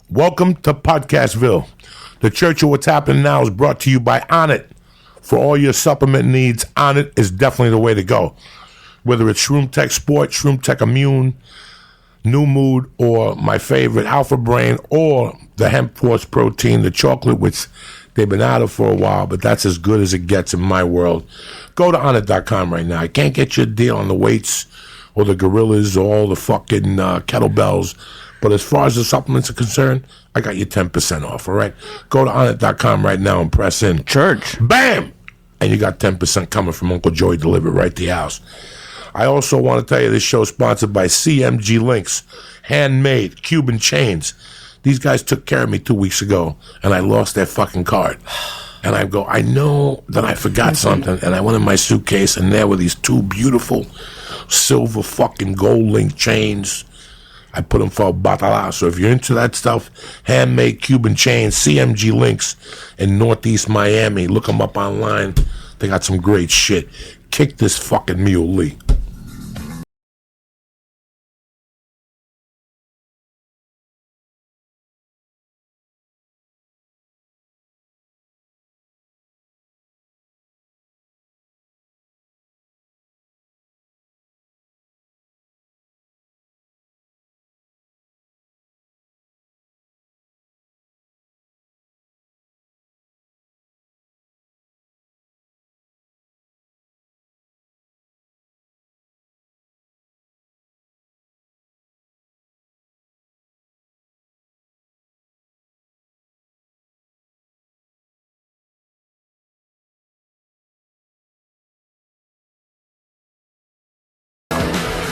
Welcome to Podcastville. The Church of What's Happening Now is brought to you by Onnit. For all your supplement needs, Onnit is definitely the way to go. Whether it's Shroom Tech Sport, Shroom Tech Immune, New Mood, or my favorite, Alpha Brain, or the Hemp Force Protein, the chocolate, which they've been out of for a while, but that's as good as it gets in my world. Go to Onnit.com right now. I can't get you a deal on the weights or the gorillas or all the fucking kettlebells. But as far as the supplements are concerned, I got you 10% off, all right? Go to Onnit.com right now and press in. Church. Bam! And you got 10% coming from Uncle Joey delivered right to your house. I also want to tell you this show is sponsored by CMG Links, handmade Cuban chains. These guys took care of me 2 weeks ago, and I lost their fucking card. And I go, I know that I forgot something, and I went in my suitcase, and there were these two beautiful silver fucking gold link chains. I put them for a batala. So if you're into that stuff, handmade Cuban chains, CMG Links in Northeast Miami. Look them up online. They got some great shit. Kick this fucking mule, Lee.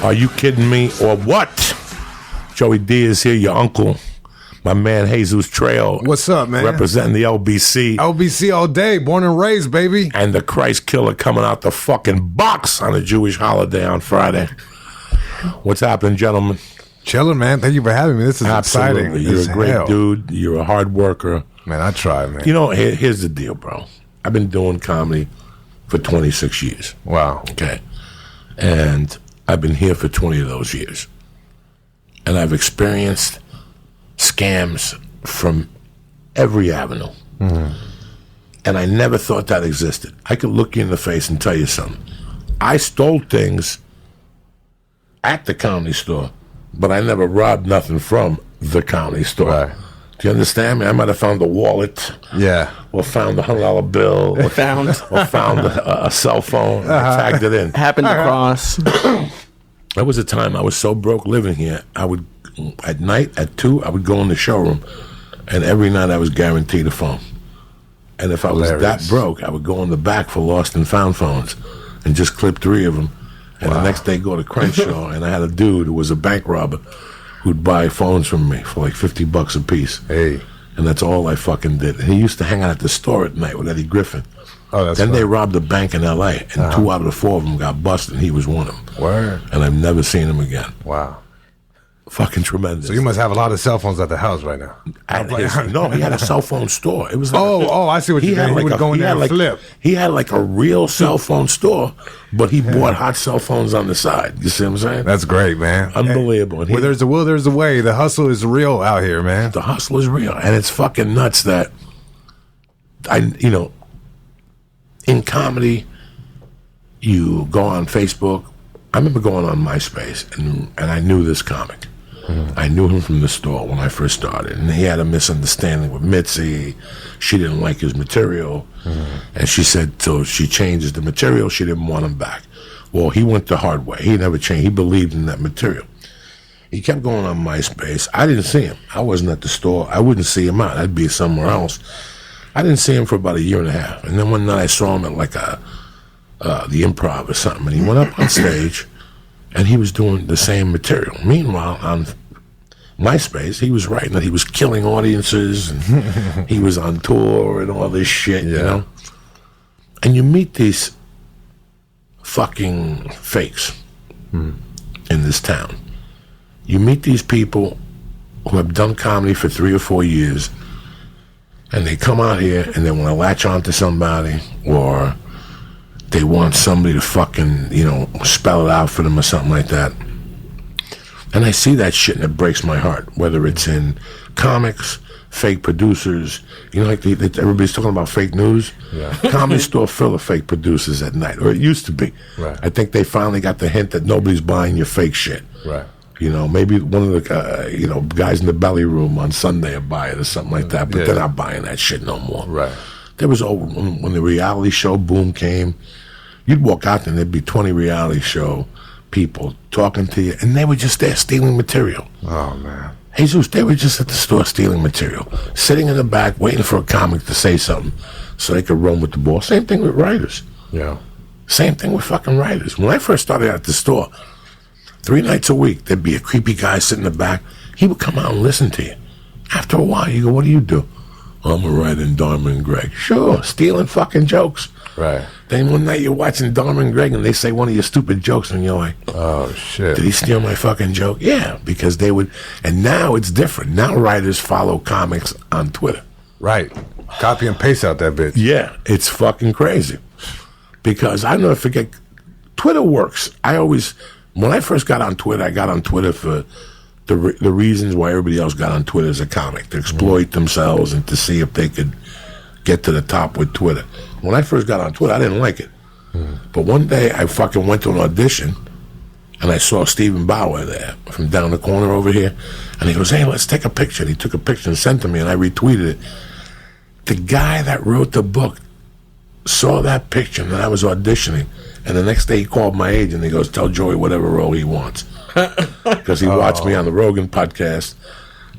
Are you kidding me or what? Joey Diaz here, your uncle. My man Jesus Trejo. What's up, man? Representing the LBC. LBC all day, born and raised, baby. And the Christ Killer coming out the fucking box on a Jewish holiday on Friday. What's happening, gentlemen? Chilling, man. Thank you for having me. This is Absolutely. exciting. You're a great dude. You're a hard worker. Man, I try, man. You know, here's the deal, bro. I've been doing comedy for 26 years. Wow. Okay. And I've been here for 20 of those years. And I've experienced scams from every avenue. Mm-hmm. And I never thought that existed. I could look you in the face and tell you something. I stole things at the Comedy Store, but I never robbed nothing from the Comedy Store. Right. Do you understand me? I might have found a wallet. Yeah. Or found a $100 bill. Or found a cell phone. I tagged it in. Happened across. There was a time I was so broke living here, I would, at night, at 2, I would go in the showroom, and every night I was guaranteed a phone. And if I was that broke, I would go in the back for lost and found phones and just clip 3 of them. And the next day go to Crenshaw, and I had a dude who was a bank robber who'd buy phones from me for like $50 a piece. Hey. And that's all I fucking did. And he used to hang out at the store at night with Eddie Griffin. Oh, that's Then fun. they robbed a bank in L.A., and 2 out of the 4 of them got busted, and he was one of them. Word. And I've never seen him again. Wow. Fucking tremendous. So you must have a lot of cell phones at the house right now. No, he had a cell phone store. It was like I see what you mean. He would go in there and flip. He had like a real cell phone store, but he bought hot cell phones on the side. You see what I'm saying? That's great, man. Unbelievable. Where there's a will, there's a way. The hustle is real out here, man. The hustle is real, and it's fucking nuts that in comedy, you go on Facebook. I remember going on MySpace, and I knew this comic. I knew him from the store when I first started, and he had a misunderstanding with Mitzi. She didn't like his material, and she said so she changes the material. She didn't want him back. Well, he went the hard way. He never changed. He believed in that material. He kept going on MySpace. I didn't see him. I wasn't at the store. I wouldn't see him out. I'd be somewhere else. I didn't see him for about 1.5 years, and then one night I saw him at like the Improv or something, and he went up on stage, and he was doing the same material. Meanwhile, on MySpace, he was writing that he was killing audiences, and he was on tour and all this shit, you know? And you meet these fucking fakes in this town. You meet these people who have done comedy for 3 or 4 years, and they come out here and they want to latch on to somebody, or they want somebody to fucking, spell it out for them or something like that. And I see that shit and it breaks my heart, whether it's in comics, fake producers, like everybody's talking about fake news. Yeah. Comedy Store full of fake producers at night, or it used to be. Right. I think they finally got the hint that nobody's buying your fake shit. Right. Maybe one of the guys in the belly room on Sunday will buy it or something like that, but they're not buying that shit no more. Right. There was when the reality show boom came, you'd walk out there and there'd be 20 reality show people talking to you, and they were just there stealing material. Oh man. Jesus, they were just at the store stealing material, sitting in the back waiting for a comic to say something so they could run with the ball. Same thing with writers. Yeah. Same thing with fucking writers. When I first started out at the store, 3 nights a week, there'd be a creepy guy sitting in the back. He would come out and listen to you. After a while, you go, what do you do? I'm a writer in Dharma and Greg. Sure, stealing fucking jokes. Right. Then one night you're watching Dharma and Greg and they say one of your stupid jokes and you're like, oh, shit. Did he steal my fucking joke? Yeah, because they would. And now it's different. Now writers follow comics on Twitter. Right. Copy and paste out that bitch. Yeah, it's fucking crazy. Because I never forget, Twitter works. When I first got on Twitter, I got on Twitter for the reasons why everybody else got on Twitter as a comic, to exploit themselves and to see if they could get to the top with Twitter. When I first got on Twitter, I didn't like it. But one day, I fucking went to an audition, and I saw Stephen Bauer there from down the corner over here, and he goes, hey, let's take a picture. And he took a picture and sent to me, and I retweeted it. The guy that wrote the book saw that picture that I was auditioning, and the next day he called my agent, and he goes, tell Joey whatever role he wants. Because he watched me on the Rogan podcast.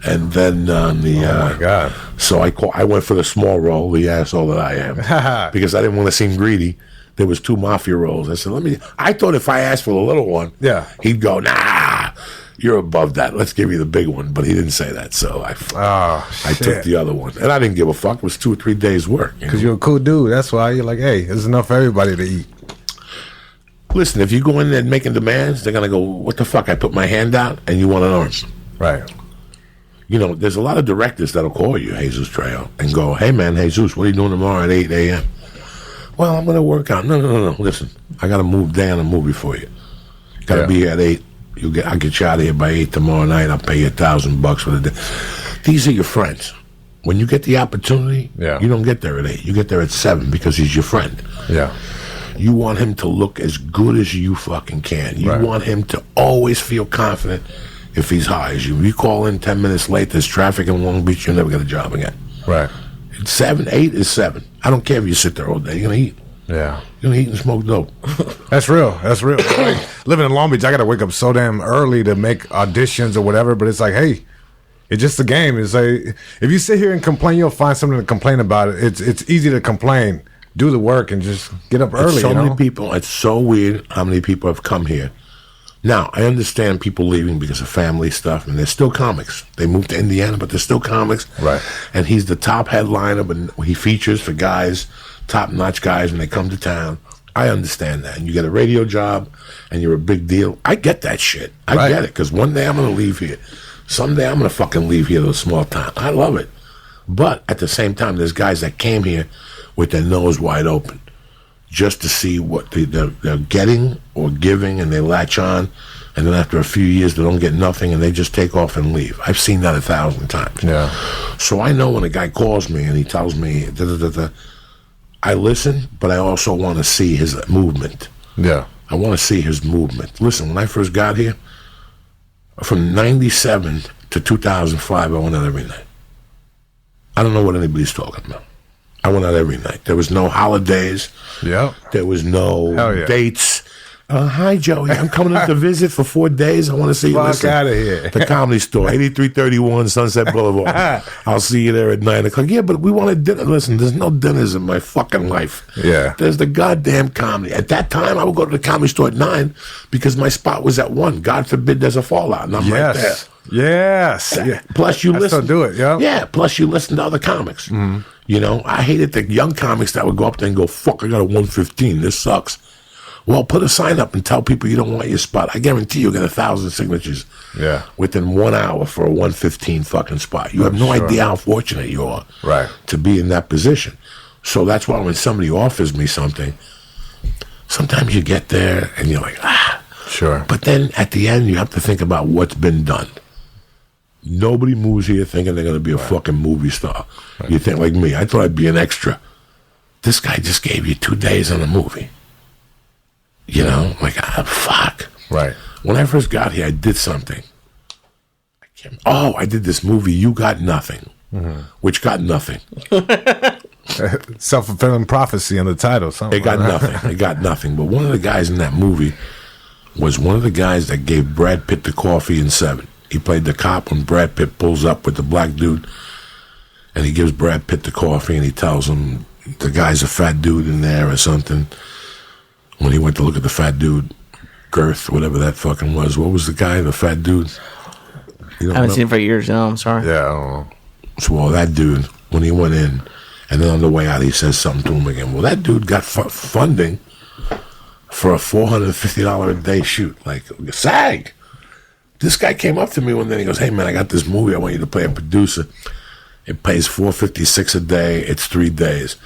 And then on the oh my God. So I went for the small role, the asshole that I am, because I didn't want to seem greedy. There was 2 mafia roles. I said, I thought if I asked for the little one, he'd go, nah, you're above that. Let's give you the big one. But he didn't say that, so I took the other one, and I didn't give a fuck. It was 2 or 3 days work. Because you're a cool dude. That's why you're like, hey, there's enough for everybody to eat. Listen, if you go in there making demands, they're gonna go, what the fuck? I put my hand out, and you want an arm. Right. There's a lot of directors that'll call you, Jesus Trejo, and go, hey, man, Jesus, what are you doing tomorrow at 8 a.m.? Well, I'm going to work out. No. Listen, I got to move down a movie for you. Got to be here at 8. I'll get you out of here by 8 tomorrow night. I'll pay you $1,000 for the day. These are your friends. When you get the opportunity, you don't get there at 8. You get there at 7 because he's your friend. Yeah. You want him to look as good as you fucking can. You want him to always feel confident if he's high as you. If you call in 10 minutes late, there's traffic in Long Beach, you'll never get a job again. Right. It's 7, 8 is 7. I don't care if you sit there all day. You're going to eat. Yeah. You're going to eat and smoke dope. That's real. Like, living in Long Beach, I got to wake up so damn early to make auditions or whatever, but it's like, hey, it's just a game. It's like, if you sit here and complain, you'll find something to complain about. It's easy to complain. Do the work and just get up early. Many people, it's so weird how many people have come here. Now, I understand people leaving because of family stuff, and they're still comics. They moved to Indiana, but they're still comics. Right. And he's the top headliner, but he features for guys, top-notch guys, when they come to town. I understand that. And you get a radio job, and you're a big deal. I get that shit. I get it, because one day I'm going to leave here. Someday I'm going to fucking leave here to a small town. I love it. But at the same time, there's guys that came here with their nose wide open, just to see what they're getting or giving, and they latch on, and then after a few years they don't get nothing, and they just take off and leave. I've seen that 1,000 times. Yeah. So I know when a guy calls me and he tells me, I listen, but I also want to see his movement. Yeah. I want to see his movement. Listen, when I first got here, from 97 to 2005, I went out every night. I don't know what anybody's talking about. I went out every night. There was no holidays. Yeah. There was no dates. Hi, Joey. I'm coming in to visit for 4 days. I want to see you. Fuck out of here. The Comedy Store, 8331 Sunset Boulevard. I'll see you there at 9 o'clock. Yeah, but we wanted dinner. Listen, there's no dinners in my fucking life. Yeah. There's the goddamn comedy. At that time, I would go to the Comedy Store at 9 because my spot was at 1. God forbid there's a fallout, and I'm right there. Yes. Plus, you listen. I still do it, yeah. Plus, you listen to other comics. Mm-hmm. I hated the young comics that would go up there and go, fuck, I got a 115. This sucks. Well, put a sign up and tell people you don't want your spot. I guarantee you'll get 1,000 signatures within 1 hour for a 115 fucking spot. You have no idea how fortunate you are to be in that position. So that's why when somebody offers me something, sometimes you get there and you're like, Sure. But then at the end, you have to think about what's been done. Nobody moves here thinking they're going to be a fucking movie star. Right. You think like me. I thought I'd be an extra. This guy just gave you 2 days on a movie. You know? Like, fuck. Right. When I first got here, I did something. I did this movie, You Got Nothing, which got nothing. Self-fulfilling prophecy in the title. It got nothing. It got nothing. But one of the guys in that movie was one of the guys that gave Brad Pitt the coffee in Seven. He played the cop when Brad Pitt pulls up with the black dude, and he gives Brad Pitt the coffee, and he tells him the guy's a fat dude in there or something. When he went to look at the fat dude, Girth, whatever that fucking was. What was the guy, the fat dude? I haven't seen it for years, I'm sorry. Yeah, I don't know. So, well, that dude, when he went in, and then on the way out, he says something to him again. Well, that dude got funding for a $450 a day shoot. Like, SAG. This guy came up to me one day and he goes, hey, man, I got this movie. I want you to play a producer. It pays $456 a day. It's 3 days.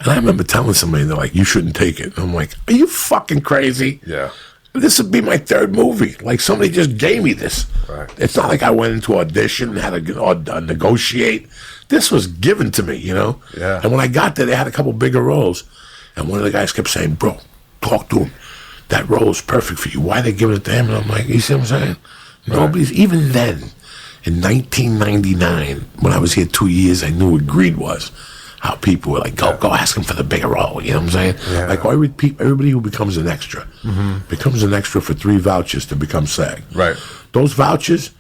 And I remember telling somebody, they're like, you shouldn't take it. And I'm like, are you fucking crazy? Yeah. This would be my 3rd movie. Like, somebody just gave me this. Right. It's not like I went into audition and had to negotiate. This was given to me, you know? Yeah. And when I got there, they had a couple bigger roles. And one of the guys kept saying, bro, talk to him. That role is perfect for you. Why are they giving it to him? And I'm like, you see what I'm saying? Right. Nobody's, even then, in 1999, when I was here 2 years, I knew what greed was. How people were like, go ask him for the bigger role. You know what I'm saying? Yeah. Like, everybody who becomes an extra becomes an extra for 3 vouchers to become SAG. Right. Those vouchers,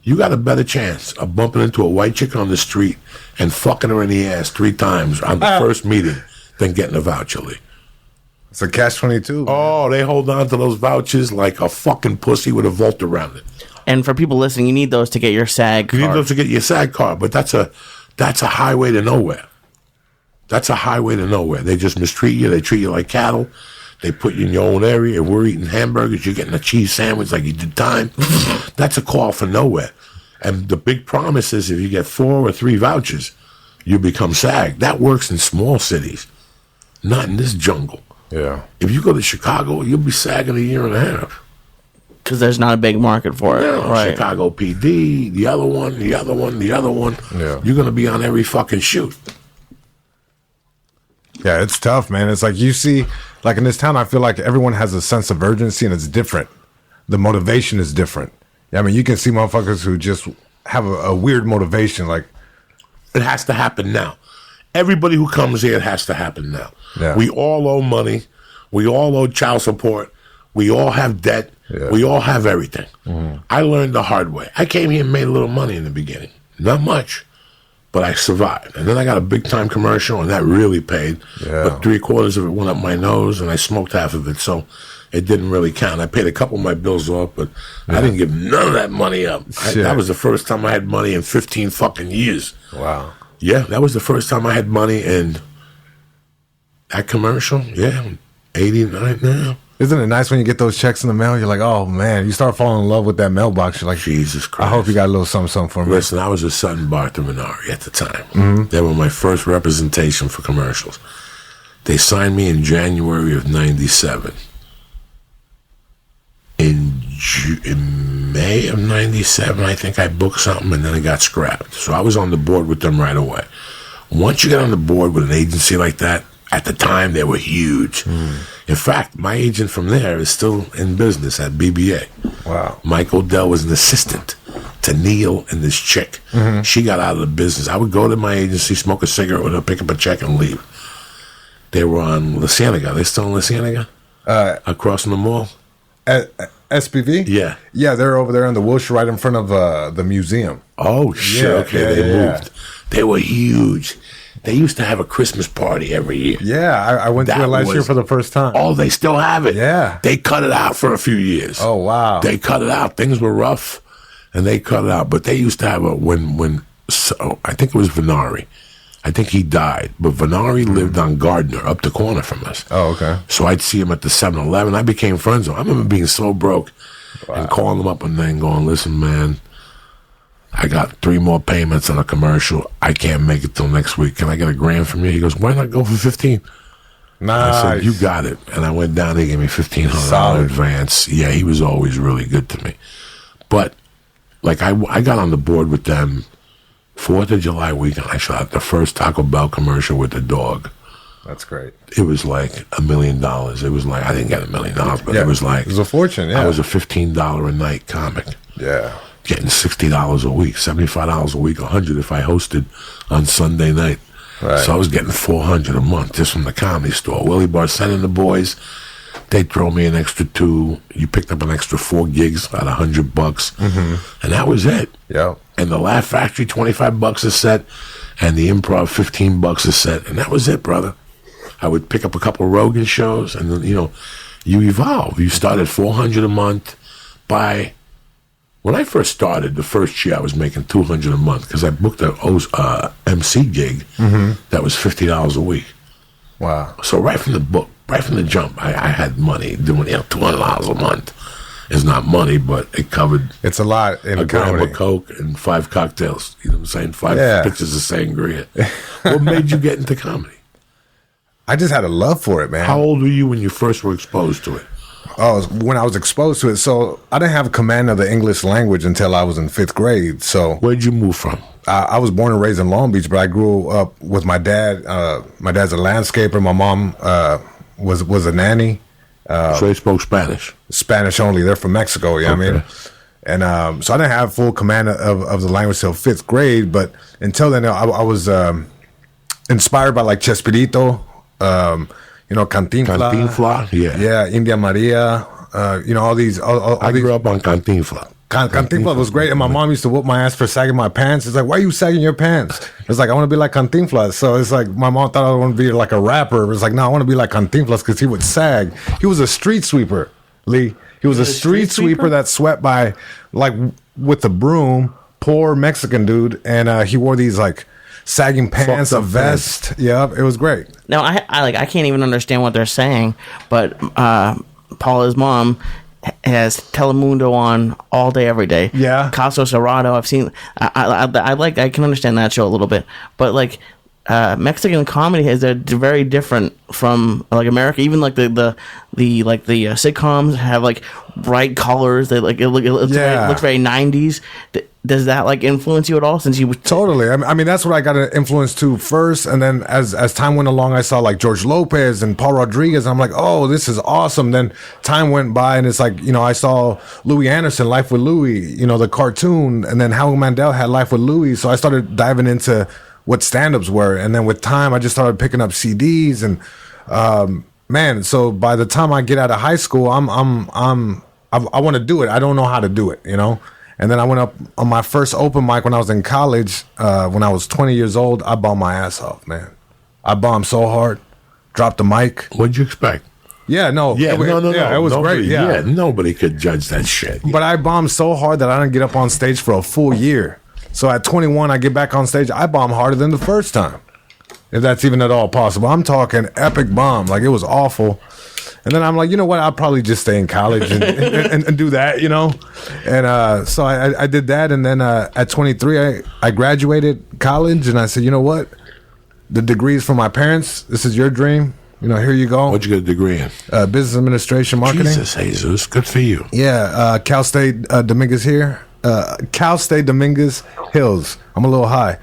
you got a better chance of bumping into a white chick on the street and fucking her in the ass 3 times on the first meeting than getting a voucher, Lee. It's a catch-22. Oh, they hold on to those vouchers like a fucking pussy with a vault around it. And for people listening, you need those to get your SAG card. You need those to get your SAG card, but that's a highway to nowhere. That's a highway to nowhere. They just mistreat you. They treat you like cattle. They put you in your own area. If we're eating hamburgers, you're getting a cheese sandwich like you did time. That's a call for nowhere. And the big promise is if you get 4 or 3 vouchers, you become SAG. That works in small cities, not in this jungle. Yeah. If you go to Chicago, you'll be SAG in a year and a half. Because there's not a big market for it. Yeah, right. Chicago PD, the other one. Yeah. You're going to be on every fucking shoot. Yeah, it's tough, man. It's like you see, like in this town, I feel like everyone has a sense of urgency and it's different. The motivation is different. I mean, you can see motherfuckers who just have a weird motivation. Like, it has to happen now. Everybody who comes here, it has to happen now. Yeah. We all owe money. We all owe child support. We all have debt. Yeah. We all have everything. I learned the hard way. I came here and made a little money in the beginning. Not much. But I survived. And then I got a big-time commercial, and that really paid. Yeah. But 3/4 of it went up my nose, and I smoked half of it, so it didn't really count. I paid a couple of my bills off, but I didn't give none of that money up. That was the first time I had money in 15 fucking years. wow. Yeah, that was the first time I had money, and that commercial, I'm 89 now. Isn't it nice when you get those checks in the mail? You're like, oh, man. You start falling in love with that mailbox. You're like, Jesus Christ. I hope you got a little something for me. Listen, I was a Sutton Barth and Minari at the time. They were my first representation for commercials. They signed me in January of 97. In May of 97, I think I booked something, and then it got scrapped. So I was on the board with them right away. Once you get on the board with an agency like that, at the time, they were huge. In fact, my agent from there is still in business at BBA. Wow. Mike Odell was an assistant to Neil and this chick. She got out of the business. I would go to my agency, smoke a cigarette with her, pick up a check, and leave. They were on La Cienega. They still in La Cienega? Across from the mall? SPV? Yeah. Yeah, they're over there in the Whoosh right in front of the museum. Oh, shit. Yeah, Okay, they moved. They were huge. They used to have a Christmas party every year. Yeah, I went to it last year for the first time. Oh, they still have it. Yeah. They cut it out for a few years. Oh, wow. They cut it out. Things were rough, and they cut it out. But they used to have I think it was Venari. I think he died. But Venari lived on Gardner, up the corner from us. Oh, okay. So I'd see him at the 7-Eleven. I became friends with him. I remember being so broke and calling him up and then going, listen, man, I got 3 more payments on a commercial. I can't make it till next week. Can I get $1,000 from you? He goes, why not go for 15? Nice. I said, you got it. And I went down, they gave me $1,500 advance. Yeah, he was always really good to me. But, like, I got on the board with them 4th of July weekend. I shot the first Taco Bell commercial with the dog. That's great. It was like $1 million. It was like, I didn't get $1 million, but it was like... It was a fortune, yeah. I was a $15 a night comic. Yeah. Getting $60 a week, $75 a week, $100 if I hosted on Sunday night. Right. So I was getting $400 a month just from the Comedy Store. Willie Barcena and the boys, they'd throw me an extra 2. You picked up an extra 4 gigs at $100, and that was it. Yeah. And the Laugh Factory, $25 a set, and the Improv, $15 a set, and that was it, brother. I would pick up a couple of Rogan shows, and then you evolve. You start at $400 a month. When I first started, the first year I was making $200 a month because I booked a MC gig that was $50 a week. Wow. So right from the jump, I had money doing $200 a month. It's not money, but it covered. It's a lot in a gram comedy. of Coke and 5 cocktails. You know what I'm saying? 5 pictures of sangria. What made you get into comedy? I just had a love for it, man. How old were you when you first were exposed to it? Oh, when I was exposed to it. So I didn't have command of the English language until I was in 5th grade. So where'd you move from? I was born and raised in Long Beach, but I grew up with my dad. My dad's a landscaper. My mom was a nanny. So they spoke Spanish? Spanish only. They're from Mexico, you know what I mean? And so I didn't have full command of the language till 5th grade. But until then, I was inspired by like Chespirito, Cantinflas. Cantinflas, yeah. Yeah, India Maria, all these. I grew up on Cantinflas. Cantinflas was great, and my mom used to whoop my ass for sagging my pants. It's like, why are you sagging your pants? It's like, I want to be like Cantinflas. So it's like, my mom thought I want to be like a rapper. It's like, no, I want to be like Cantinflas because he would sag. He was a street sweeper, Lee. He was a street sweeper that swept by, like, with the broom, poor Mexican dude, and he wore these, like, sagging pants, a vest. Yep, it was great. Now, I can't even understand what they're saying, but Paula's mom has Telemundo on all day, every day. Yeah. Caso Cerrado. I've seen. I can understand that show a little bit, but like Mexican comedy is very different from like America. Even like the sitcoms have like bright colors. They like it looks very 90s. Does that like influence you at all? Since you totally. I mean, that's what I got influenced to first, and then as time went along, I saw like George Lopez and Paul Rodriguez. I'm like, oh, this is awesome. Then time went by, and it's like, I saw Louis Anderson, Life with Louis, the cartoon, and then Howie Mandel had Life with Louis. So I started diving into what stand-ups were, and then with time, I just started picking up CDs, and man, so by the time I get out of high school, I want to do it. I don't know how to do it, And then I went up on my first open mic when I was in college. When I was 20 years old, I bombed my ass off, man. I bombed so hard, dropped the mic. What'd you expect? Yeah, no. Yeah, no. It was great. Yeah, nobody could judge that shit. But I bombed so hard that I didn't get up on stage for a full year. So at 21, I get back on stage. I bombed harder than the first time, if that's even at all possible. I'm talking epic bomb. Like, it was awful. And then I'm like, you know what? I'll probably just stay in college and do that, And so I did that. And then at 23, I graduated college. And I said, you know what? The degree is for my parents. This is your dream. Here you go. What'd you get a degree in? Business administration, marketing. Jesus, good for you. Yeah, Cal State Dominguez here. Cal State Dominguez Hills. I'm a little high.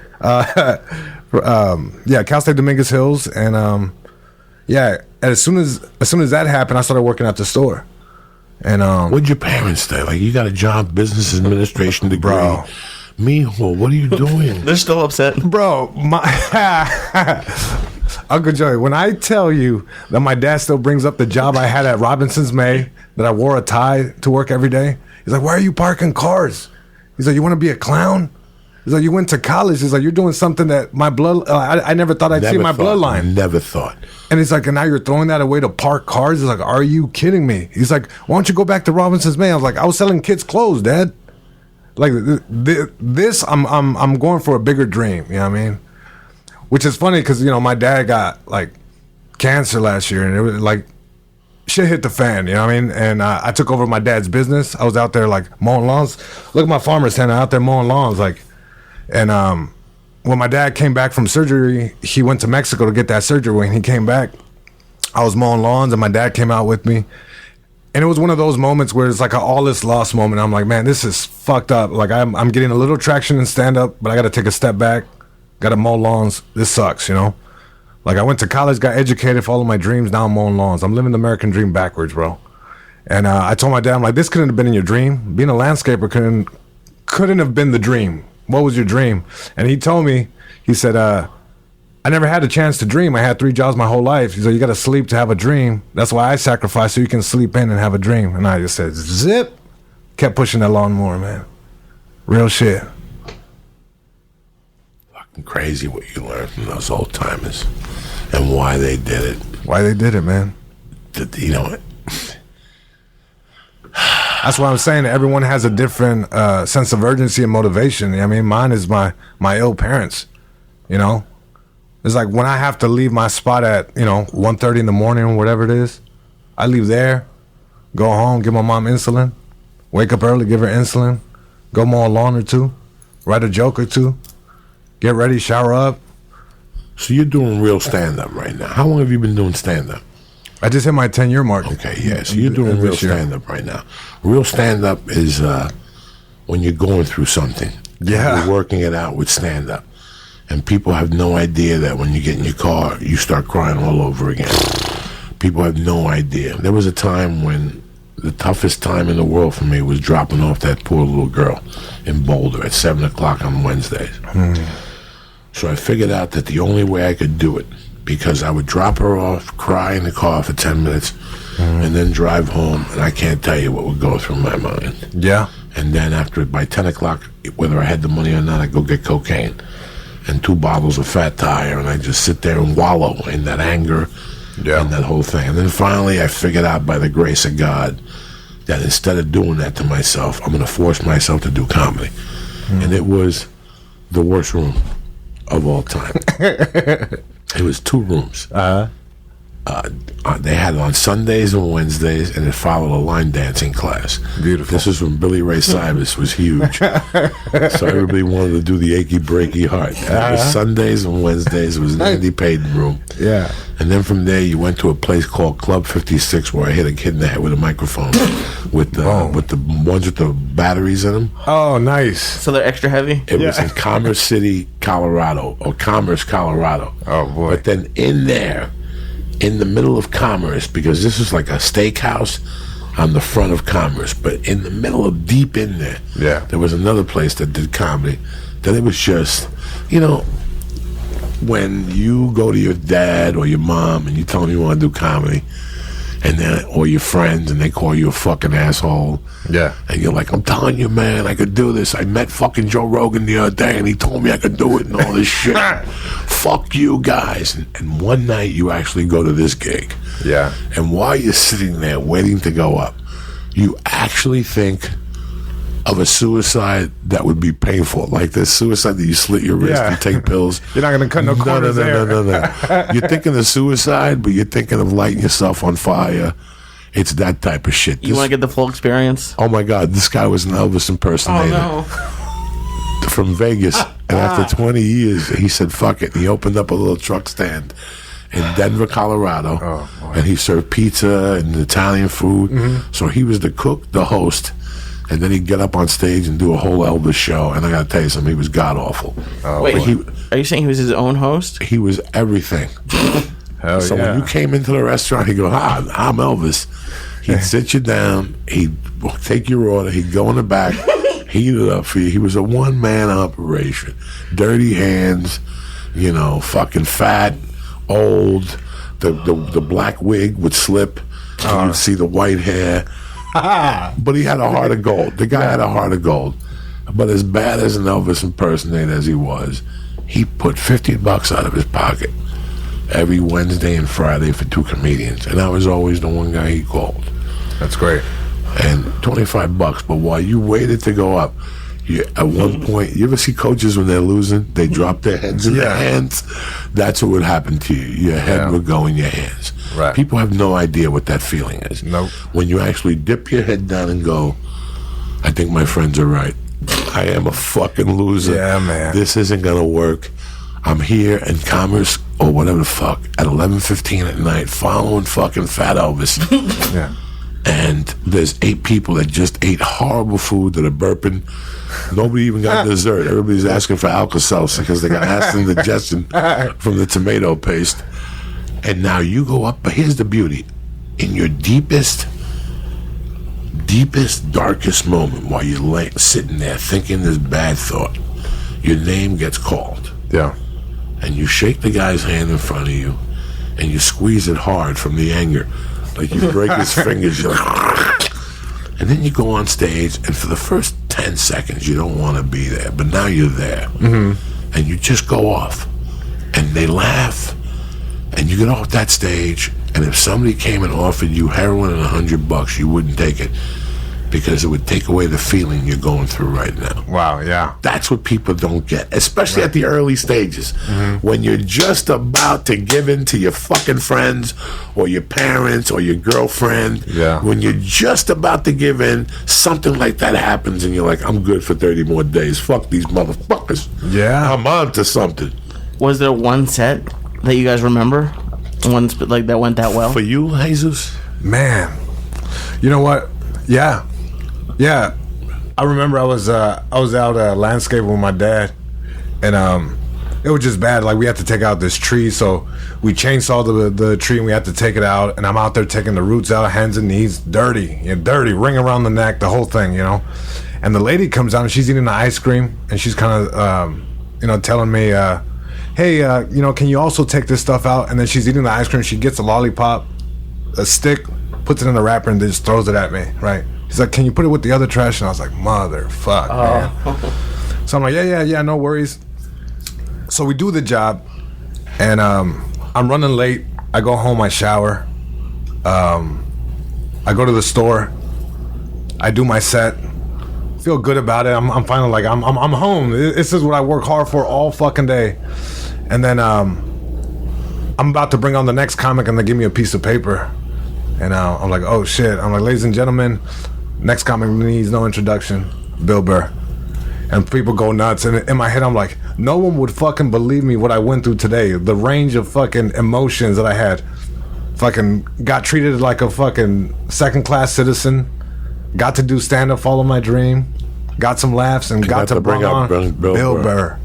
Cal State Dominguez Hills. And and as soon as that happened, I started working at the store. And what'd your parents say? Like, you got a job, business administration degree. Bro. Mijo, what are you doing? They're still upset. Bro, Uncle Joey, when I tell you that my dad still brings up the job I had at Robinson's May, that I wore a tie to work every day, he's like, why are you parking cars? He's like, you want to be a clown? He's like, you went to college. He's like, you're doing something that my blood. I never thought I'd see my bloodline. Never thought. And he's like, and now you're throwing that away to park cars. He's like, are you kidding me? He's like, why don't you go back to Robinson's May? I was like, I was selling kids clothes, Dad. Like this, I'm going for a bigger dream. You know what I mean? Which is funny because my dad got like cancer last year, and it was like shit hit the fan. You know what I mean? And I took over my dad's business. I was out there like mowing lawns. Look at my farmer's tent out there mowing lawns, like. And when my dad came back from surgery, he went to Mexico to get that surgery. When he came back, I was mowing lawns and my dad came out with me. And it was one of those moments where it's like an all is lost moment. I'm like, man, this is fucked up. Like I'm getting a little traction in stand up, but I got to take a step back. Got to mow lawns. This sucks, you know? Like I went to college, got educated, followed my dreams. Now I'm mowing lawns. I'm living the American dream backwards, bro. And I told my dad, I'm like, this couldn't have been in your dream. Being a landscaper couldn't have been the dream. What was your dream? And he told me, he said, I never had a chance to dream. I had 3 jobs my whole life. He said, you got to sleep to have a dream. That's why I sacrifice so you can sleep in and have a dream. And I just said, zip. Kept pushing that lawnmower, man. Real shit. Fucking crazy what you learn from those old timers and why they did it. Why they did it, man. You know, that's why I'm saying that everyone has a different sense of urgency and motivation. I mean, mine is my ill parents, you know? It's like when I have to leave my spot at, 1:30 in the morning or whatever it is, I leave there, go home, give my mom insulin, wake up early, give her insulin, go mow a lawn or two, write a joke or two, get ready, shower up. So you're doing real stand-up right now. How long have you been doing stand-up? I just hit my 10-year mark. Okay, yeah. So you're doing real stand-up right now. Real stand-up is when you're going through something. Yeah. You're working it out with stand-up. And people have no idea that when you get in your car, you start crying all over again. People have no idea. There was a time when the toughest time in the world for me was dropping off that poor little girl in Boulder at 7 o'clock on Wednesdays. So I figured out that the only way I could do it, because I would drop her off, cry in the car for 10 minutes, and then drive home, and I can't tell you what would go through my mind. Yeah. And then by 10 o'clock, whether I had the money or not, I'd go get cocaine and 2 bottles of Fat Tire, and I just sit there and wallow in that anger and that whole thing. And then finally I figured out by the grace of God that instead of doing that to myself, I'm going to force myself to do comedy. And it was the worst room of all time. It was 2 rooms. They had it on Sundays and Wednesdays, and it followed a line dancing class. Beautiful. This is when Billy Ray Cyrus was huge. So everybody wanted to do the achy breaky heart. And it was Sundays and Wednesdays. It was an Andy Payton room. Yeah. And then from there, you went to a place called Club 56, where I hit a kid in the head with a microphone with the ones with the batteries in them. Oh, nice. So they're extra heavy? It was in Commerce City, Colorado, or Commerce, Colorado. Oh, boy. But then in there, in the middle of Commerce, because this was like a steakhouse on the front of Commerce, but in the middle of deep in there, there was another place that did comedy. Then it was just, when you go to your dad or your mom and you tell them you want to do comedy, and then or your friends and they call you a fucking asshole. Yeah. And you're like, I'm telling you, man, I could do this. I met fucking Joe Rogan the other day and he told me I could do it and all this shit. Fuck you guys. And one night you actually go to this gig. Yeah. And while you're sitting there waiting to go up, you actually think of a suicide that would be painful, like the suicide that you slit your wrist, you take pills. You're not gonna cut no corners there. No. You're thinking of suicide, but you're thinking of lighting yourself on fire. It's that type of shit. You want to get the full experience? Oh my God, this guy was an Elvis impersonator. Oh no. From Vegas, and after 20 years, he said, "Fuck it." And he opened up a little truck stand in Denver, Colorado, and he served pizza and Italian food. So he was the cook, the host. And then he'd get up on stage and do a whole Elvis show. And I got to tell you something, he was god-awful. Wait, are you saying he was his own host? He was everything. So when you came into the restaurant, he'd go, "Hi, I'm Elvis." He'd sit you down. He'd take your order. He'd go in the back, heat it up for you. He was a one-man operation. Dirty hands, fucking fat, old. The black wig would slip. So you'd see the white hair. But he had a heart of gold. The guy had a heart of gold. But as bad as an Elvis impersonator as he was, he put $50 out of his pocket every Wednesday and Friday for 2 comedians. And I was always the one guy he called. That's great. And $25. But while you waited to go up, at one point, you ever see coaches when they're losing, they drop their heads in their hands? That's what would happen to you. Your head would go in your hands. Right. People have no idea what that feeling is. Nope. When you actually dip your head down and go, I think my friends are right. I am a fucking loser. Yeah, man. This isn't going to work. I'm here in Commerce or whatever the fuck at 11:15 at night following fucking Fat Elvis. Yeah. And there's 8 people that just ate horrible food that are burping. Nobody even got dessert. Everybody's asking for Alka-Seltzer because they got acid indigestion from the tomato paste. And now you go up, but here's the beauty. In your deepest, darkest moment while you're sitting there thinking this bad thought, your name gets called. Yeah. And you shake the guy's hand in front of you and you squeeze it hard from the anger. Like you break his fingers. You're like, and then you go on stage, and for the first 10 seconds, you don't want to be there. But now you're there. Mm-hmm. And you just go off. And they laugh. And you get off that stage, and if somebody came and offered you heroin and $100, you wouldn't take it. Because it would take away the feeling you're going through right now. Wow, yeah. That's what people don't get, especially at the early stages. Mm-hmm. When you're just about to give in to your fucking friends or your parents or your girlfriend. Yeah. When you're just about to give in, something like that happens and you're like, I'm good for 30 more days. Fuck these motherfuckers. Yeah. I'm on to something. Was there one set that you guys remember? One like that went that well? For you, Jesus? Man. You know what? Yeah. Yeah, I remember I was out landscaping with my dad, and it was just bad. Like we had to take out this tree, so we chainsawed the tree and we had to take it out. And I'm out there taking the roots out, hands and knees, dirty, ring around the neck, the whole thing, And the lady comes out and she's eating the ice cream, and she's kind of, telling me, hey, can you also take this stuff out? And then she's eating the ice cream. She gets a lollipop, a stick, puts it in the wrapper, and then just throws it at me, right? He's like, can you put it with the other trash? And I was like, motherfuck, man. So I'm like, yeah, no worries. So we do the job, and I'm running late. I go home, I shower. I go to the store. I do my set. Feel good about it. I'm finally like, I'm home. This is what I work hard for all fucking day. And then I'm about to bring on the next comic, and they give me a piece of paper. And I'm like, oh shit. I'm like, ladies and gentlemen, next comic needs no introduction, Bill Burr. And people go nuts. And in my head, I'm like, no one would fucking believe me what I went through today. The range of fucking emotions that I had. Fucking got treated like a fucking second-class citizen. Got to do stand-up, follow my dream. Got some laughs and got to bring on Bill Burr.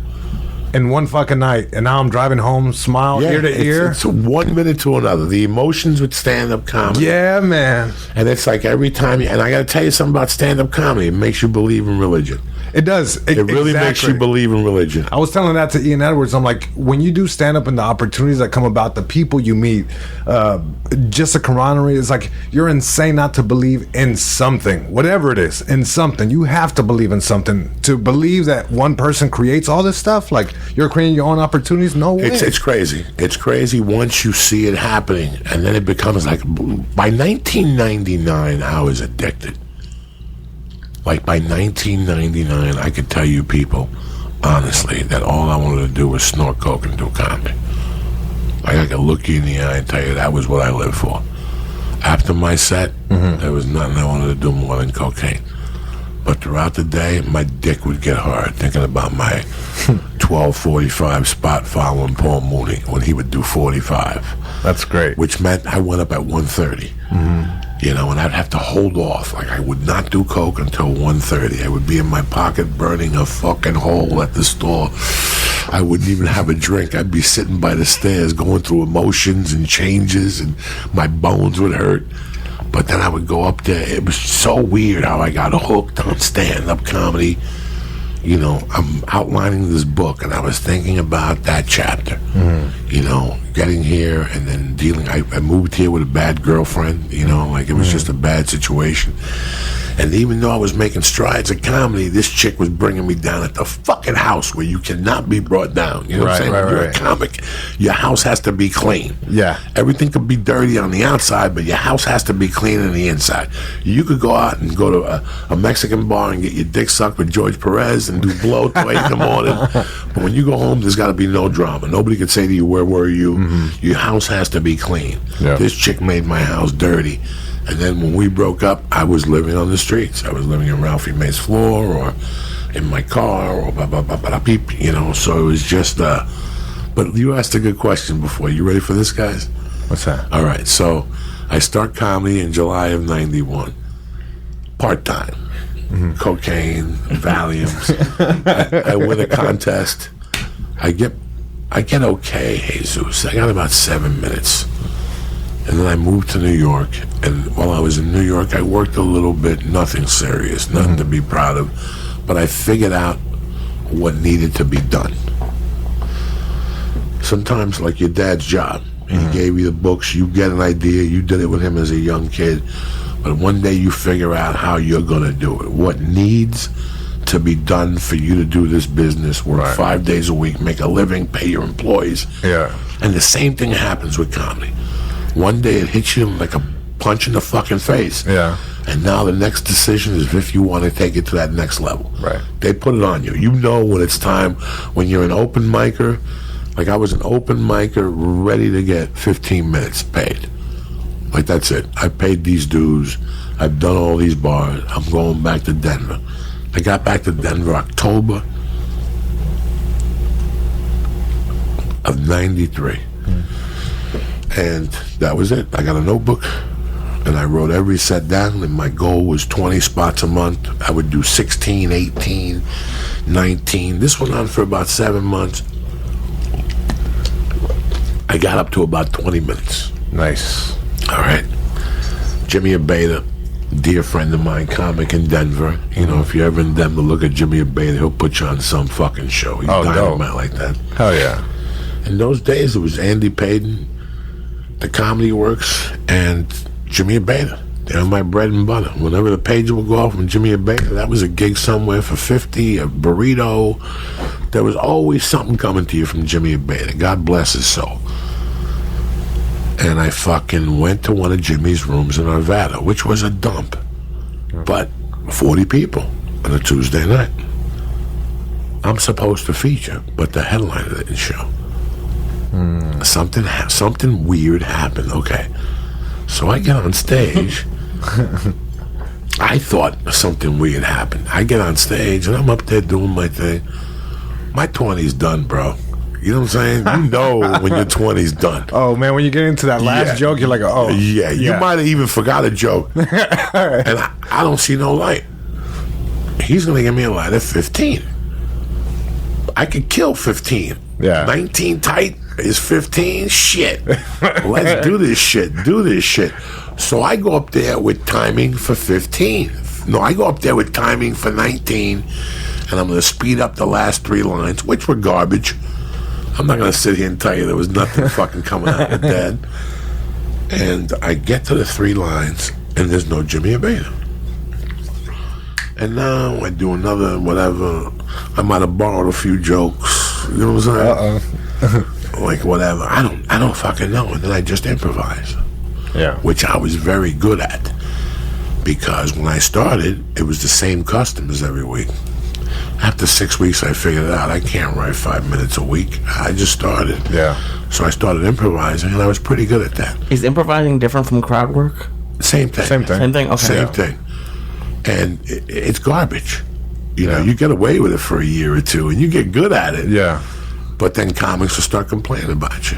In one fucking night, and now I'm driving home, smile ear to ear. It's 1 minute to another. The emotions with stand-up comedy. Yeah, man. And it's like every time, and I got to tell you something about stand-up comedy. It makes you believe in religion. It does. It really makes you believe in religion. I was telling that to Ian Edwards. I'm like, when you do stand-up and the opportunities that come about, the people you meet, just a camaraderie, it's like, you're insane not to believe in something. Whatever it is, in something. You have to believe in something. To believe that one person creates all this stuff, like, you're creating your own opportunities, no way. It's crazy. It's crazy once you see it happening, and then it becomes like, by 1999, I was addicted. Like by 1999, I could tell you people, honestly, that all I wanted to do was snort coke and do comedy. Like I could look you in the eye and tell you that was what I lived for. After my set, there was nothing I wanted to do more than cocaine. But throughout the day, my dick would get hard thinking about my 12:45 spot following Paul Mooney when he would do 45. That's great. Which meant I went up at 1:30. And I'd have to hold off. Like, I would not do coke until 1:30. I would be in my pocket burning a fucking hole at the store. I wouldn't even have a drink. I'd be sitting by the stairs going through emotions and changes, and my bones would hurt. But then I would go up there. It was so weird how I got hooked on stand-up comedy. I'm outlining this book, and I was thinking about that chapter. Getting here and then dealing. I moved here with a bad girlfriend. It was just a bad situation. And even though I was making strides at comedy, this chick was bringing me down at the fucking house where you cannot be brought down. You know what I'm saying? When you're a comic, your house has to be clean. Yeah. Everything could be dirty on the outside, but your house has to be clean on the inside. You could go out and go to a Mexican bar and get your dick sucked with George Perez and do blow till 8 in the morning. But when you go home, there's got to be no drama. Nobody could say to you, where were you? Your house has to be clean. Yeah. This chick made my house dirty. And then when we broke up, I was living on the streets. I was living in Ralphie May's floor or in my car or blah, blah, blah, blah, beep, So it was just But you asked a good question before. You ready for this, guys? What's that? All right. So I start comedy in July of '91, part-time. Cocaine, Valiums. I win a contest. I get okay, Jesus. I got about 7 minutes. And then I moved to New York. And while I was in New York, I worked a little bit. Nothing serious, nothing to be proud of. But I figured out what needed to be done. Sometimes, like your dad's job, he gave you the books, you get an idea, you did it with him as a young kid, but one day you figure out how you're going to do it, what needs to be done for you to do this business, work 5 days a week, make a living, pay your employees. Yeah. And the same thing happens with comedy. One day it hits you like a punch in the fucking face. Yeah. And now the next decision is if you want to take it to that next level. Right. They put it on you. You know when it's time, when you're an open micer. Like I was an open micer ready to get 15 minutes paid. Like that's it. I paid these dues. I've done all these bars. I'm going back to Denver. I got back to Denver October of '93. And that was it. I got a notebook and I wrote every set down, and my goal was 20 spots a month. I would do 16, 18, 19. This went on for about 7 months. I got up to about 20 minutes. Nice. All right. Jimmy Abeda, dear friend of mine, comic in Denver. You know, if you're ever in Denver, look at Jimmy Abeda. He'll put you on some fucking show. He's dynamite like that. Hell yeah. In those days, it was Andy Payton, the Comedy Works, and Jimmy Abeda. They were my bread and butter. Whenever the page would go off from Jimmy Abeda, that was a gig somewhere for 50, a burrito. There was always something coming to you from Jimmy Abeda. God bless his soul. And I fucking went to one of Jimmy's rooms in Arvada, which was a dump. But 40 people on a Tuesday night. I'm supposed to feature, but the headliner didn't show. Something weird happened. Okay. So I get on stage. I thought something weird happened. I get on stage and I'm up there doing my thing. My 20's done, bro. You know what I'm saying? You know when your 20's done. Oh, man, when you get into that last joke, you're like, oh. Yeah, you might have even forgot a joke. And I don't see no light. He's going to give me a light at 15. I could kill 15. Yeah. 19 tight is 15. Shit. Let's do this shit. So I go up there with timing for 15. No, I go up there with timing for 19, and I'm going to speed up the last 3 lines, which were garbage. I'm not going to sit here and tell you there was nothing fucking coming out of that. And I get to the 3 lines, and there's no Jimmy Abeda. And now I do another whatever. I might have borrowed a few jokes. You know what I'm saying? Like whatever. I don't fucking know. And then I just improvise. Yeah. Which I was very good at. Because when I started, it was the same customers every week. After 6 weeks, I figured out I can't write 5 minutes a week. I just started. Yeah. So I started improvising, and I was pretty good at that. Is improvising different from crowd work? Same thing. Same thing. Same thing? Okay. Same thing. And it's garbage. You know, you get away with it for a year or two, and you get good at it. Yeah. But then comics will start complaining about you.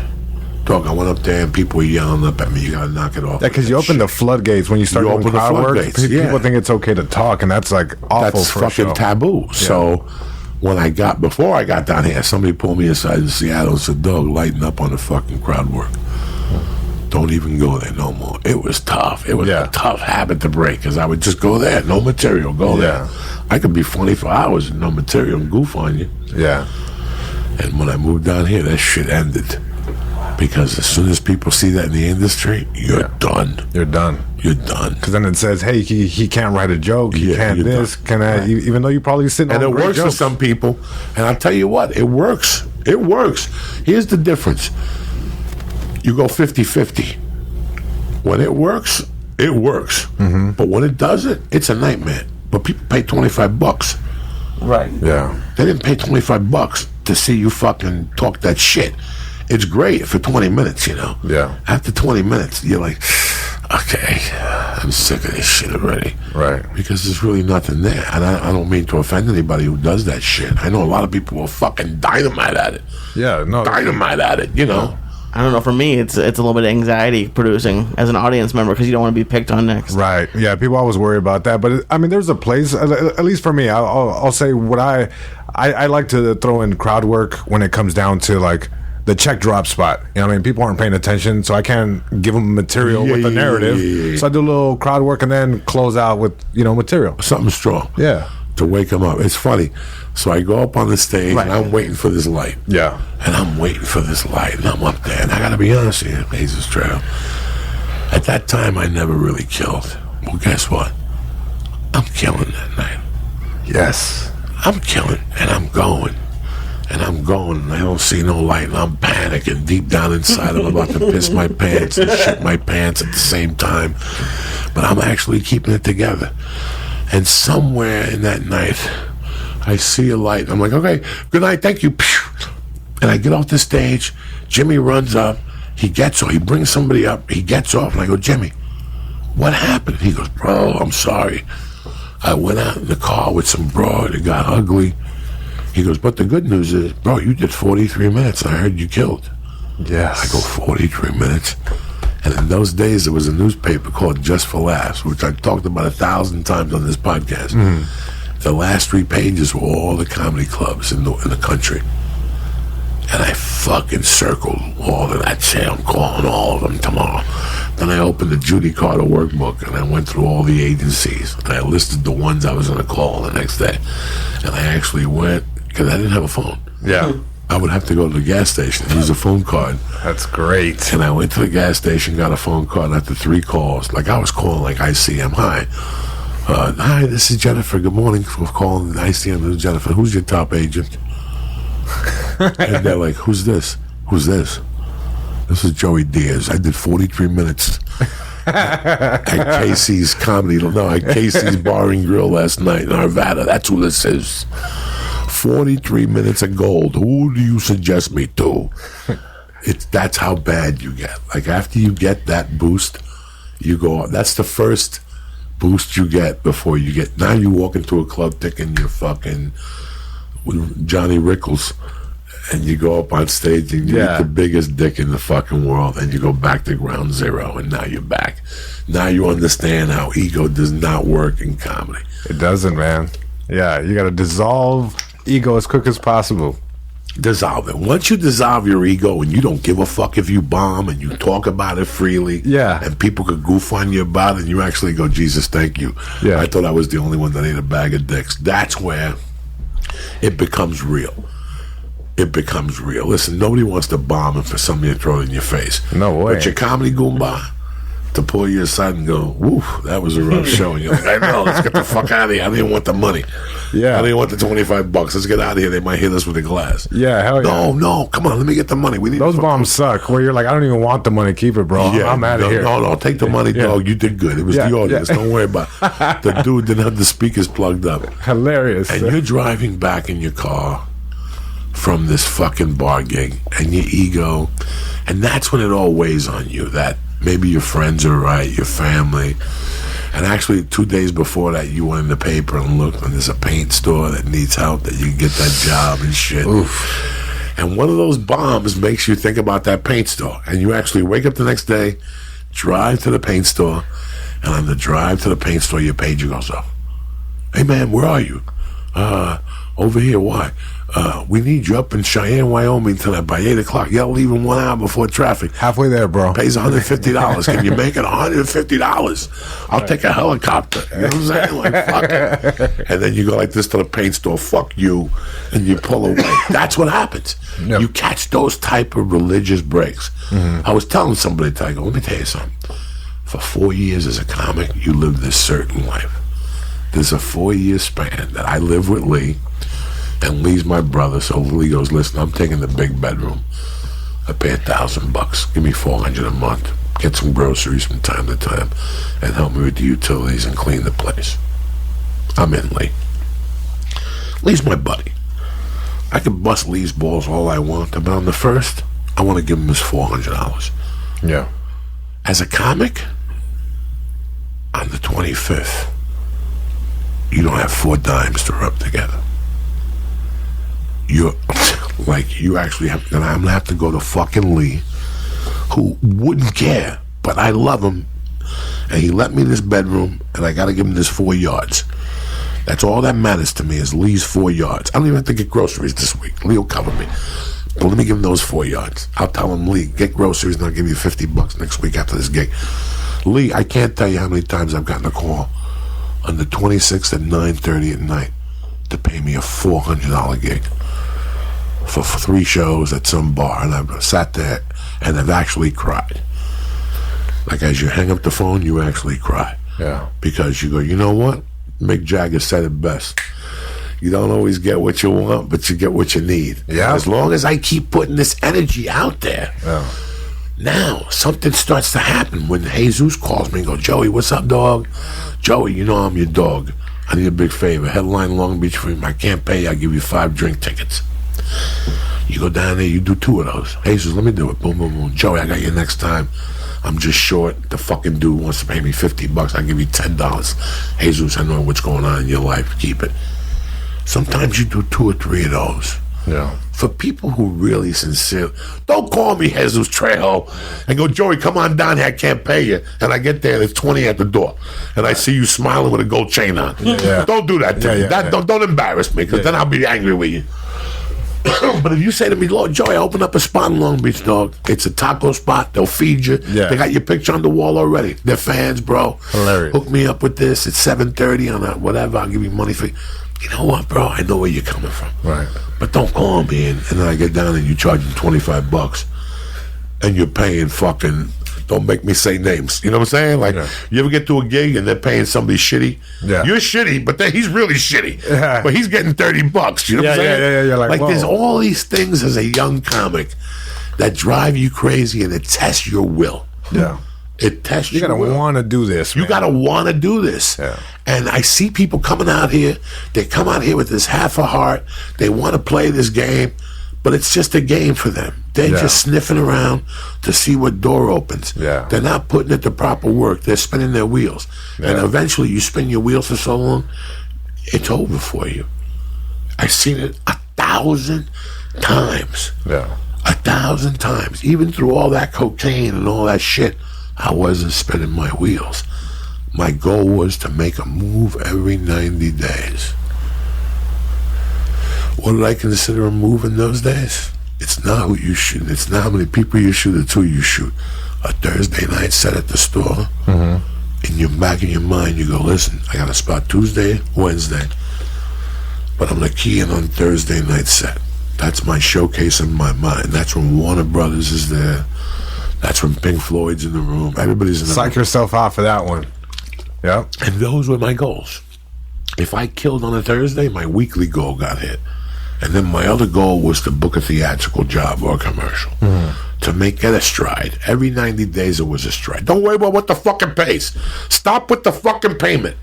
Dog, I went up there, and people were yelling up at me, you got to knock it off. Yeah, because you open the floodgates when you start doing crowd work. People think it's okay to talk, and that's like awful for a show. That's fucking taboo. Yeah. So before I got down here, somebody pulled me aside in Seattle and said, dog, lighten up on the fucking crowd work. Don't even go there no more. It was tough. It was a tough habit to break, because I would just go there, no material, go there. I could be funny for hours and no material and goof on you. Yeah. And when I moved down here, that shit ended. Because as soon as people see that in the industry, you're done. You're done. You're done. Because then it says, hey, he can't write a joke. He can't this. Done. Can I? Even though you're probably sitting on and it works jokes. for some people. And I'll tell you what, it works. It works. Here's the difference. You go 50-50. When it works, it works. Mm-hmm. But when it doesn't, it's a nightmare. But people pay $25. Right. Yeah. They didn't pay $25 to see you fucking talk that shit. It's great for 20 minutes, you know. Yeah. After 20 minutes, you're like, okay, I'm sick of this shit already. Right. Because there's really nothing there. And I don't mean to offend anybody who does that shit. I know a lot of people will fucking dynamite at it. Yeah, no. Dynamite at it, you know. I don't know. For me, it's a little bit of anxiety producing as an audience member because you don't want to be picked on next. Right. Yeah. People always worry about that, but I mean, there's a place. At least for me, I'll say what I like to throw in crowd work when it comes down to like the check drop spot. You know what I mean? People aren't paying attention, so I can't give them material with the narrative. Yeah. So I do a little crowd work and then close out with material. Something strong. Yeah. To wake them up. It's funny. So I go up on the stage and I'm waiting for this light. Yeah. And I'm waiting for this light and I'm up there and I gotta be honest with you, Jesus Trejo. At that time I never really killed. Well, guess what? I'm killing that night. Yes. I'm killing and I'm going. And I'm going and I don't see no light and I'm panicking deep down inside. I'm about to piss my pants and shit my pants at the same time. But I'm actually keeping it together. And somewhere in that night, I see a light. I'm like, okay, good night, thank you. And I get off the stage. Jimmy runs up. He gets off. He brings somebody up. He gets off. And I go, Jimmy, what happened? He goes, bro, I'm sorry. I went out in the car with some broad. It got ugly. He goes, but the good news is, bro, you did 43 minutes. I heard you killed. Yes. I go, 43 minutes? And in those days, there was a newspaper called Just for Laughs, which I've talked about 1,000 times on this podcast. The last 3 pages were all the comedy clubs in the country. And I fucking circled all of that shit. I'm calling all of them tomorrow. Then I opened the Judy Carter workbook and I went through all the agencies. And I listed the ones I was going to call the next day. And I actually went, because I didn't have a phone. Yeah. I would have to go to the gas station and use a phone card. That's great. And I went to the gas station, got a phone call, and after 3 calls, like I was calling like ICM, hi, this is Jennifer, good morning, we're calling ICM, this is Jennifer, who's your top agent? And they're like, who's this? Who's this? This is Joey Diaz. I did 43 minutes at Casey's at Casey's Bar and Grill last night in Arvada. That's who this is. 43 minutes of gold. Who do you suggest me to? That's how bad you get. Like after you get that boost, you go. That's the first boost you get before you get. Now you walk into a club thinking you're fucking Johnny Rickles, and you go up on stage and you get the biggest dick in the fucking world, and you go back to ground zero, and now you're back. Now you understand how ego does not work in comedy. It doesn't, man. Yeah, you got to dissolve ego as quick as possible. Dissolve it. Once you dissolve your ego and you don't give a fuck if you bomb and you talk about it freely, and people could goof on you about it and you actually go, Jesus, thank you. I thought I was the only one that ate a bag of dicks. That's where it becomes real. It becomes real. Listen, nobody wants to bomb and for somebody to throw it in your face. No way. But your comedy goomba to pull you aside and go, woof, that was a rough show. And you're like, I know, let's get the fuck out of here. I didn't want the money. Yeah. I didn't want the $25. Let's get out of here. They might hit us with a glass. Yeah, hell yeah. No, come on, let me get the money. We need those bombs suck where you're like, I don't even want the money. Keep it, bro. Yeah, I'm out of here. No, take the money, dog. You did good. It was the audience. Don't worry about it. The dude didn't have the speakers plugged up. Hilarious. And you're driving back in your car from this fucking bar gig and your ego, and that's when it all weighs on you that maybe your friends are right, your family. And actually 2 days before that you went in the paper and looked and there's a paint store that needs help that you can get that job and shit. Oof. And one of those bombs makes you think about that paint store, and you actually wake up the next day, drive to the paint store, and on the drive to the paint store your pager goes off. Hey man, where are you? Over here. Why? We need you up in Cheyenne, Wyoming tonight by 8 o'clock. You're leaving 1 hour before traffic. Halfway there, bro. Pays $150. Can you make it $150? I'll take a helicopter. You know what I'm saying? Like, fuck it. And then you go like this to the paint store. Fuck you. And you pull away. That's what happens. Yep. You catch those type of religious breaks. Mm-hmm. I was telling somebody, I go, let me tell you something. For 4 years as a comic, you live this certain life. There's a 4-year span that I live with Lee. And Lee's my brother, so Lee goes, listen, I'm taking the big bedroom. I pay $1,000. Give me $400 a month. Get some groceries from time to time, and help me with the utilities and clean the place. I'm in, Lee. Lee's my buddy. I can bust Lee's balls all I want, but on the first, I want to give him his $400. Yeah. As a comic, on the 25th, you don't have 4 dimes to rub together. You're like, you actually have, and I'm gonna have to go to fucking Lee, who wouldn't care, but I love him, and he let me in his bedroom, and I gotta give him this 4 yards. That's all that matters to me is Lee's 4 yards. I don't even have to get groceries this week. Lee will cover me. But let me give him those 4 yards. I'll tell him, Lee, get groceries and I'll give you $50 next week after this gig. Lee, I can't tell you how many times I've gotten a call on the 26th at 9:30 at night to pay me a $400 gig for 3 shows at some bar. And I've sat there and I've actually cried. Like, as you hang up the phone, you actually cry. Yeah. Because you go, you know what? Mick Jagger said it best. You don't always get what you want, but you get what you need. Yeah. As long as I keep putting this energy out there, now something starts to happen. When Jesus calls me and goes, Joey, what's up, dog? Joey, you know I'm your dog. I need a big favor. Headline Long Beach for him. I can't pay you. I'll give you 5 drink tickets. You go down there, you do 2 of those. Jesus, let me do it. Boom, boom, boom. Joey, I got you next time. I'm just short. The fucking dude wants to pay me $50. I'll give you $10. Jesus, I know what's going on in your life. Keep it. Sometimes you do 2 or 3 of those. Yeah. For people who really sincere, don't call me Jesus Trejo and go, Joey, come on down here. I can't pay you. And I get there, there's 20 at the door, and I see you smiling with a gold chain on. Yeah. Don't do that to me. Don't embarrass me, because then I'll be angry with you. But if you say to me, Lord Joey, I opened up a spot in Long Beach, dog. It's a taco spot. They'll feed you. Yeah. They got your picture on the wall already. They're fans, bro. Hilarious. Hook me up with this. It's 7:30 on a whatever. I'll give you money for you. You know what, bro? I know where you're coming from. Right. But don't call me and then I get down and you charge them $25 and you're paying fucking, don't make me say names. You know what I'm saying? Like, you ever get to a gig and they're paying somebody shitty? Yeah. You're shitty, but then he's really shitty. Yeah. But he's getting $30. You know what I'm saying? Yeah. Like whoa. there's all these things as a young comic that drive you crazy and it tests your will. Yeah. It tests You your gotta will. want to do this. You man. gotta want to do this. Yeah. And I see people coming out here. They come out here with this half a heart. They want to play this game, but it's just a game for them. They're just sniffing around to see what door opens. Yeah. They're not putting it to proper work. They're spinning their wheels. Yeah. And eventually you spin your wheels for so long, it's over for you. I've seen it 1,000 times. Yeah. 1,000 times. Even through all that cocaine and all that shit, I wasn't spinning my wheels. My goal was to make a move every 90 days. What did I consider a move in those days? It's not who you shoot. It's not how many people you shoot. It's who you shoot. A Thursday night set at the store. In your back of your mind, you go, listen, I got a spot Tuesday, Wednesday, but I'm going to key in on Thursday night set. That's my showcase in my mind. That's when Warner Brothers is there. That's when Pink Floyd's in the room. Everybody's in the room. Psych yourself out for that one. Yep. And those were my goals. If I killed on a Thursday, my weekly goal got hit. And then my other goal was to book a theatrical job or a commercial. To make it a stride. Every 90 days it was a stride. Don't worry about what the fucking pays. Stop with the fucking payment.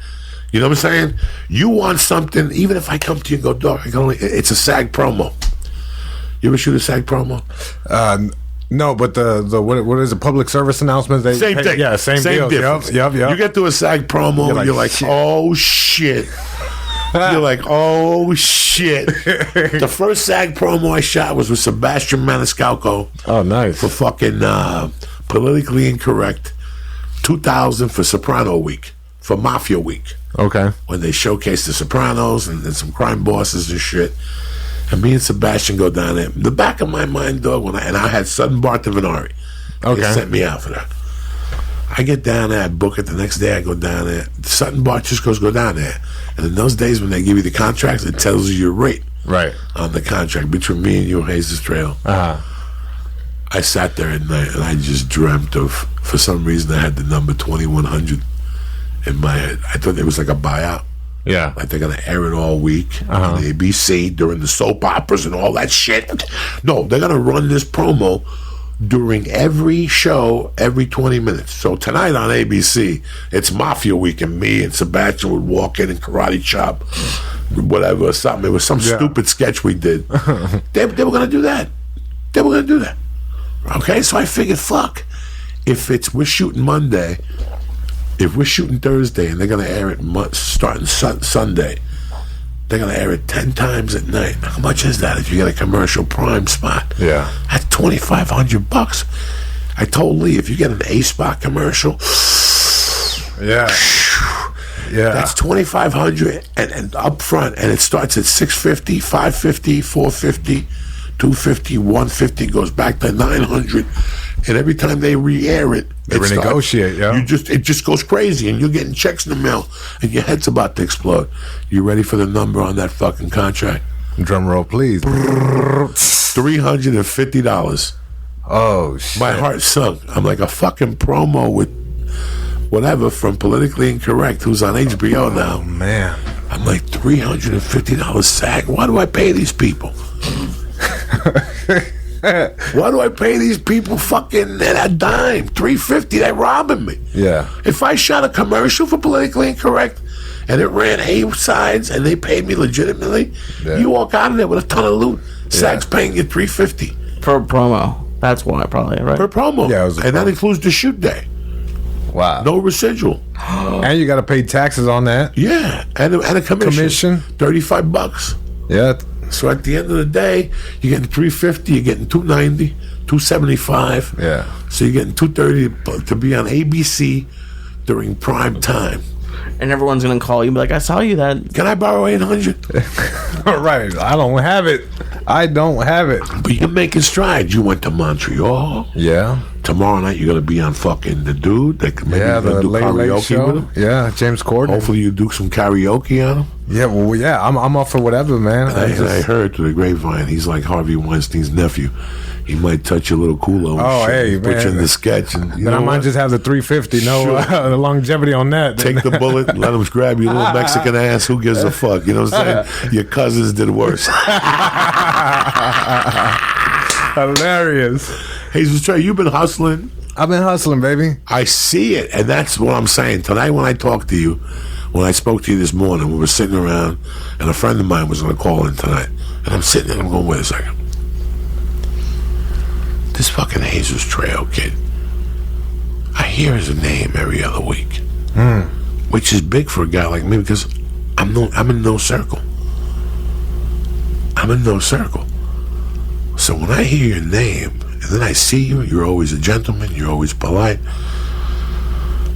You know what I'm saying? You want something, even if I come to you and go, dog, it's a SAG promo. You ever shoot a SAG promo? No, but the what is the public service announcements? Same thing. Yeah, same deal. difference. Yep. You get to a SAG promo, you're like shit. oh shit. You're like, oh shit. The first SAG promo I shot was with Sebastian Maniscalco. Oh, nice. For fucking Politically Incorrect 2000 for Soprano Week, for Mafia Week. Okay. When they showcased the Sopranos and some crime bosses and shit. And me and Sebastian go down there. The back of my mind, dog, I had Sutton Bartavanari. Okay. They sent me out for that. I get down there, I book it. The next day I go down there. Sutton Bart just goes, go down there. And in those days when they give you the contracts, it tells you your rate. Right. On the contract between me and you and Jesus Trail. I sat there at night and I just dreamt of, for some reason I had the number 2100 in my head. I thought it was like a buyout. Yeah. Like they're going to air it all week on ABC during the soap operas and all that shit. No, they're going to run this promo during every show every 20 minutes. So tonight on ABC, it's Mafia Week and me and Sebastian would walk in and karate chop whatever, something. It was some stupid sketch we did. They were going to do that. They were going to do that. Okay, so I figured, fuck. If we're shooting Monday, if we're shooting Thursday and they're gonna air it starting Sunday, they're gonna air it 10 times at night. How much is that if you get a commercial prime spot? Yeah. That's $2,500. I told Lee, if you get an A spot commercial, Yeah. Yeah. that's $2,500 and up front, and it starts at $650, $550, $450, $250, $150, goes back to $900, and every time they re-air it, They renegotiate, yeah. it just goes crazy, and you're getting checks in the mail, and your head's about to explode. You ready for the number on that fucking contract? Drum roll, please. $350. Oh shit. My heart sunk. I'm like a fucking promo with whatever from Politically Incorrect, who's on HBO now. Oh man. I'm like, $350 SAG. Why do I pay these people? Why do I pay these people fucking a dime? $350? They're robbing me. Yeah. If I shot a commercial for Politically Incorrect and it ran A sides and they paid me legitimately, you walk out of there with a ton of loot. SAG's paying you $350 per promo. That's why, probably, right? per promo. Yeah, it was a and that promo. includes the shoot day. Wow. No residual. And you got to pay taxes on that. Yeah, and a commission. $35. Yeah. So at the end of the day, you're getting $350, you're getting $290, $275. Yeah. So you're getting $230 to be on ABC during prime time. And everyone's gonna call you and be like, I saw you that. Can I borrow $800? Right. I don't have it. But you're making strides. You went to Montreal. Yeah. Tomorrow night you're gonna be on fucking The Dude. Maybe Yeah, you're gonna the do late karaoke show. with him. Yeah, James Corden. Hopefully you do some karaoke on him. Yeah, well, yeah, I'm up for whatever, man. And I heard through the grapevine, he's like Harvey Weinstein's nephew. He might touch your little culo. And Oh, shit, hey, and put man. you in the sketch. And you then know I might what? just have the 350. No Sure. the longevity on that. Take the bullet and let him grab your little Mexican ass. Who gives a fuck? You know what I'm saying? Your cousins did worse. Hilarious. Jesus Trey, you've been hustling. I've been hustling, baby. I see it, and that's what I'm saying. Tonight when I talked to you, when I spoke to you this morning, we were sitting around, and a friend of mine was going to call in tonight. And I'm sitting there, I'm going, wait a second. This fucking Jesus Trejo kid, I hear his name every other week, which is big for a guy like me because I'm in no circle. I'm in no circle. So when I hear your name, and then I see you, you're always a gentleman, you're always polite.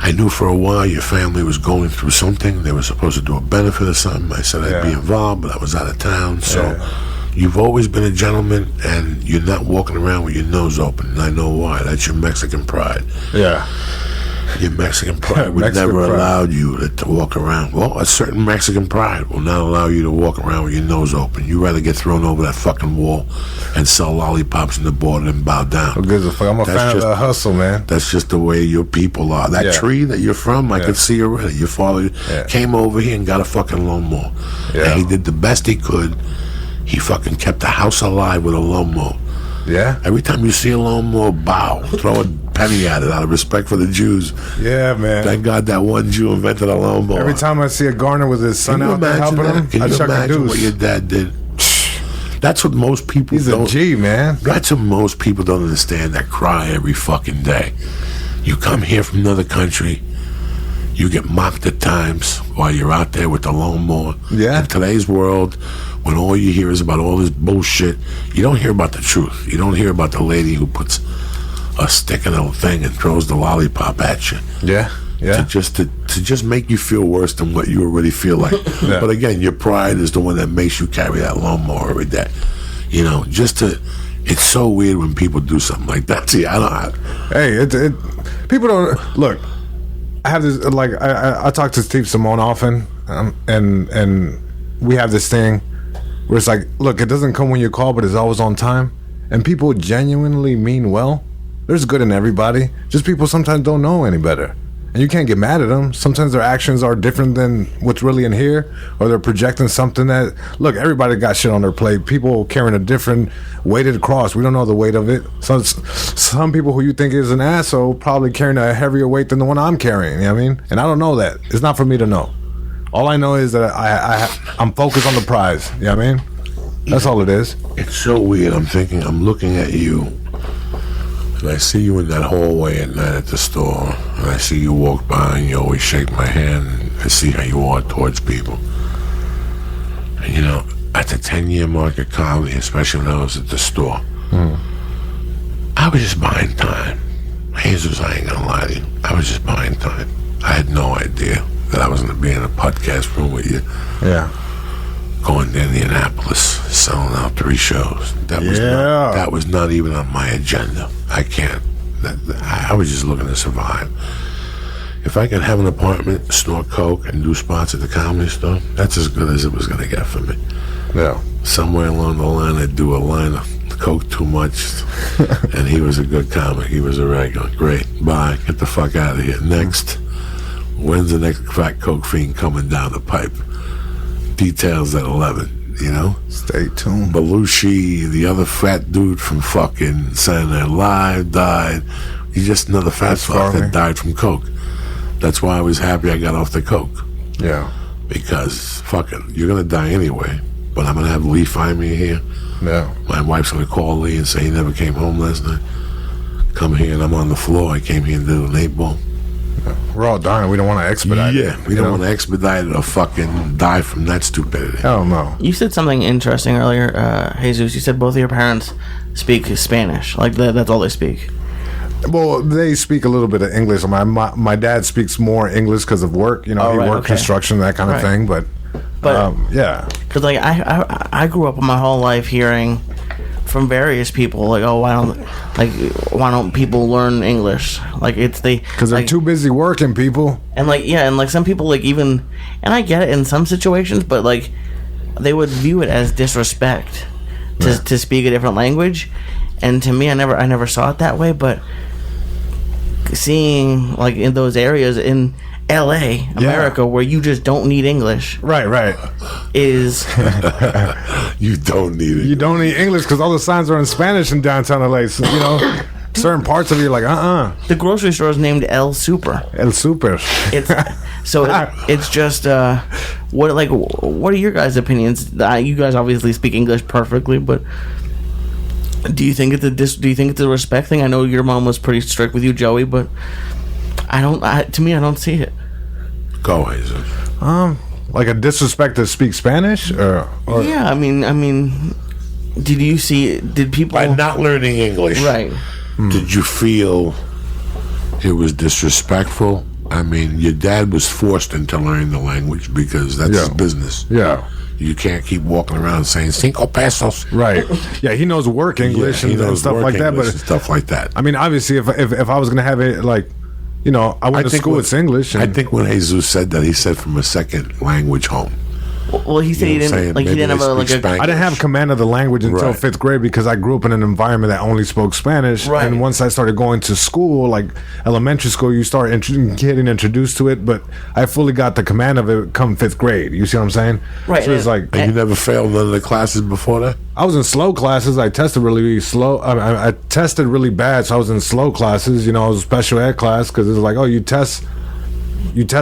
I knew for a while your family was going through something. They were supposed to do a benefit or something. I said I'd be involved, but I was out of town. So you've always been a gentleman, and you're not walking around with your nose open. And I know why. That's your Mexican pride. Yeah. Your Mexican pride would Mexican never pride. allow you to walk around. Well, a certain Mexican pride will not allow you to walk around with your nose open. You'd rather get thrown over that fucking wall and sell lollipops in the border and bow down. Who gives a fuck? I'm a fan of the hustle, man. That's just the way your people are. That tree that you're from, I could see already. Your father came over here and got a fucking lawnmower. Yeah. And he did the best he could. He fucking kept the house alive with a lawnmower. Yeah. Every time you see a lawnmower, bow. Throw a penny at it out of respect for the Jews. Yeah, man. Thank God that one Jew invented a lawnmower. Every time I see a Garner with his son Can you out there imagine helping that? him, Can I you chuck a imagine what your deuce. dad did? That's what most people He's don't. a G, man. That's what most people don't understand that cry every fucking day. You come here from another country, you get mocked at times while you're out there with the lawnmower. Yeah. In today's world, when all you hear is about all this bullshit, you don't hear about the truth. You don't hear about the lady who puts a stick in a thing and throws the lollipop at you. Yeah. Yeah. To just make you feel worse than what you already feel like. Yeah. But again, your pride is the one that makes you carry that lawnmower every day. You know, it's so weird when people do something like that. See, Hey, people don't look. I have this like I talk to Steve Simone often, and we have this thing where it's like, look, it doesn't come when you call, but it's always on time, and people genuinely mean well. There's good in everybody. Just people sometimes don't know any better. And you can't get mad at them. Sometimes their actions are different than what's really in here, or they're projecting something that, look, everybody got shit on their plate. People carrying a different weighted cross. We don't know the weight of it. So some people who you think is an asshole probably carrying a heavier weight than the one I'm carrying. You know what I mean? And I don't know that. It's not for me to know. All I know is that I'm focused on the prize. You know what I mean? That's all it is. It's so weird. I'm looking at you, And I see you in that hallway at night at the store, and I see you walk by, and you always shake my hand, and I see how you are towards people. And you know, at the 10-year mark of comedy, especially when I was at the store, I was just buying time. Jesus, I ain't gonna lie to you. I was just buying time. I had no idea that I was gonna be in a podcast room with you. Yeah. Going to Indianapolis, selling out 3 shows. That was not even on my agenda. I can't. I was just looking to survive. If I could have an apartment, snort coke, and do spots at the Comedy Store, that's as good as it was going to get for me. Yeah. Somewhere along the line, I'd do a line of coke too much, and he was a good comic. He was a regular. Great. Bye. Get the fuck out of here. Next. When's the next fat coke fiend coming down the pipe? Details at 11, you know? Stay tuned. Belushi, the other fat dude from fucking Saturday Night Live died. He's just another fat fuck that died from coke. That's why I was happy I got off the coke. Yeah. Because, fucking, you're gonna die anyway. But I'm gonna have Lee find me here. Yeah. My wife's gonna call Lee and say he never came home last night. Come here and I'm on the floor. I came here and did an 8-ball. We're all dying. We don't want to expedite it. Yeah, we don't want to expedite it or fucking die from that stupidity. Hell no. You said something interesting earlier, Jesus. You said both of your parents speak Spanish. Like, that's all they speak. Well, they speak a little bit of English. My dad speaks more English because of work. You know, he worked construction, that kind of thing. But yeah. Because, like, I grew up my whole life hearing from various people, like, oh, why don't people learn English? Like, it's because they're too busy working, people. And like, yeah, and like some people, like, even, and I get it in some situations, but like, they would view it as disrespect to speak a different language. And to me, I never saw it that way. But seeing, like, in those areas in LA, America, where you just don't need English. Right. Is you don't need it. You don't need English because all the signs are in Spanish in downtown LA. So, you know, certain parts of it, you're like, The grocery store is named El Super. El Super. It's just what are your guys' opinions? You guys obviously speak English perfectly, but do you think it's a respect thing? I know your mom was pretty strict with you, Joey, but I don't see it. Go, Jesus. Like a disrespect to speak Spanish, or yeah, I mean, did people by not learning English, right? Did you feel it was disrespectful? I mean, your dad was forced into learning the language because that's his business. Yeah. You can't keep walking around saying 5 pesos. Right. Yeah, he knows work English and stuff like that. But stuff like that. I mean, obviously, if I was gonna have it, like, you know, I went to school. It's English. I think when Jesus said that, he said from a second language home. Well, he said he didn't like. He didn't have I didn't have command of the language until 5th grade because I grew up in an environment that only spoke Spanish. Right. And once I started going to school, like elementary school, you start getting introduced to it. But I fully got the command of it come 5th grade. You see what I'm saying? Right. So it's like, and you never failed none of the classes before that. I was in slow classes. I tested really slow. I tested really bad, so I was in slow classes. You know, I was a special ed class because it was like, oh, you test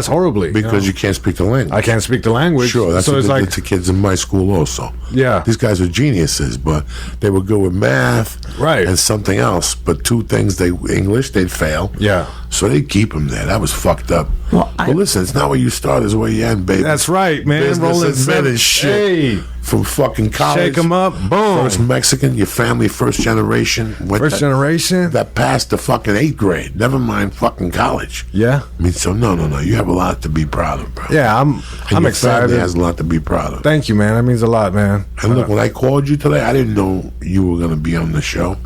horribly because you can't speak the language. I can't speak the language. Sure, that's so what it's they like did to kids in my school also. Yeah, these guys were geniuses, but they were good with math, right, and something else. But 2 things, English, they'd fail. Yeah, so they'd keep them there. That was fucked up. Well, listen, it's not where you start; it's where you end, baby. That's right, man. Business Rolling and shit. Hey. From fucking college. Shake them up, boom. First Mexican, your family, first generation. Generation? That passed the fucking 8th grade. Never mind fucking college. Yeah. I mean, so no. You have a lot to be proud of, bro. Yeah, I'm excited. Family has a lot to be proud of. Thank you, man. That means a lot, man. And look, when I called you today, I didn't know you were going to be on the show.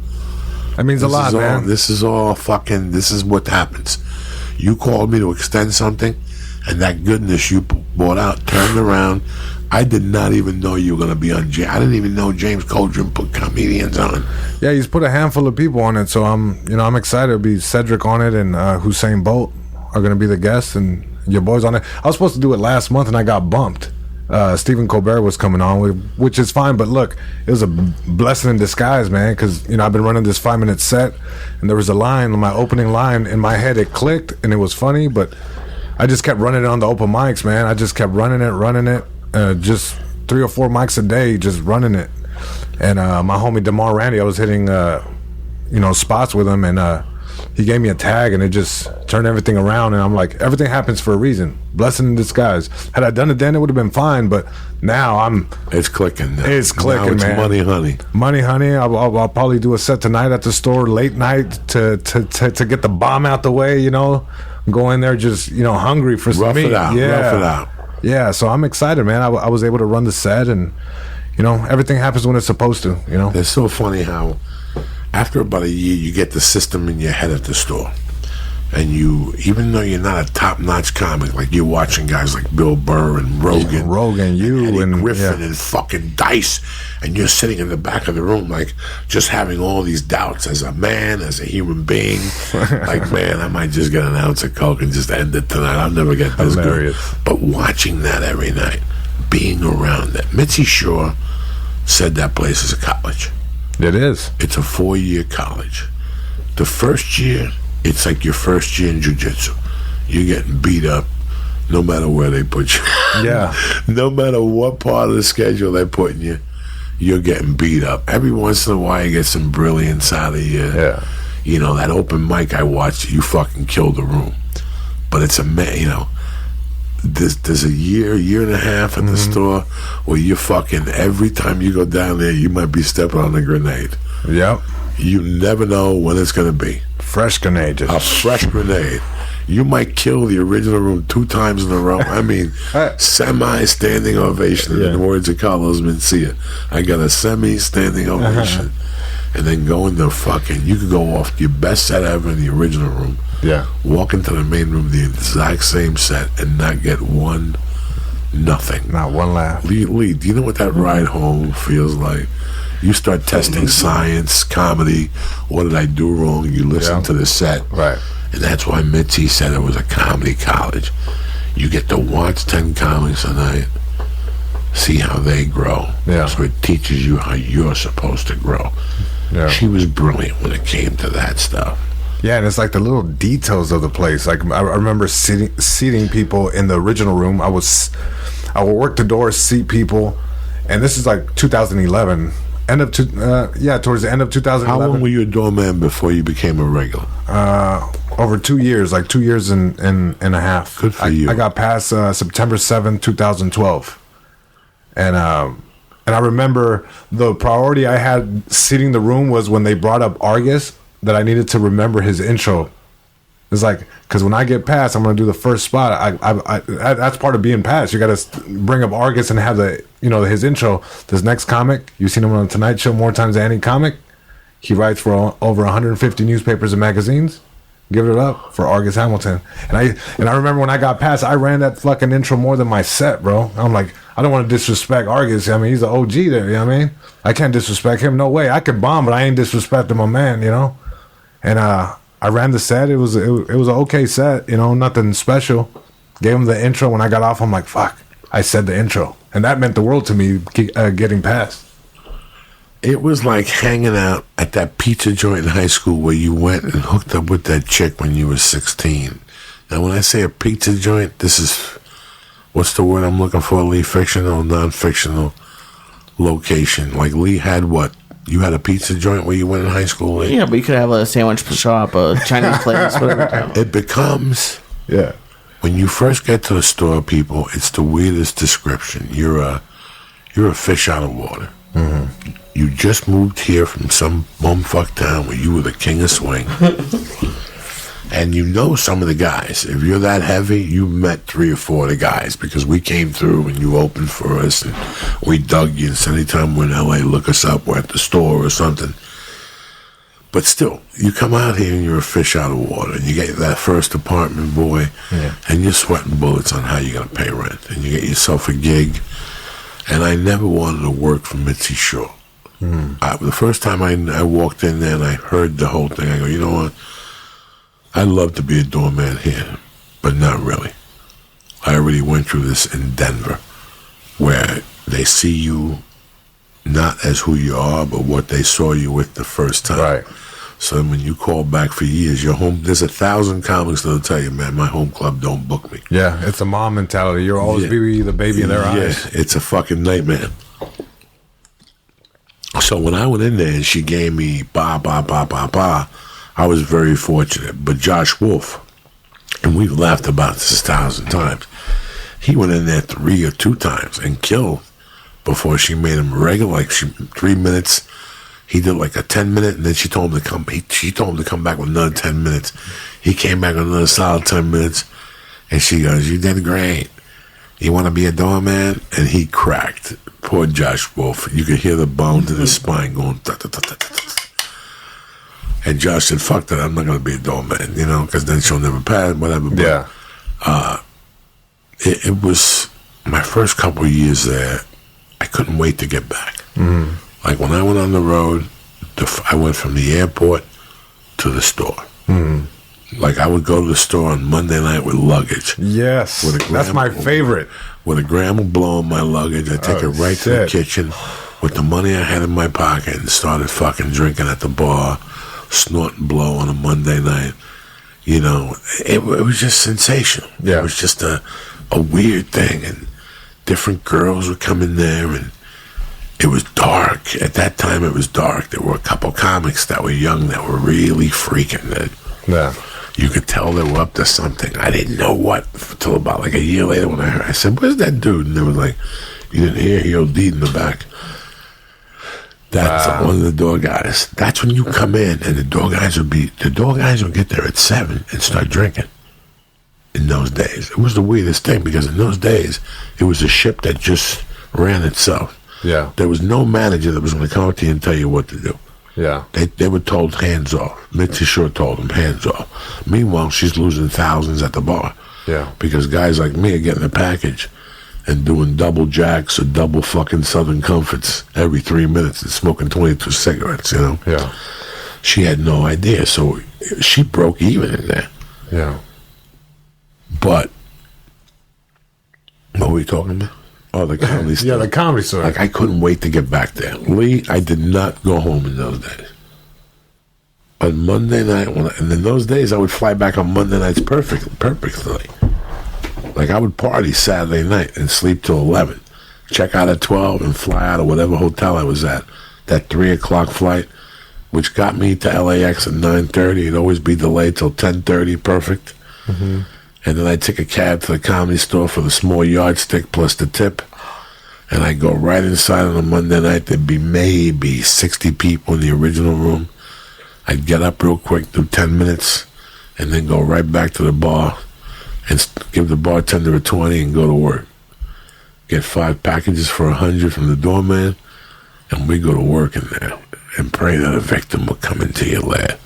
That means a lot, man. This is what happens. You called me to extend something, and that goodness you brought out turned around. I did not even know you were going to be on. I didn't even know James Coldren put comedians on. Yeah, he's put a handful of people on it, so I'm excited. It'll be Cedric on it, and Hussein Bolt are going to be the guests, and your boys on it. I was supposed to do it last month, and I got bumped. Stephen Colbert was coming on, which is fine, but look, it was a blessing in disguise, man, because I've been running this 5-minute set, and there was a line, my opening line in my head, it clicked, and it was funny, but I just kept running it on the open mics, man. I just kept running it. Just 3 or 4 mics a day, just running it. And my homie DeMar Randy, I was hitting, spots with him, and he gave me a tag, and it just turned everything around. And I'm like, everything happens for a reason. Blessing in disguise. Had I done it then, it would have been fine. But now it's clicking. Now. It's clicking, now it's man. Money, honey. Money, honey. I'll probably do a set tonight at the store, late night, to get the bomb out the way. Go in there just hungry for some meat. Rough it out. Yeah. So I'm excited, man. I was able to run the set, and everything happens when it's supposed to. It's so funny how after about a year you get the system in your head at the store. And even though you're not a top-notch comic, like you're watching guys like Bill Burr and Rogan, and Griffin and fucking Dice, and you're sitting in the back of the room, like just having all these doubts as a man, as a human being. Like, man, I might just get an ounce of coke and just end it tonight. I'll never get this good. But watching that every night, being around it, Mitzi Shore said that place is a college. It is. It's a 4-year college. The first year, it's like your first year in jiu-jitsu. You're getting beat up no matter where they put you. Yeah. No matter what part of the schedule they're putting you, you're getting beat up. Every once in a while, you get some brilliance out of you. Yeah. That open mic I watched, you fucking killed the room. But it's there's a year and a half at the store where you're fucking, every time you go down there, you might be stepping on a grenade. Yep. You never know when it's going to be. Fresh grenade. A fresh grenade. You might kill the original room 2 times in a row. I mean, semi-standing ovation, in the words of Carlos Mencia. I got a semi-standing ovation. And then go in the fucking, you could go off your best set ever in the original room. Yeah. Walk into the main room, the exact same set, and not get nothing. Not one laugh. Lee, do you know what that ride home feels like? You start testing science, comedy. What did I do wrong? You listen to the set. Right. And that's why Mitzi said it was a comedy college. You get to watch 10 comics a night, see how they grow. Yeah. So it teaches you how you're supposed to grow. Yeah. She was brilliant when it came to that stuff. Yeah, and it's like the little details of the place. Like I remember seating people in the original room. I would work the doors, seat people, and this is like 2011. Towards the end of 2011. How long were you a doorman before you became a regular? Over 2 years, like 2 years and a half. Good for you. I got past September 7th, 2012. And I remember the priority I had seating the room was when they brought up Argus, that I needed to remember his intro. It's like, because when I get passed, I'm going to do the first spot. That's part of being passed. You got to bring up Argus and have his intro. This next comic, you've seen him on the Tonight Show more times than any comic. He writes for over 150 newspapers and magazines. Give it up for Argus Hamilton. And I remember when I got passed, I ran that fucking intro more than my set, bro. I'm like, I don't want to disrespect Argus. I mean, he's the OG there. You know what I mean? I can't disrespect him. No way. I could bomb, but I ain't disrespecting my man. And I ran the set. It was an okay set, nothing special. Gave him the intro. When I got off, I'm like, fuck, I said the intro. And that meant the world to me, getting past. It was like hanging out at that pizza joint in high school where you went and hooked up with that chick when you were 16. Now, when I say a pizza joint, this is, what's the word I'm looking for, Lee? Fictional, non-fictional location. Like Lee had what? You had a pizza joint where you went in high school? Lee? Yeah, but you could have a sandwich shop, a Chinese place, whatever. It becomes... Yeah. When you first get to the store, people, it's the weirdest description. You're a fish out of water. Mm-hmm. You just moved here from some bumfuck town where you were the king of swing. And some of the guys. If you're that heavy, you met 3 or 4 of the guys because we came through and you opened for us and we dug you. And so anytime we're in LA, look us up. We're at the store or something. But still, you come out here and you're a fish out of water. And you get that first apartment, boy, and you're sweating bullets on how you're going to pay rent. And you get yourself a gig. And I never wanted to work for Mitzi Shore. The first time I walked in there and I heard the whole thing, I go, you know what? I'd love to be a doorman here, but not really. I already went through this in Denver, where they see you not as who you are, but what they saw you with the first time. Right. So when you call back for years, your home, there's 1,000 comics that'll tell you, man, my home club don't book me. Yeah, it's a mom mentality. You'll always be the baby in their eyes. Yeah, it's a fucking nightmare. So when I went in there and she gave me ba, I was very fortunate. But Josh Wolf, and we've laughed about this 1,000 times, he went in there 3 or 2 times and killed before she made him regular. Like 3 minutes, he did like a 10-minute, and then she told him to come. She told him to come back with another 10 minutes. He came back with another solid 10 minutes, and she goes, "You did great. You want to be a doorman?" And he cracked. Poor Josh Wolf. You could hear the bones in his spine going. And Josh said, "Fuck that. I'm not going to be a doorman, because then she'll never pass, whatever." But, Yeah. It was my first couple of years there. I couldn't wait to get back. Mm-hmm. Like when I went on the road, I went from the airport to the store. Mm-hmm. Like I would go to the store on Monday night with luggage. Yes, that's my favorite. With a gram of blow in my luggage, I take it right to the kitchen with the money I had in my pocket and started fucking drinking at the bar, snorting blow on a Monday night. It was just sensational. Yeah. It was just a weird thing, and different girls would come in there, and it was dark. At that time, it was dark. There were a couple comics that were young that were really freaking. Yeah. You could tell they were up to something. I didn't know what until about like a year later when I said, "Where's that dude?" And they were like, "You didn't hear? He OD'd in the back." That's one of the door guys. That's when you come in, and the door guys would get there at 7 and start drinking. In those days, it was the weirdest thing because in those days, it was a ship that just ran itself. Yeah. There was no manager that was going to come up to you and tell you what to do. Yeah. They were told hands off. Mitzi Shore told them hands off. Meanwhile, she's losing thousands at the bar. Yeah. Because guys like me are getting a package and doing double jacks or double fucking Southern Comforts every 3 minutes and smoking 22 cigarettes, Yeah. She had no idea. So she broke even in there. Yeah. But what were we talking about? Oh, the comedy stuff. Yeah, the comedy store. Like, I couldn't wait to get back there. Lee, I did not go home in those days. On Monday night, and in those days, I would fly back on Monday nights perfectly. Like, I would party Saturday night and sleep till 11. Check out at 12 and fly out of whatever hotel I was at. That 3 o'clock flight, which got me to LAX at 9:30. It'd always be delayed till 10:30, perfect. Mm-hmm. And then I'd take a cab to the Comedy Store for the small yardstick plus the tip. And I'd go right inside on a Monday night. There'd be maybe 60 people in the original room. I'd get up real quick, do 10 minutes, and then go right back to the bar and give the bartender a 20 and go to work. Get 5 packages for 100 from the doorman, and we go to work in there and pray that a victim would come into your lair.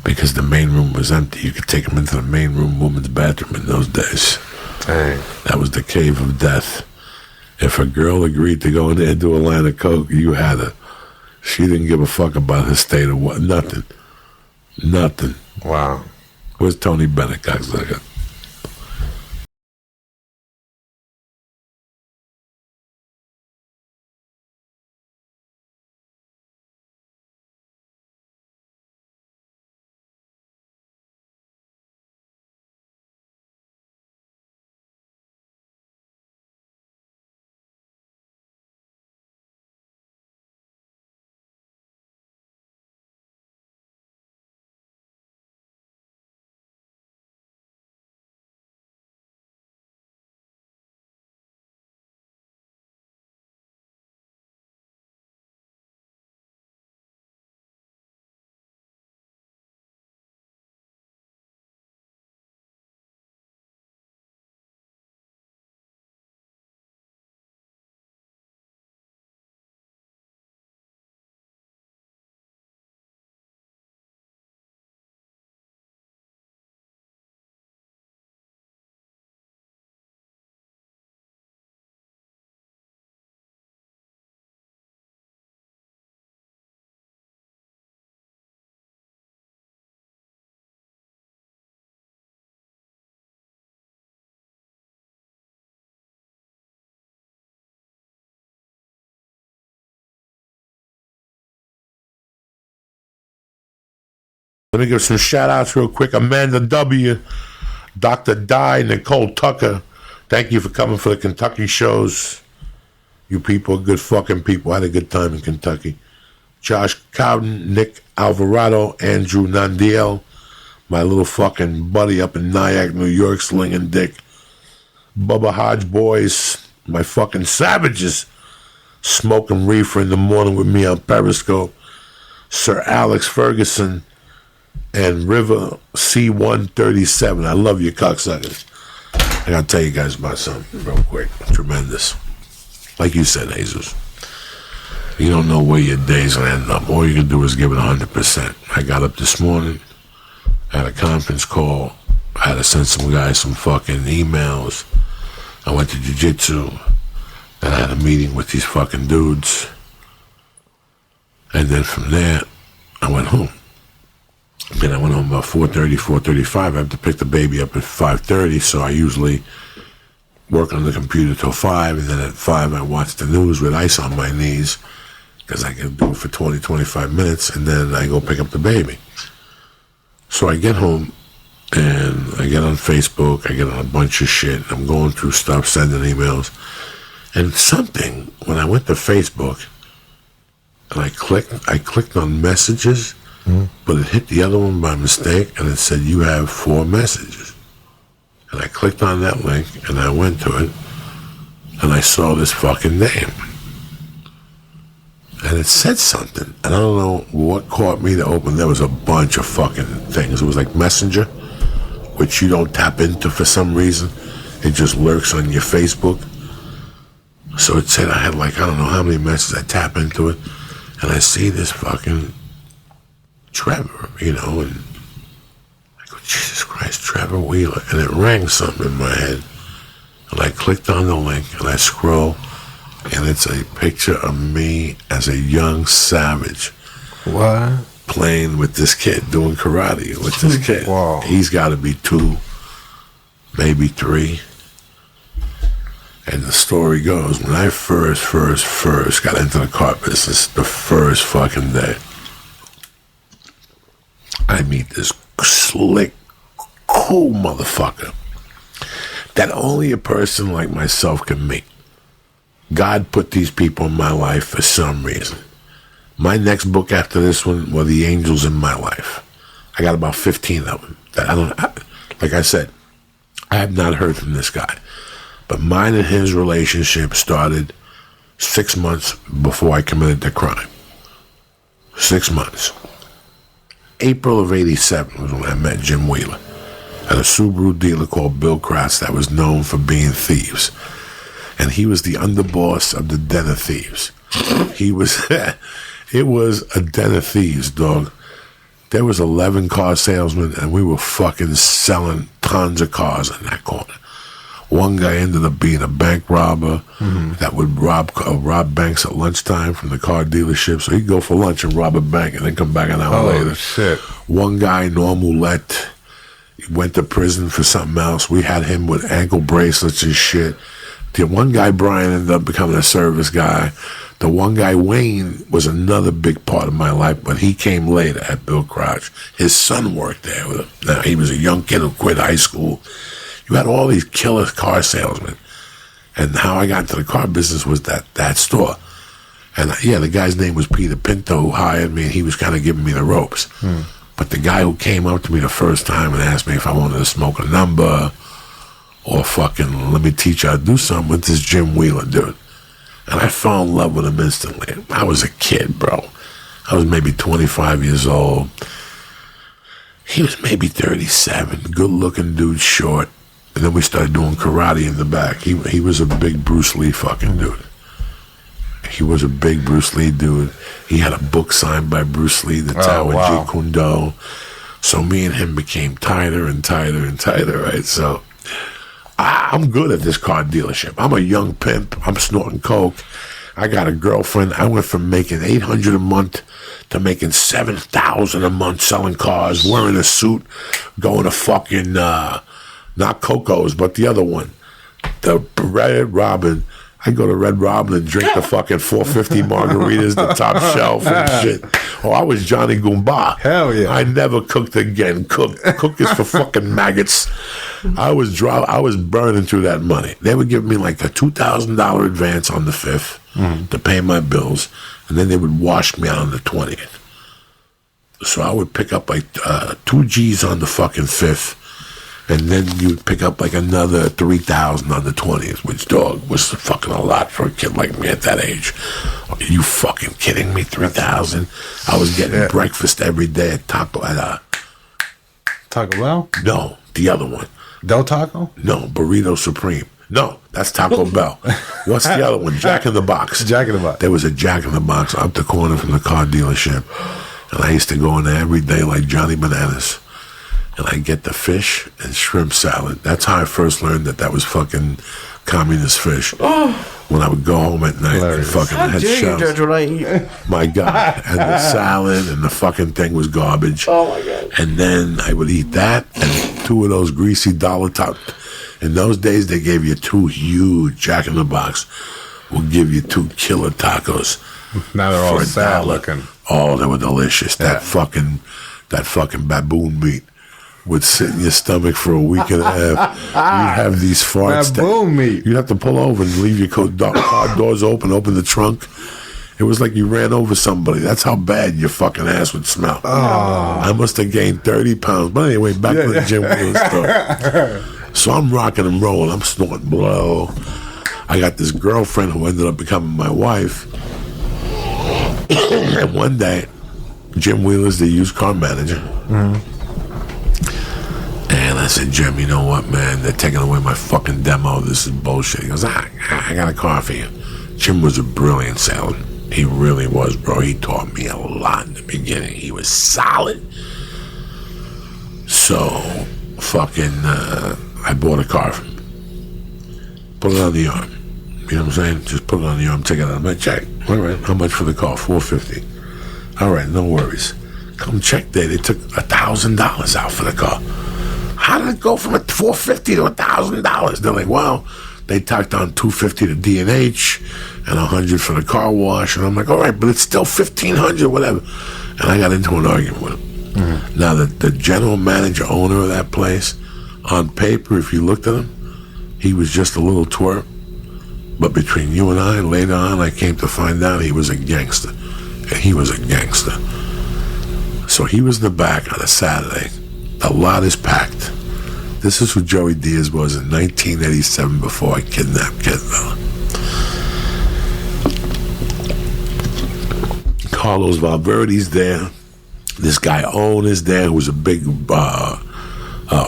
Because the main room was empty. You could take them into the main room, woman's bathroom in those days. Dang. That was the cave of death. If a girl agreed to go in there and do a line of coke, you had her. She didn't give a fuck about her state or what. Nothing. Wow. Where's Tony Bennett, cocksucker? Let me give some shout outs real quick. Amanda W., Dr. Di, Nicole Tucker. Thank you for coming for the Kentucky shows. You people are good fucking people. I had a good time in Kentucky. Josh Cowden, Nick Alvarado, Andrew Nandiel, my little fucking buddy up in Nyack, New York, slinging dick. Bubba Hodge boys, my fucking savages, smoking reefer in the morning with me on Periscope. Sir Alex Ferguson and River C137. I love you, cocksuckers. I gotta tell you guys about something real quick. Tremendous. Like you said, Jesus. You don't know where your day's gonna end up. All you can do is give it 100%. I got up this morning, had a conference call, I had to send some guys some fucking emails. I went to jiu-jitsu, and I had a meeting with these fucking dudes. And then from there, I went home. Then I went home about 4:30, 4:35. I have to pick the baby up at 5:30, so I usually work on the computer till 5, and then at 5 I watch the news with ice on my knees, because I can do it for 20, 25 minutes, and then I go pick up the baby. So I get home, and I get on Facebook, I get on a bunch of shit, I'm going through stuff, sending emails, and something, when I went to Facebook, and I clicked on messages, but it hit the other one by mistake, and it said, you have 4 messages. And I clicked on that link, and I went to it, and I saw this fucking name. And it said something, and I don't know what caught me to open. There was a bunch of fucking things. It was like Messenger, which you don't tap into for some reason. It just lurks on your Facebook. So it said I had like, I don't know how many messages. I tap into it, and I see this fucking Trevor, you know, and I go, Jesus Christ, Trevor Wheeler. And it rang something in my head. And I clicked on the link, and I scroll, and it's a picture of me as a young savage. What? Playing with this kid, doing karate with this kid. Wow. He's got to be 2, maybe 3. And the story goes, when I first got into the car business, the first fucking day, I meet this slick, cool motherfucker that only a person like myself can meet. God put these people in my life for some reason. My next book after this one were The Angels in My Life. I got about 15 of them. Like I said, I have not heard from this guy. But mine and his relationship started 6 months before I committed the crime. 6 months. April of 87 was when I met Jim Wheeler at a Subaru dealer called Bill Kratz that was known for being thieves. And he was the underboss of the Den of Thieves. It was a den of thieves, dog. There was 11 car salesmen, and we were fucking selling tons of cars in that corner. One guy ended up being a bank robber that would rob banks at lunchtime from the car dealership. So he'd go for lunch and rob a bank and then come back an hour later. Shit. One guy, Norm Ouellette, went to prison for something else. We had him with ankle bracelets and shit. The one guy, Brian, ended up becoming a service guy. The one guy, Wayne, was another big part of my life, but he came later at Bill Crouch. His son worked there with him. Now, he was a young kid who quit high school. You had all these killer car salesmen. And how I got into the car business was that store. And yeah, the guy's name was Peter Pinto, who hired me, and he was kind of giving me the ropes. But the guy who came up to me the first time and asked me if I wanted to smoke a number or fucking let me teach you how to do something with this Jim Wheeler dude. And I fell in love with him instantly. I was a kid, bro. I was maybe 25 years old. He was maybe 37, good-looking dude, short. And then we started doing karate in the back. He was a big Bruce Lee fucking dude. He was a big Bruce Lee dude. He had a book signed by Bruce Lee, the Tao Jeet Kune Do. So me and him became tighter and tighter and tighter, right? So I'm good at this car dealership. I'm a young pimp. I'm snorting coke. I got a girlfriend. I went from making $800 a month to making $7,000 a month selling cars, wearing a suit, going to fucking not Coco's, but the other one, the Red Robin. I go to Red Robin and drink the fucking 450 margaritas, the top shelf and shit. Oh, I was Johnny Goomba. Hell yeah. I never cooked again. Cook is for fucking maggots. I was burning through that money. They would give me like a $2,000 advance on the 5th to pay my bills, and then they would wash me out on the 20th. So I would pick up like 2 G's on the fucking 5th, and then you would pick up like another 3,000 on the 20th, which, dog, was fucking a lot for a kid like me at that age. Are you fucking kidding me? 3,000? I was getting breakfast every day at Taco Bell? No, the other one. Del Taco? No, Burrito Supreme. No, that's Taco Bell. What's the other one? Jack in the Box. Jack in the Box. There was a Jack in the Box up the corner from the car dealership. And I used to go in there every day like Johnny Bananas. And I'd get the fish and shrimp salad. That's how I first learned that was fucking communist fish. When I would go home at night and fucking How had dare you shells. judge what I eat? My God. And the salad and the fucking thing was garbage. Oh, my God. And then I would eat that and 2 of those greasy dollar top. In those days, they gave you 2 huge Jack in the Box. We'll give you 2 killer tacos. Now they're all for sad $1. looking. Oh, they were delicious. That fucking baboon meat would sit in your stomach for a week and a half. You'd have these farts. Baboon meat. You'd have to pull over and leave your car doors open the trunk. It was like you ran over somebody. That's how bad your fucking ass would smell. I must have gained 30 pounds. But anyway, back to the Jim Wheeler story. So I'm rocking and rolling. I'm snorting blow. I got this girlfriend who ended up becoming my wife. And one day, Jim Wheeler's the used car manager. And I said, Jim, you know what, man? They're taking away my fucking demo. This is bullshit. He goes, I got a car for you. Jim was a brilliant salesman. He really was, bro. He taught me a lot in the beginning. He was solid. So, fucking, I bought a car for him. Put it on the arm. You know what I'm saying? Just put it on the arm, take it out of my check. All right, how much for the car? $450. All right, no worries. Come check day, they took $1,000 out for the car. How did it go from $450 to $1,000? They're like, well, they tacked on $250 to D&H and $100 for the car wash. And I'm like, all right, but it's still $1,500, whatever. And I got into an argument with him. Now, the general manager, owner of that place, on paper, if you looked at him, he was just a little twerp. But between you and I, later on, I came to find out he was a gangster. And he was a gangster. So he was in the back on a Saturday. The lot is packed. This is who Joey Diaz was in 1987 before I kidnapped Kid Vela. Carlos Valverde's there. This guy Owen is there, who was a big, what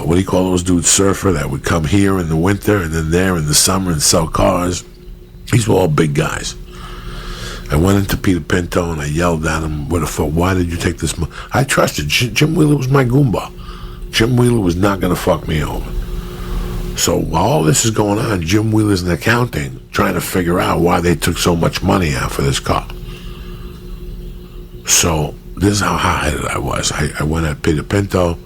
do you call those dudes, surfer that would come here in the winter and then there in the summer and sell cars. These were all big guys. I went into Peter Pinto and I yelled at him, what the fuck, why did you take this money? I trusted Jim Wheeler was my Goomba. Jim Wheeler was not going to fuck me over. So while all this is going on, Jim Wheeler's in accounting trying to figure out why they took so much money out for this car. So this is how hot-headed I was. I went at Peter Pinto.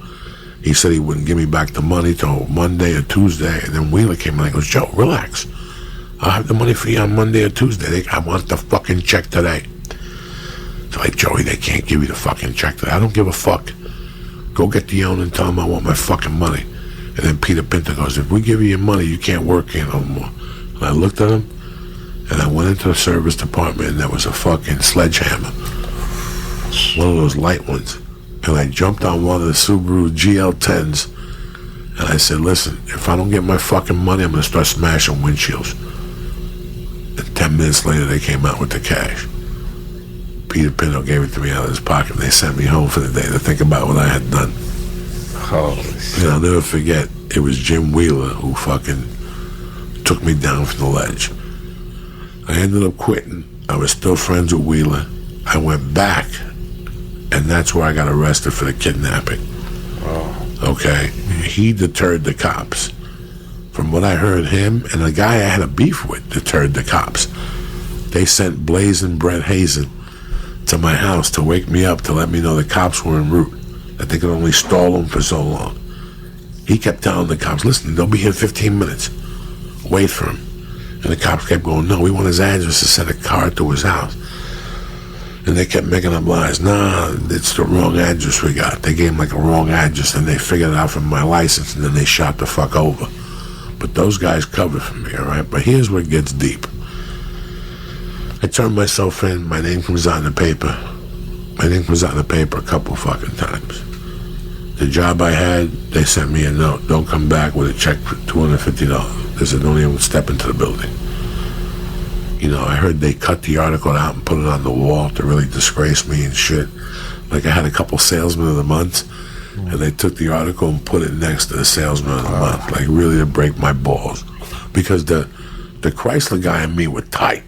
He said he wouldn't give me back the money till Monday or Tuesday. And then Wheeler came in and goes, Joe, relax. I'll have the money for you on Monday or Tuesday. I want the fucking check today. So like, Joey, they can't give you the fucking check today. I don't give a fuck. Go get the owner and tell him I want my fucking money. And then Peter Pinto goes, if we give you your money, you can't work here no more. And I looked at him, and I went into the service department, and there was a fucking sledgehammer. One of those light ones. And I jumped on one of the Subaru GL10s, and I said, listen, if I don't get my fucking money, I'm going to start smashing windshields. And 10 minutes later, they came out with the cash. Peter Pinto gave it to me out of his pocket. They sent me home for the day to think about what I had done. Holy shit. And I'll never forget, it was Jim Wheeler who fucking took me down from the ledge. I ended up quitting. I was still friends with Wheeler. I went back, and that's where I got arrested for the kidnapping. Oh. Okay? He deterred the cops. From what I heard, him and the guy I had a beef with deterred the cops. They sent Blazing Brett Hazen to my house to wake me up to let me know the cops were en route, that they could only stall them for so long. He kept telling the cops, listen, they'll be here in 15 minutes. Wait for him. And the cops kept going, no, we want his address to send a car to his house. And they kept making up lies. Nah, it's the wrong address we got. They gave him like a wrong address, and they figured it out from my license, and then they shot the fuck over. But those guys covered for me, all right? But here's where it gets deep. I turned myself in. My name comes out in the paper. My name comes out in the paper a couple fucking times. The job I had, they sent me a note. Don't come back with a check for $250. They said, don't even step into the building. You know, I heard they cut the article out and put it on the wall to really disgrace me and shit. Like I had a couple salesmen of the month, and they took the article and put it next to the salesman of the month, like really to break my balls. Because the Chrysler guy and me were tight.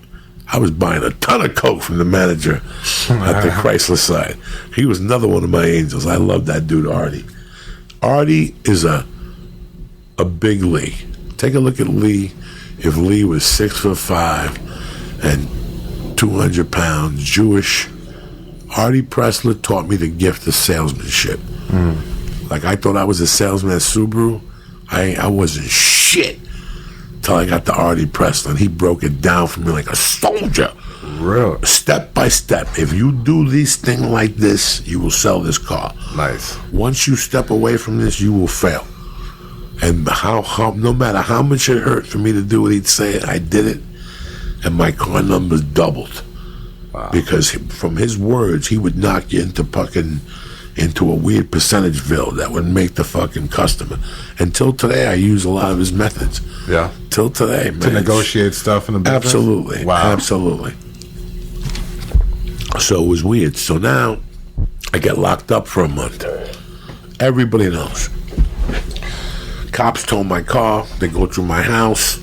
I was buying a ton of coke from the manager at the Chrysler side. He was another one of my angels. I love that dude, Artie. Artie is a big Lee. Take a look at Lee. If Lee was 6'5" and 200 pounds, Jewish, Artie Pressler taught me the gift of salesmanship. Like I thought I was a salesman at Subaru. I wasn't shit till I got to Artie Pressler, and he broke it down for me like a soldier. Real. Step by step. If you do this thing like this, you will sell this car. Nice. Once you step away from this, you will fail. And how no matter how much it hurt for me to do what he'd say, I did it, and my car numbers doubled. Wow. Because from his words, he would knock you into a weird percentage-ville that would make the fucking customer. Until today, I use a lot of his methods. Yeah. Till today, man. To negotiate stuff in the business? Absolutely. Wow. Absolutely. So it was weird. So now, I get locked up for a month. Everybody knows. Cops tow my car. They go through my house.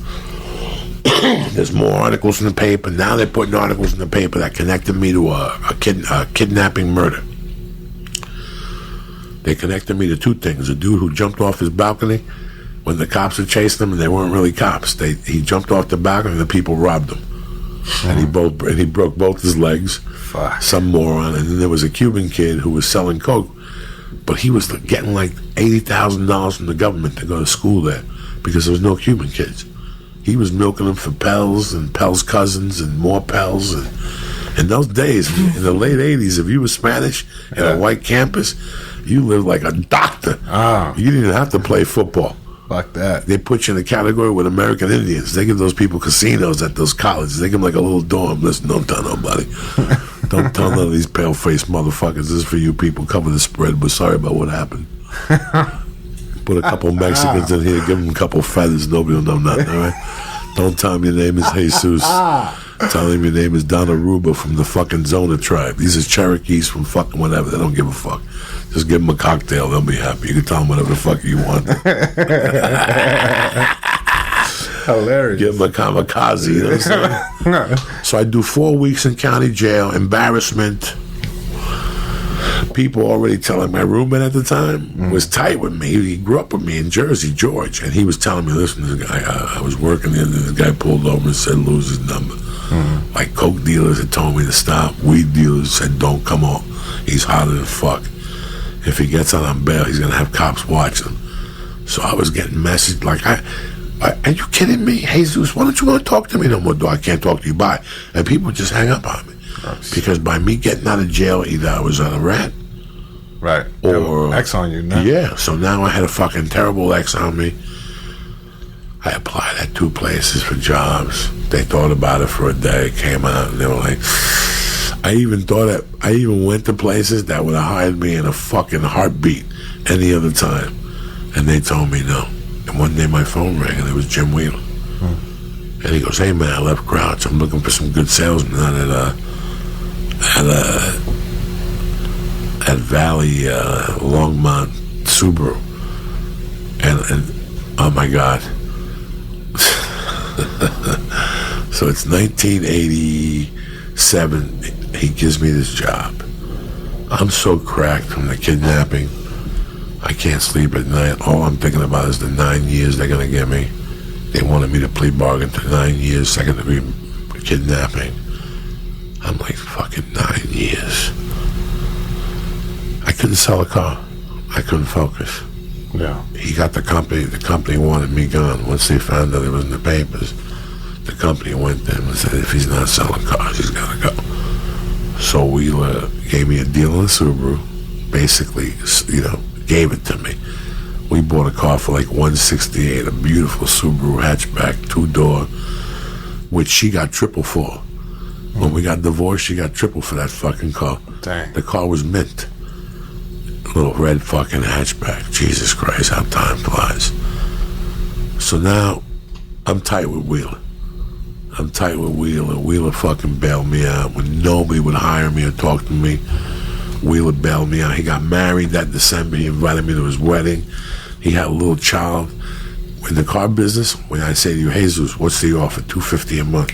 There's more articles in the paper. Now they're putting articles in the paper that connected me to a kidnapping murder. They connected me to two things. A dude who jumped off his balcony when the cops were chasing him, and they weren't really cops. He jumped off the balcony, and the people robbed him. And he broke both his legs. Fuck. Some moron. And then there was a Cuban kid who was selling coke, but he was getting like $80,000 from the government to go to school there because there was no Cuban kids. He was milking them for Pels and Pels cousins and more Pels. And in those days, in the late 80s, if you were Spanish at a white campus, you lived like a doctor. You didn't even have to play football. Fuck that. They put you in a category with American Indians. They give those people casinos at those colleges. They give them like a little dorm. Listen, don't tell nobody. Don't tell none of these pale-faced motherfuckers. This is for you people. Cover the spread. We're sorry about what happened. Put a couple Mexicans in here. Give them a couple feathers. Nobody will know nothing, all right? Don't tell them your name is Jesus. Tell them your name is Donna Ruba from the fucking Zona tribe. These are Cherokees from fucking whatever. They don't give a fuck. Just give them a cocktail. They'll be happy. You can tell them whatever the fuck you want. Hilarious. Give them a kamikaze. You know what I'm saying? So I do 4 weeks in county jail. Embarrassment. People already telling my roommate at the time was tight with me. He grew up with me in Jersey, George, and he was telling me, listen, this guy, I was working there, and this guy pulled over and said, lose his number. Like coke dealers had told me to stop. Weed dealers said, don't come on. He's hotter than fuck. If he gets out on bail, he's gonna have cops watch him. So I was getting messages like, are you kidding me? Jesus, why don't you want to talk to me no more? I can't talk to you, bye. And people would just hang up on me. Because by me getting out of jail, either I was on a rat, right, or X on you now. Yeah, so now I had a fucking terrible X on me. I applied at 2 places for jobs. They thought about it for a day, came out, and they were like, I even went to places that would have hired me in a fucking heartbeat any other time. And they told me no. And one day my phone rang, and it was Jim Wheeler. And he goes, hey man, I left Grouch. I'm looking for some good salesmen out at Valley, Longmont, Subaru. And oh my God. So it's 1987. He gives me this job. I'm so cracked from the kidnapping. I can't sleep at night. All I'm thinking about is the 9 years they're going to give me. They wanted me to plea bargain to 9 years, second degree kidnapping. I'm like, fucking 9 years. I couldn't sell a car. I couldn't focus. Yeah. He got the company wanted me gone once they found out it was in the papers. The company went to him and said, if he's not selling cars, he's got to go. So Wheeler gave me a deal on a Subaru, basically, gave it to me. We bought a car for like $168, a beautiful Subaru hatchback, 2-door, which she got triple for. When we got divorced, she got triple for that fucking car. Dang. The car was mint. Little red fucking hatchback. Jesus Christ, how time flies. So now, I'm tight with Wheeler. Wheeler fucking bailed me out when nobody would hire me or talk to me. Wheeler bailed me out. He got married that December. He invited me to his wedding. He had a little child. In the car business, when I say to you, Jesus, what's the offer? $250 a month.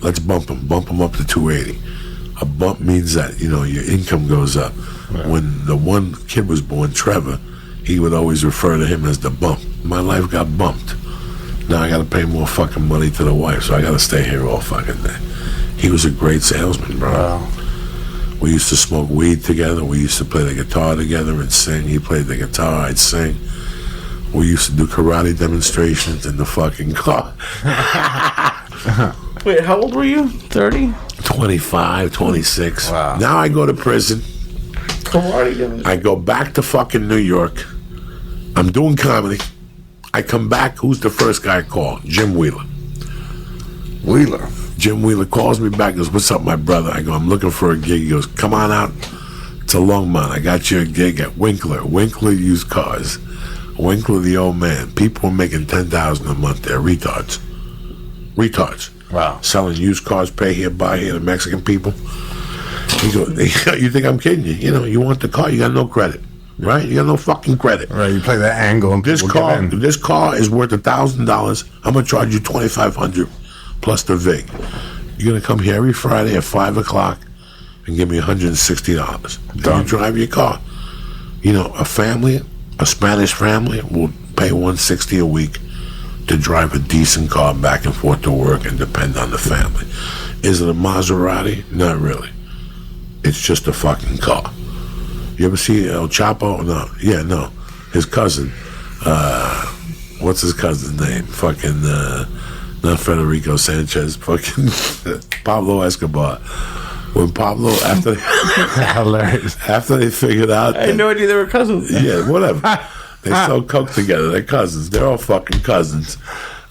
Let's bump him up to $280. A bump means that your income goes up. Right. When the one kid was born, Trevor, he would always refer to him as the bump. My life got bumped. Now I got to pay more fucking money to the wife, so I got to stay here all fucking day. He was a great salesman, bro. Wow. We used to smoke weed together. We used to play the guitar together and sing. He played the guitar, I'd sing. We used to do karate demonstrations in the fucking car. Wait, how old were you? 30? 25, 26. Wow. Now I go to prison. Karate demonstration. I go back to fucking New York. I'm doing comedy. I come back. Who's the first guy I call? Jim Wheeler. Jim Wheeler calls me back. Goes, what's up, my brother? I go, I'm looking for a gig. He goes, come on out to Longmont. I got you a gig at Winkler. Winkler used cars. Winkler, the old man. People were making $10,000 a month there. Retards. Wow. Selling used cars, pay here, buy here, the Mexican people. He goes, you think I'm kidding you? You want the car, you got no credit. Right? You got no fucking credit. Right, you play that angle and this car is worth $1,000. I'm gonna charge you $2,500 plus the VIG. You're gonna come here every Friday at 5 o'clock and give me $160. Then you drive your car. A family, a Spanish family, will pay $160 a week to drive a decent car back and forth to work and depend on the family. Is it a Maserati? Not really. It's just a fucking car. You ever see El Chapo? No. Yeah, no. His cousin. What's his cousin's name? Fucking, not Federico Sanchez. Fucking Pablo Escobar. When Pablo, after they figured out... I had no idea they were cousins. Yeah, whatever. They sell coke together. They're cousins. They're all fucking cousins.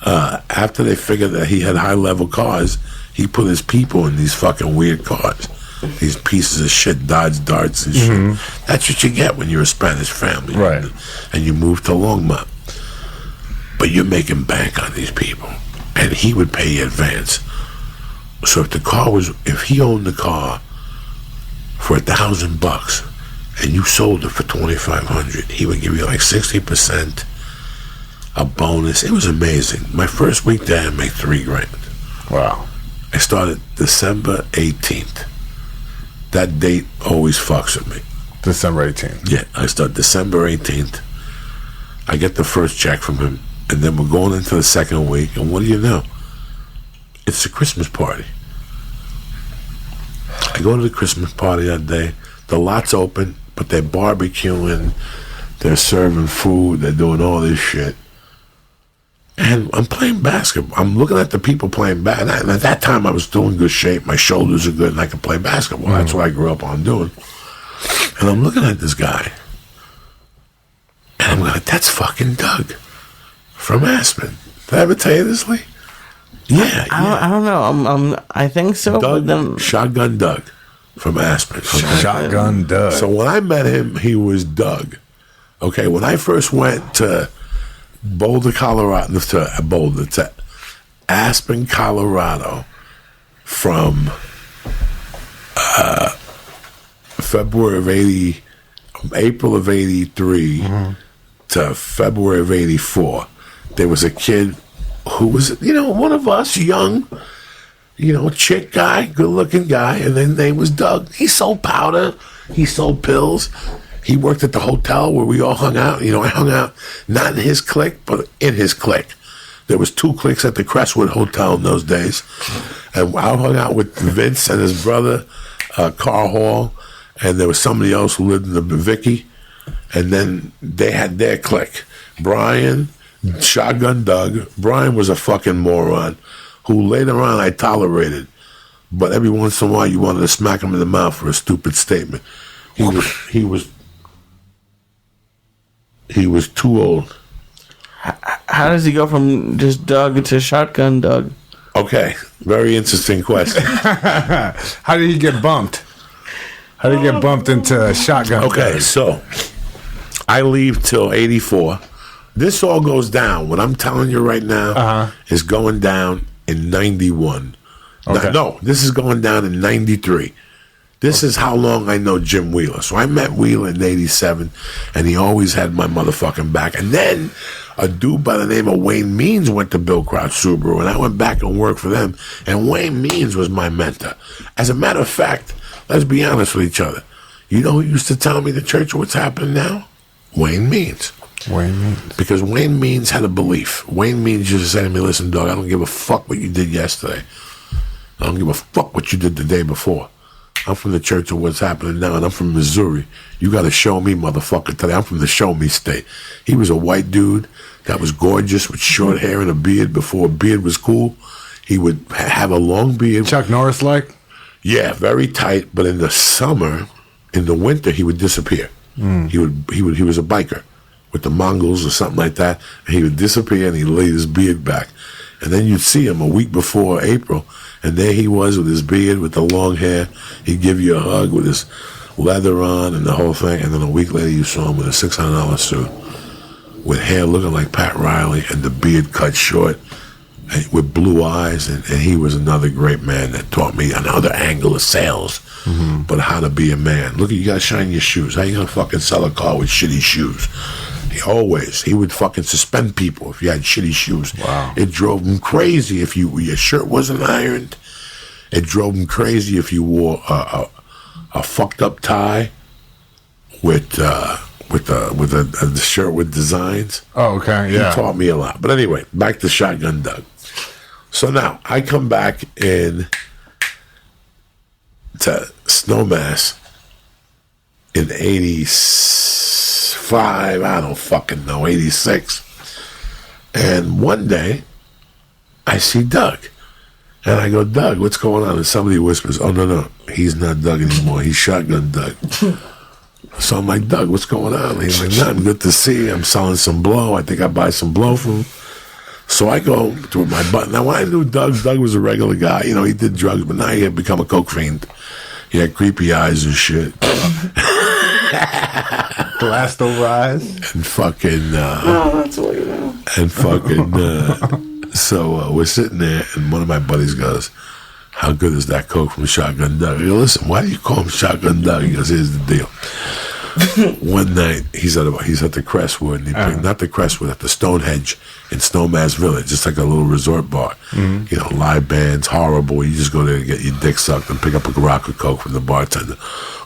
After they figured that he had high-level cars, he put his people in these fucking weird cars. These pieces of shit, Dodge Darts and shit. Mm-hmm. That's what you get when you're a Spanish family. Right. And you move to Longmont. But you're making bank on these people. And he would pay you advance. So if he owned the car for $1,000 and you sold it for $2,500, he would give you like 60%, a bonus. It was amazing. My first week there, I made $3,000. Wow. I started December 18th. That date always fucks with me. December 18th. Yeah, I start December 18th. I get the first check from him, and then we're going into the second week, and what do you know? It's a Christmas party. I go to the Christmas party that day. The lot's open, but they're barbecuing, they're serving food, they're doing all this shit. And I'm playing basketball. I'm looking at the people playing basketball. And at that time, I was still in good shape. My shoulders are good, and I could play basketball. That's what I grew up on doing. And I'm looking at this guy. And I'm like, that's fucking Doug from Aspen. Did I ever tell you this, Lee? Yeah. I don't know. I think so. Doug, Shotgun Doug from Aspen. Okay? Shotgun Doug. So when I met him, he was Doug. Okay, when I first went to Boulder, Colorado, to Aspen, Colorado, from April of 83 to February of 84, there was a kid who was, one of us, young, chick guy, good-looking guy, and his name was Doug. He sold powder. He sold pills. He worked at the hotel where we all hung out. I hung out not in his clique, but in his clique. There was 2 cliques at the Crestwood Hotel in those days. And I hung out with Vince and his brother, Carl Hall, and there was somebody else who lived in the Vicky. And then they had their clique. Brian, Shotgun Doug. Brian was a fucking moron who later on I tolerated. But every once in a while you wanted to smack him in the mouth for a stupid statement. He was too old. How does he go from just Doug to Shotgun Doug? Okay, very interesting question. How did he get bumped? How did he get bumped into Shotgun? Okay, so I leave till 84. This all goes down. What I'm telling you right now is going down in 91. Okay. No, this is going down in 93. This is how long I know Jim Wheeler. So I met Wheeler in 87, and he always had my motherfucking back. And then a dude by the name of Wayne Means went to Bill Crouch Subaru, and I went back and worked for them. And Wayne Means was my mentor. As a matter of fact, let's be honest with each other. You know who used to tell me the church what's happening now? Wayne Means. Wayne Means. Because Wayne Means had a belief. Wayne Means used to say to me, listen, dog, I don't give a fuck what you did yesterday. I don't give a fuck what you did the day before. I'm from the church of what's happening now, and I'm from Missouri. You got to show me, motherfucker, today. I'm from the show me state. He was a white dude that was gorgeous with short hair and a beard before a beard was cool. He would have a long beard. Chuck Norris like? Yeah, very tight, but in the summer, in the winter, he would disappear. He was a biker with the Mongols or something like that, and he would disappear and he'd lay his beard back. And then you'd see him a week before April, and there he was with his beard, with the long hair. He'd give you a hug with his leather on and the whole thing. And then a week later, you saw him with a $600 suit, with hair looking like Pat Riley and the beard cut short, and with blue eyes. And he was another great man that taught me another angle of sales, but how to be a man. Look, you got to shine your shoes. How you going to fucking sell a car with shitty shoes? He would fucking suspend people if you had shitty shoes. Wow. It drove him crazy if your shirt wasn't ironed. It drove him crazy if you wore a fucked up tie with a shirt with designs. Oh, okay, yeah. He taught me a lot. But anyway, back to Shotgun Doug. So now I come back in to Snowmass in 85, I don't fucking know, 86. And one day, I see Doug. And I go, Doug, what's going on? And somebody whispers, oh, no, he's not Doug anymore. He's Shotgun Doug. So I'm like, Doug, what's going on? And he's like, nothing, good to see you. I'm selling some blow. I think I buy some blow from him. So I go to my button. Now, when I knew Doug was a regular guy. You know, he did drugs, but now he had become a coke fiend. He had creepy eyes and shit. Glassed over eyes. And fucking... that's what you know. And fucking... So we're sitting there, and one of my buddies goes, how good is that coke from Shotgun Doug? I go, listen, why do you call him Shotgun Doug? He goes, here's the deal. One night, he's at the Crestwood, and he picked, not the Crestwood, at the Stonehenge in Snowmass Village, just like a little resort bar. You know, live bands, horrible. You just go there to get your dick sucked and pick up a rock of coke from the bartender.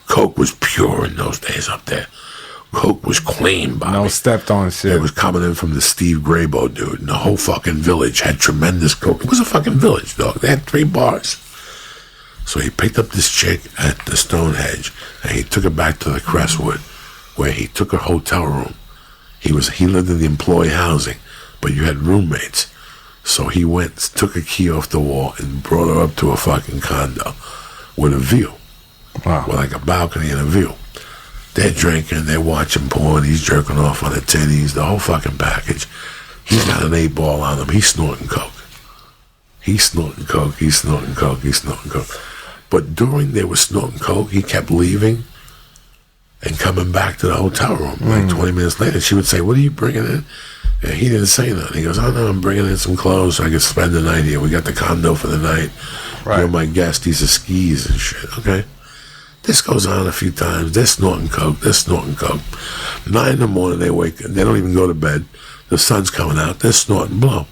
Coke was pure in those days up there. Coke was clean, Bobby. No stepped on shit. It was coming in from the Steve Grabo dude, and the whole fucking village had tremendous coke. It was a fucking village, dog. They had 3 bars. So he picked up this chick at the Stonehenge, and he took her back to the Crestwood, where he took her hotel room. He lived in the employee housing, but you had roommates. So he went, took a key off the wall, and brought her up to a fucking condo with a view. Wow. With like a balcony and a view. They're drinking, they're watching porn, he's jerking off on the titties, the whole fucking package. He's got an 8-ball on him, he's snorting coke. He's snorting coke. But during they were snorting coke, he kept leaving and coming back to the hotel room. Like 20 minutes later, she would say, what are you bringing in? And he didn't say nothing. He goes, oh no, I'm bringing in some clothes so I can spend the night here. We got the condo for the night. Right. You're my guest. These are skis and shit, okay? This goes on a few times. They're snorting coke. 9 in the morning, they wake up. They don't even go to bed. The sun's coming out. They're snorting blow.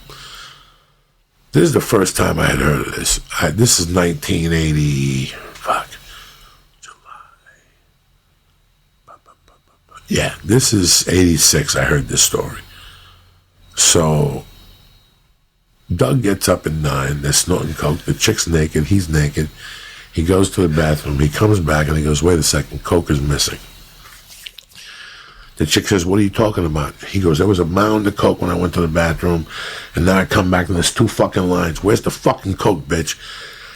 This is the first time I had heard of this. This is 1980. July. Yeah, this is 86. I heard this story. So Doug gets up at 9. They're snorting coke. The chick's naked. He's naked. He goes to the bathroom. He comes back and he goes, wait a second, coke is missing. The chick says, what are you talking about? He goes, there was a mound of coke when I went to the bathroom, and now I come back and there's 2 fucking lines. Where's the fucking coke, bitch?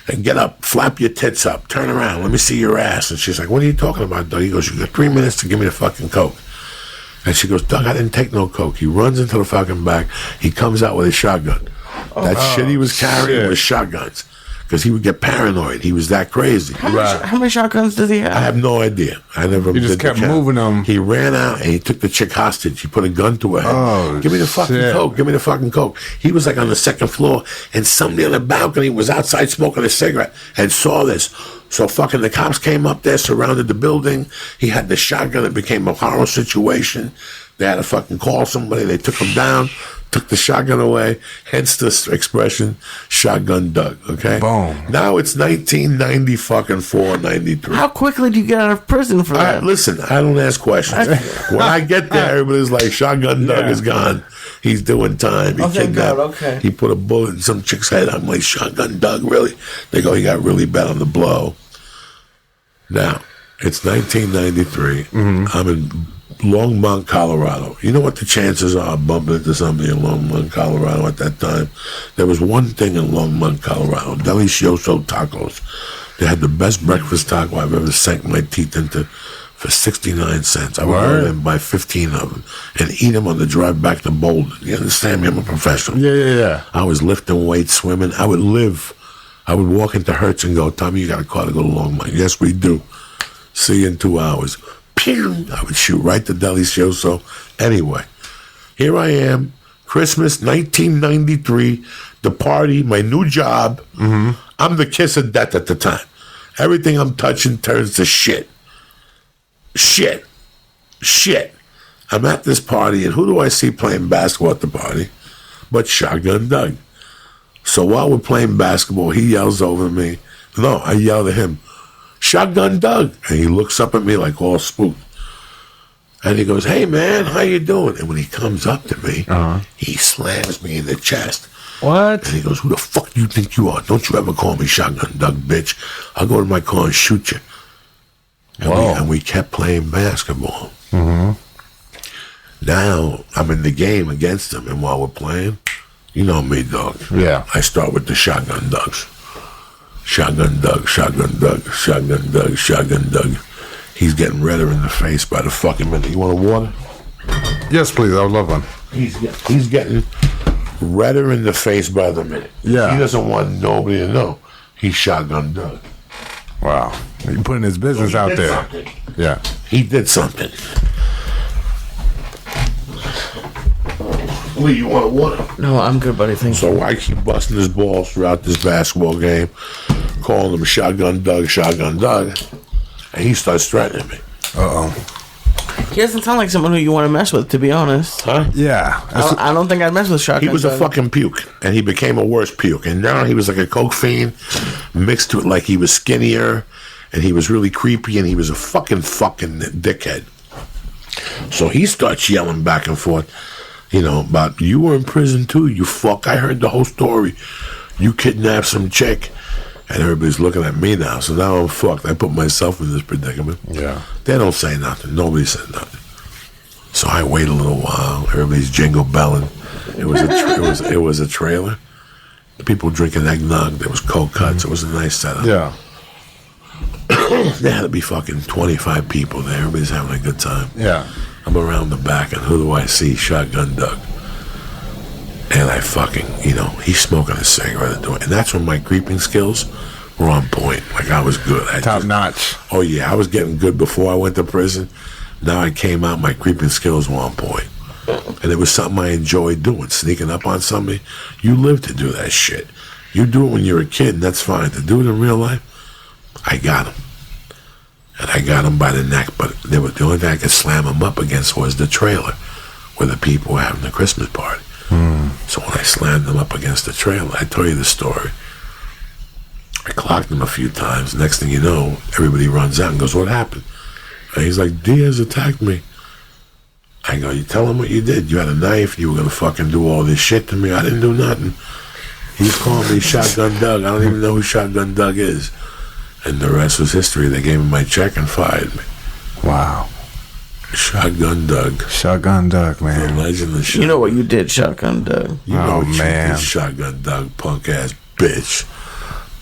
And get up, flap your tits up, turn around, let me see your ass. And she's like, what are you talking about, Doug? He goes, you got 3 minutes to give me the fucking coke. And she goes, Doug, I didn't take no coke. He runs into the fucking back. He comes out with a shotgun. That shit he was carrying was shotguns. Because he would get paranoid. He was that crazy. How many shotguns does he have? I have no idea. I never. He just kept moving them. He ran out and he took the chick hostage. He put a gun to her head. Give me the fucking coke. Give me the fucking coke. He was like on the 2nd floor, and somebody on the balcony was outside smoking a cigarette and saw this. So fucking the cops came up there, surrounded the building. He had the shotgun. It became a horror situation. They had to fucking call somebody. They took him down, took the shotgun away. Hence this expression, Shotgun Doug. Okay. Boom. Now it's 1994, 93. How quickly do you get out of prison for that? Listen, I don't ask questions. When I get there, everybody's like, Shotgun Doug is gone. He's doing time. He kidnapped. Okay. He put a bullet in some chick's head. I'm like, Shotgun Doug, really? They go, he got really bad on the blow. Now, it's 1993. I'm in Longmont, Colorado. You know what the chances are of bumping into somebody in Longmont, Colorado at that time? There was one thing in Longmont, Colorado, Delicioso Tacos. They had the best breakfast taco I've ever sank my teeth into for 69 cents. I would go there and buy 15 of them and eat them on the drive back to Boulder. You understand me? I'm a professional. Yeah. I was lifting weights, swimming. I would walk into Hertz and go, Tommy, you got a car to go to Longmont. Yes, we do. See you in 2 hours. Pew! I would shoot right to Delicioso. Anyway, here I am, Christmas 1993, the party, my new job. I'm the kiss of death at the time. Everything I'm touching turns to shit. Shit. I'm at this party, and who do I see playing basketball at the party? But Shotgun Doug. So while we're playing basketball, he yells over me. No, I yell at him, Shotgun Doug. And he looks up at me like all spooked. And he goes, hey, man, how you doing? And when he comes up to me, he slams me in the chest. What? And he goes, who the fuck do you think you are? Don't you ever call me Shotgun Doug, bitch. I'll go to my car and shoot you. And we kept playing basketball. Now, I'm in the game against him. And while we're playing, you know me, dog. Yeah. I start with the Shotgun Dougs. Shotgun Doug, Shotgun Doug, Shotgun Doug, Shotgun Doug. He's getting redder in the face by the fucking minute. You want a water? Yes, please. I would love one. He's getting redder in the face by the minute. Yeah. He doesn't want nobody to know. He's Shotgun Doug. Wow. He's putting his business out there. Something. Yeah. He did something. Lee, you want a water? No, I'm good, buddy. Thank you. So I keep busting his balls throughout this basketball game, calling him Shotgun Doug, and he starts threatening me. He doesn't sound like someone who you want to mess with, to be honest. Huh? Yeah. I don't think I'd mess with Shotgun. He was a fucking puke, and he became a worse puke. And now he was like a coke fiend, mixed with like he was skinnier, and he was really creepy, and he was a fucking dickhead. So he starts yelling back and forth, you know, about, you were in prison too, you fuck. I heard the whole story. You kidnapped some chick. And everybody's looking at me now. So now I'm fucked. I put myself in this predicament. Yeah. They don't say nothing. Nobody said nothing. So I wait a little while. Everybody's jingle belling. It was a trailer. People drinking eggnog. There was cold cuts. It was a nice setup. Yeah. There had to be fucking 25 people there. Everybody's having a good time. Yeah. I'm around the back, and who do I see? Shotgun Doug. And I fucking, you know, he's smoking a cigarette. And that's when my creeping skills were on point. Like, I was good. Top notch. Oh, yeah. I was getting good before I went to prison. Now I came out, my creeping skills were on point. And it was something I enjoyed doing, sneaking up on somebody. You live to do that shit. You do it when you're a kid, and that's fine. To do it in real life, I got him. And I got him by the neck, but the only thing I could slam him up against was the trailer where the people were having the Christmas party. So when I slammed him up against the trailer, I told you the story. I clocked him a few times. Next thing you know, everybody runs out and goes, what happened? And he's like, Diaz attacked me. I go, you tell him what you did. You had a knife. You were going to fucking do all this shit to me. I didn't do nothing. He's calling me Shotgun Doug. I don't even know who Shotgun Doug is. And the rest was history. They gave me my check and fired me. Wow. Shotgun Doug. Shotgun Doug, The man. legend of Shotgun. You know what you did, Shotgun Doug. You know what you man. did, Shotgun Doug, punk ass bitch.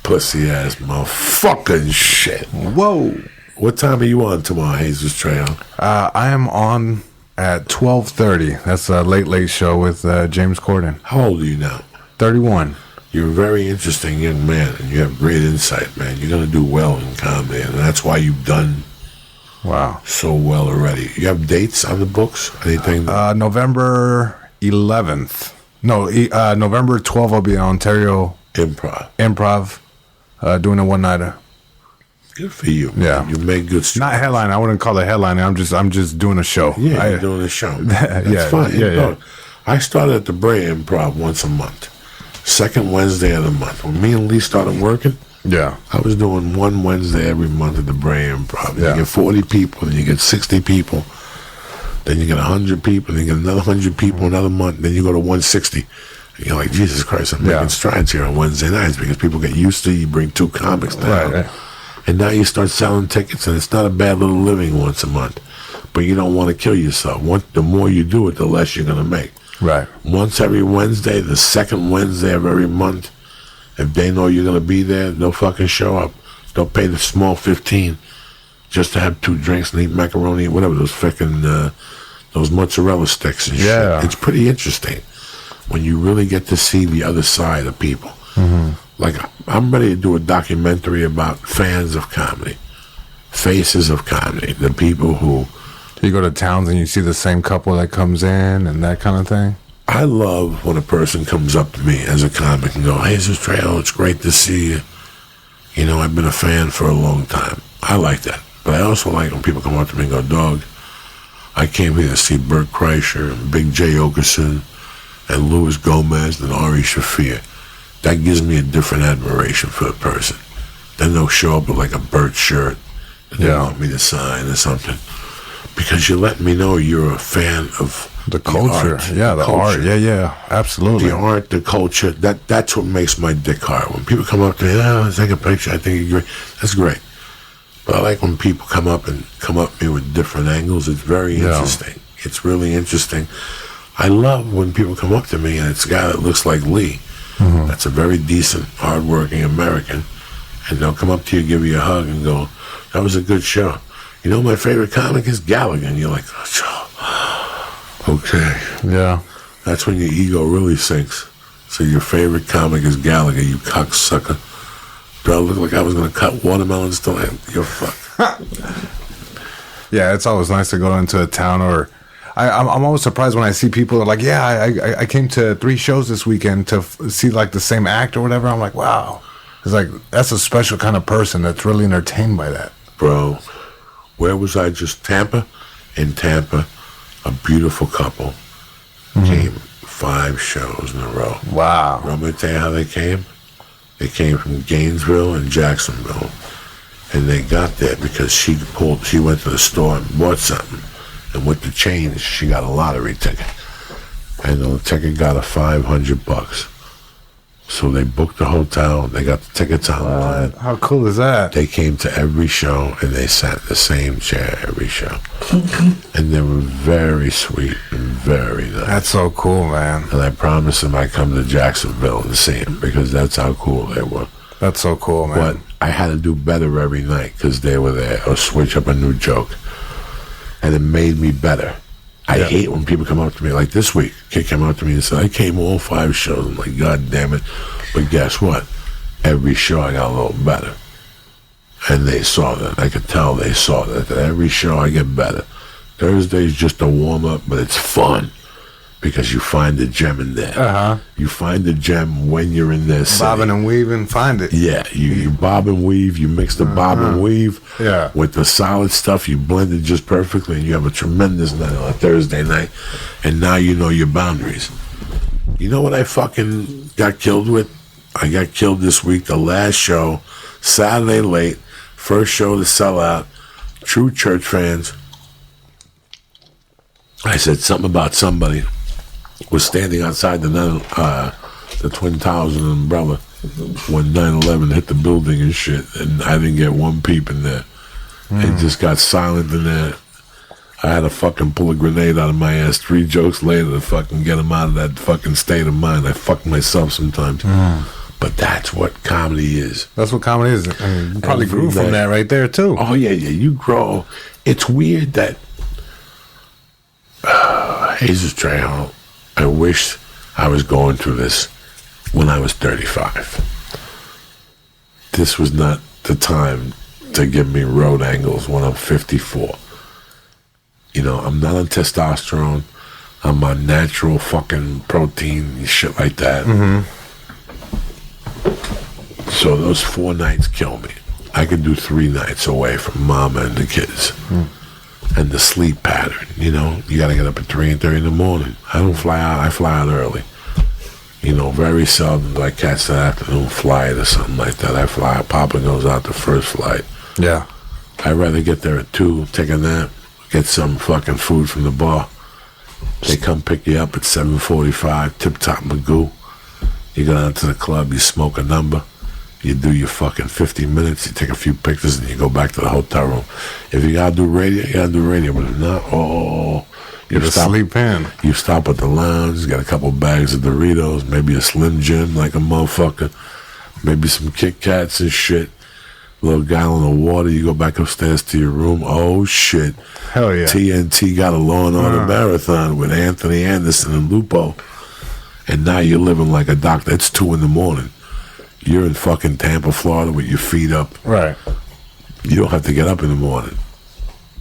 Pussy ass motherfucking shit. Whoa. What time are you on tomorrow, Jesus Trejo? I am on at 12:30. That's a late show with James Corden. How old are you now? 31. You're a very interesting young man, and you have great insight, man. You're going to do well in comedy, and that's why you've done Wow. so well already. You have dates on the books? Anything? November 11th. No, November 12th, I'll be in Ontario Improv. doing a one-nighter. Good for you. Yeah. You make good stuff. Not headline. I wouldn't call it headline. I'm just doing a show. Yeah, you're doing a show. That's Yeah, fine. yeah, yeah. I started at the Bray Improv once a month. Second Wednesday of the month. When me and Lee started working, Yeah. I was doing one Wednesday every month at the Bray Improv. Yeah. You get 40 people, then you get 60 people, then you get 100 people, then you get another 100 people another month, then you go to 160. And you're like, Jesus Christ, I'm making strides here on Wednesday nights because people get used to you bring two comics down. Right. And now you start selling tickets, and it's not a bad little living once a month. But you don't want to kill yourself. The more you do it, the less you're going to make. Right. Once every Wednesday, the second Wednesday of every month, if they know you're going to be there, they'll fucking show up. They'll pay the small 15 just to have 2 drinks and eat macaroni, whatever, those fucking, those mozzarella sticks and Yeah. shit. It's pretty interesting when you really get to see the other side of people. Mm-hmm. Like, I'm ready to do a documentary about fans of comedy, faces of comedy, the people who... You go to towns and you see the same couple that comes in and that kind of thing. I love when a person comes up to me as a comic and go, "Hey, this is Trejo, it's great to see you. You know, I've been a fan for a long time." I like that. But I also like when people come up to me and go, "Dog, I came here to see Bert Kreischer and Big J. Okerson and Louis Gomez and Ari Shaffir." That gives me a different admiration for the person. Then they'll show up with like a Bert shirt and they want me to sign or something. Because you let me know you're a fan of The culture. art. Yeah, the art. Yeah, absolutely. The art, the culture, that's what makes my dick hard. When people come up to me, let's take a picture, I think you're great. That's great. But I like when people come up to me with different angles. It's very interesting. It's really interesting. I love when people come up to me and it's a guy that looks like Lee. Mm-hmm. That's a very decent, hardworking American. And they'll come up to you, give you a hug and go, "That was a good show. You know, my favorite comic is Gallagher." And you're like, "Oh, okay." Yeah. That's when your ego really sinks. So your favorite comic is Gallagher, you cocksucker. Do I look like I was going to cut watermelons till you're fucked? Yeah, it's always nice to go into a town or... I'm always surprised when I see people that are like, yeah, I came to 3 shows this weekend to see like the same act or whatever. I'm like, wow. It's like, that's a special kind of person that's really entertained by that. Bro, where was I just? Tampa? In Tampa, a beautiful couple came 5 shows in a row. Wow. I'm going to tell you how they came. They came from Gainesville and Jacksonville. And they got there because she went to the store and bought something. And with the change, she got a lottery ticket. And the ticket got her $500. So they booked the hotel. They got the tickets online. How cool is that? They came to every show, and they sat in the same chair every show. And they were very sweet and very nice. That's so cool, man. And I promised them I'd come to Jacksonville and see them because that's how cool they were. That's so cool, man. But I had to do better every night because they were there or switch up a new joke. And it made me better. I hate when people come up to me, like this week, a kid came up to me and said, "I came all 5 shows." I'm like, God damn it. But guess what? Every show I got a little better. And they saw that. I could tell they saw that every show I get better. Thursday's just a warm-up, but it's fun. Because you find the gem in there. Uh-huh. You find the gem when you're in there. Bobbing and weaving, find it. Yeah, you bob and weave. You mix the bob and weave with the solid stuff. You blend it just perfectly, and you have a tremendous night on a Thursday night. And now you know your boundaries. You know what I fucking got killed with? I got killed this week. The last show, Saturday late, first show to sell out. True church fans. I said something about somebody was standing outside the Twin Towers and umbrella when 9/11 hit the building and shit, and I didn't get one peep in there. It just got silent in there. I had to fucking pull a grenade out of my ass 3 jokes later to fucking get him out of that fucking state of mind. I fuck myself sometimes. But that's what comedy is. That's what comedy is. I mean, you probably grew from that right there, too. Oh, yeah. You grow. It's weird that Jesus Trejo, I wish I was going through this when I was 35. This was not the time to give me road angles when I'm 54. You know, I'm not on testosterone. I'm on natural fucking protein and shit like that. So those 4 nights kill me. I could do 3 nights away from mama and the kids. And the sleep pattern, you know. You got to get up at 3:30 in the morning. I don't fly out. I fly out early. You know, very seldom do I catch that afternoon flight or something like that. I fly out. Papa goes out the first flight. Yeah. I'd rather get there at 2, take a nap, get some fucking food from the bar. They come pick you up at 7:45, tip-top Magoo. You go down to the club, you smoke a number. You do your fucking 50 minutes, you take a few pictures, and you go back to the hotel room. If you gotta do radio, you gotta do radio. But if not, you sleep in. You stop at the lounge, get a couple bags of Doritos, maybe a Slim Jim like a motherfucker, maybe some Kit Kats and shit. A little gallon of water. You go back upstairs to your room. Oh shit! Hell yeah! TNT got a Law and Order marathon with Anthony Anderson and Lupo, and now you're living like a doctor. It's 2 in the morning. You're in fucking Tampa, Florida, with your feet up. Right. You don't have to get up in the morning.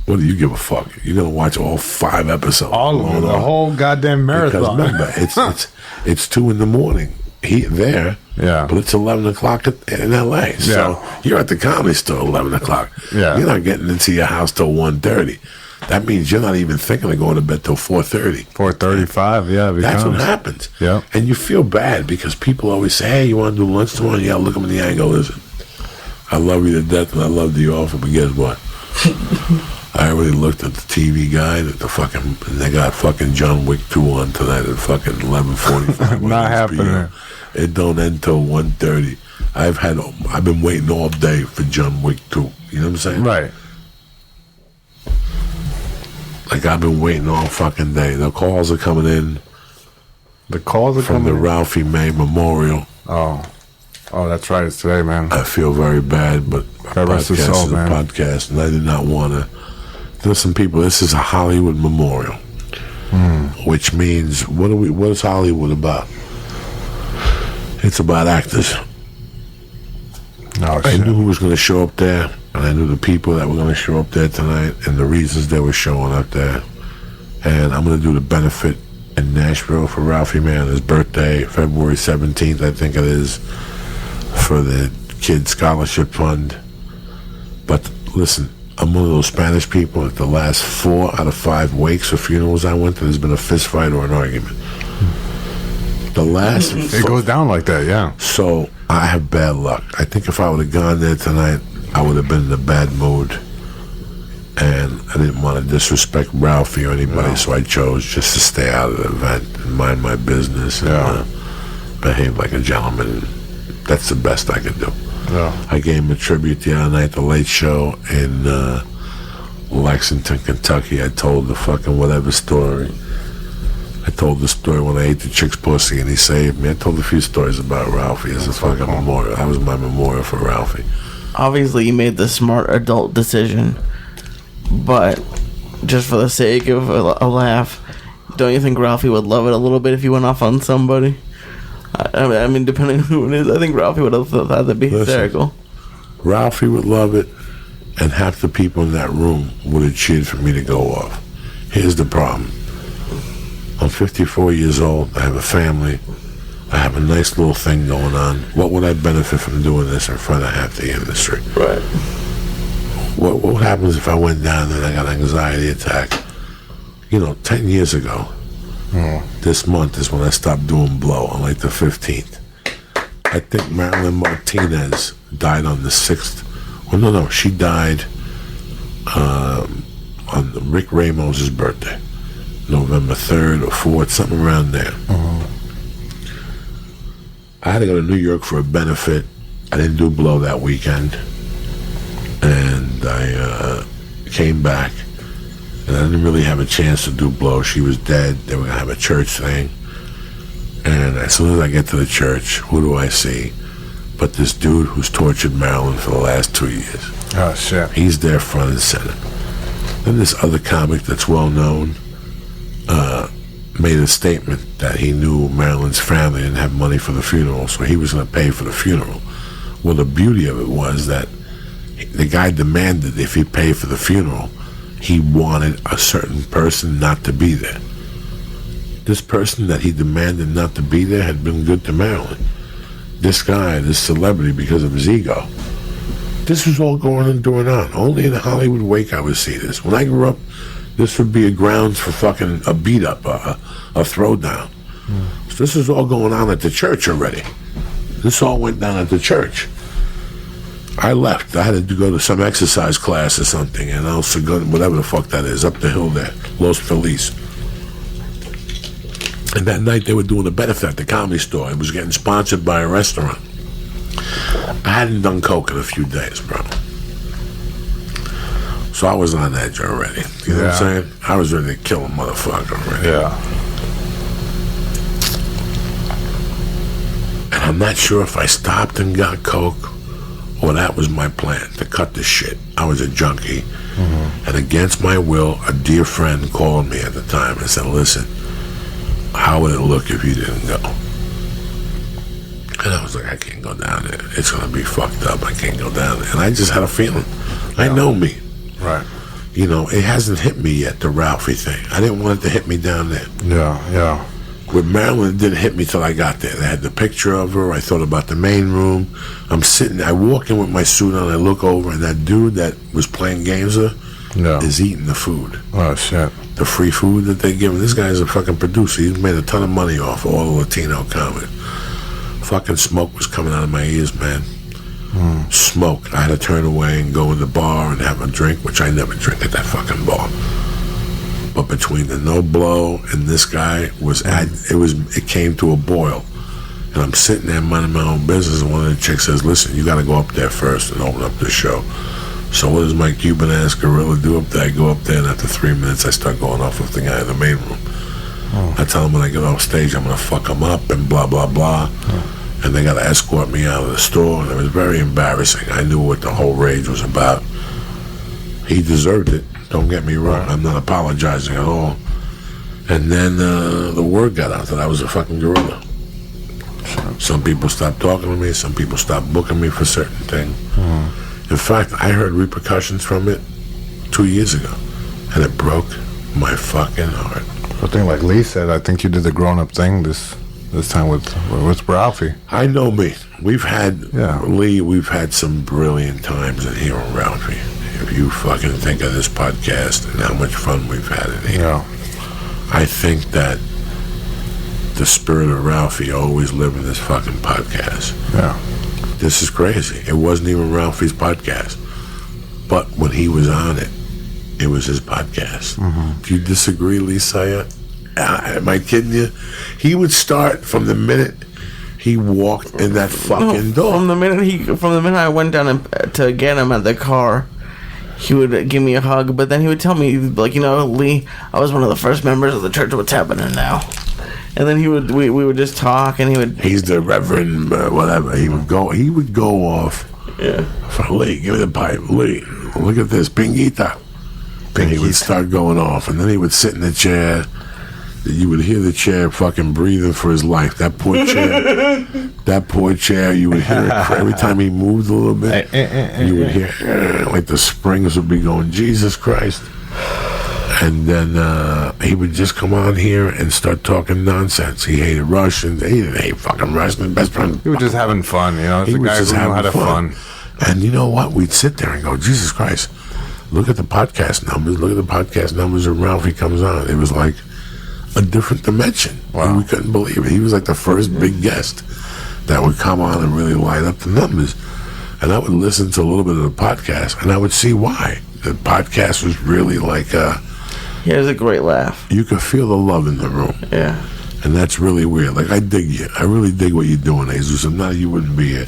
What do you give a fuck? You're gonna watch all 5 episodes. All of them, the whole goddamn marathon. Because remember, it's 2 in the morning. There, but it's 11 o'clock in L.A. So you're at the Comedy Store 11 o'clock. Yeah. You're not getting into your house till 1:30. That means you're not even thinking of going to bed till 4:30. 4:35, yeah. That's what happens. Yeah. And you feel bad because people always say, hey, you want to do lunch tomorrow? Yeah, look at the angle. Listen, I love you to death and I love you offer, but guess what? I already looked at the TV guide at the fucking, and they got fucking John Wick 2 on tonight at fucking 11:45. Not happening. It don't end till 1:30. I've been waiting all day for John Wick 2. You know what I'm saying? Right. Like I've been waiting all fucking day. The calls are coming in. The calls are from coming the Ralphie May Memorial. Oh, that's right. It's today, man. I feel very bad, but God rest his soul, is a podcast, and I did not want to. Listen, people, this is a Hollywood memorial, which means what is Hollywood about? It's about actors. I knew who was going to show up there, and I knew the people that were going to show up there tonight, and the reasons they were showing up there. And I'm going to do the benefit in Nashville for Ralphie May on his birthday, February 17th, I think it is, for the Kid Scholarship Fund. But listen, I'm one of those Spanish people. At the last 4 out of 5 wakes or funerals I went to, there's been a fist fight or an argument. The last... It goes down like that, yeah. So I have bad luck. I think if I would have gone there tonight, I would have been in a bad mood. And I didn't want to disrespect Ralphie or anybody, so I chose just to stay out of the event and mind my business and behave like a gentleman. That's the best I could do. Yeah. I gave him a tribute the other night, The Late Show in Lexington, Kentucky. I told the fucking whatever story. I told the story when I ate the chick's pussy and he saved me. I told a few stories about Ralphie as a fucking memorial. That was my memorial for Ralphie. Obviously, you made the smart adult decision, but just for the sake of a laugh, don't you think Ralphie would love it a little bit if you went off on somebody? I mean, depending on who it is, I think Ralphie would have thought that'd be hysterical. Ralphie would love it, and half the people in that room would have cheered for me to go off. Here's the problem. I'm 54 years old. I have a family. I have a nice little thing going on. What would I benefit from doing this in front of half the industry? Right. What happens if I went down there and I got an anxiety attack? 10 years ago, this month is when I stopped doing blow, on like the 15th. I think Marilyn Martinez died on the 6th. Well, no, she died on Rick Ramos's birthday. November 3rd or 4th, something around there. I had to go to New York for a benefit. I didn't do blow that weekend. And I came back. And I didn't really have a chance to do blow. She was dead. They were going to have a church thing. And as soon as I get to the church, who do I see? But this dude who's tortured Marilyn for the last 2 years. Oh, shit. He's there front and center. Then this other comic that's well known made a statement that he knew Marilyn's family didn't have money for the funeral, so he was going to pay for the funeral. Well, the beauty of it was that the guy demanded if he paid for the funeral, he wanted a certain person not to be there. This person that he demanded not to be there had been good to Marilyn. This guy, this celebrity, because of his ego. This was all going on. Only in the Hollywood wake I would see this. When I grew up, this would be a grounds for fucking a beat up, a throwdown. So this is all going on at the church already. This all went down at the church. I left. I had to go to some exercise class or something, and also go whatever the fuck that is up the hill there, Los Feliz. And that night they were doing a benefit at the Comedy Store. It was getting sponsored by a restaurant. I hadn't done coke in a few days, bro. So I was on edge already. You know what I'm saying? I was ready to kill a motherfucker already. Yeah. And I'm not sure if I stopped and got coke or that was my plan, to cut the shit. I was a junkie. Mm-hmm. And against my will, a dear friend called me at the time and said, listen, how would it look if you didn't go? And I was like, I can't go down there. It's going to be fucked up. I can't go down there. And I just had a feeling. I know me. Right. You know, it hasn't hit me yet, the Ralphie thing. I didn't want it to hit me down there. Yeah. With Marilyn, it didn't hit me till I got there. They had the picture of her. I thought about the main room. I'm sitting, I walk in with my suit on. I look over, and that dude that was playing games is eating the food. Oh, shit. The free food that they give him. This guy's a fucking producer. He's made a ton of money off of all the Latino comedy. Fucking smoke was coming out of my ears, man. Smoke. I had to turn away and go in the bar and have a drink, which I never drink at that fucking bar. But between the no blow and this guy, it came to a boil. And I'm sitting there minding my own business, and one of the chicks says, listen, you got to go up there first and open up the show. So what does my Cuban ass gorilla do up there? I go up there, and after 3 minutes, I start going off with the guy in the main room. I tell him when I get off stage, I'm going to fuck him up and blah, blah, blah. And they got to escort me out of the store, and it was very embarrassing. I knew what the whole rage was about. He deserved it. Don't get me wrong. I'm not apologizing at all. And then the word got out that I was a fucking gorilla. Some people stopped talking to me. Some people stopped booking me for certain things. In fact, I heard repercussions from it 2 years ago, and it broke my fucking heart. I think, like Lee said, I think you did the grown-up thing this time with Ralphie. I know me. We've had Lee. We've had some brilliant times in here on Ralphie. If you fucking think of this podcast and how much fun we've had in here, I think that the spirit of Ralphie always lived in this fucking podcast. Yeah. This is crazy. It wasn't even Ralphie's podcast, but when he was on it, it was his podcast. Do you disagree, Lee Syatt? Am I kidding you? He would start from the minute he walked in that fucking door. From the minute I went down to get him at the car, he would give me a hug, but then he would tell me, like, Lee, I was one of the first members of the church. What's happening now? And then we would just talk, and He's the Reverend, whatever. He would go off. Yeah. For Lee, give me the pipe. Lee, look at this, Pinguita. And he would start going off, and then he would sit in the chair. You would hear the chair fucking breathing for his life. That poor chair, you would hear it every time he moved a little bit. You would hear like the springs would be going, Jesus Christ. And then he would just come on here and start talking nonsense. He hated Russians. He didn't hate fucking Russians. Best friend. He was just having fun, It's he a was guy just who knew how to have fun. And you know what? We'd sit there and go, Jesus Christ, look at the podcast numbers. Look at the podcast numbers when Ralphie comes on. It was like a different dimension. Wow. We couldn't believe it. He was like the first big guest that would come on and really light up the numbers. And I would listen to a little bit of the podcast, and I would see why. The podcast was really like it was a great laugh. You could feel the love in the room. Yeah. And that's really weird. Like, I dig you. I really dig what you're doing, Jesus. If not, you wouldn't be here.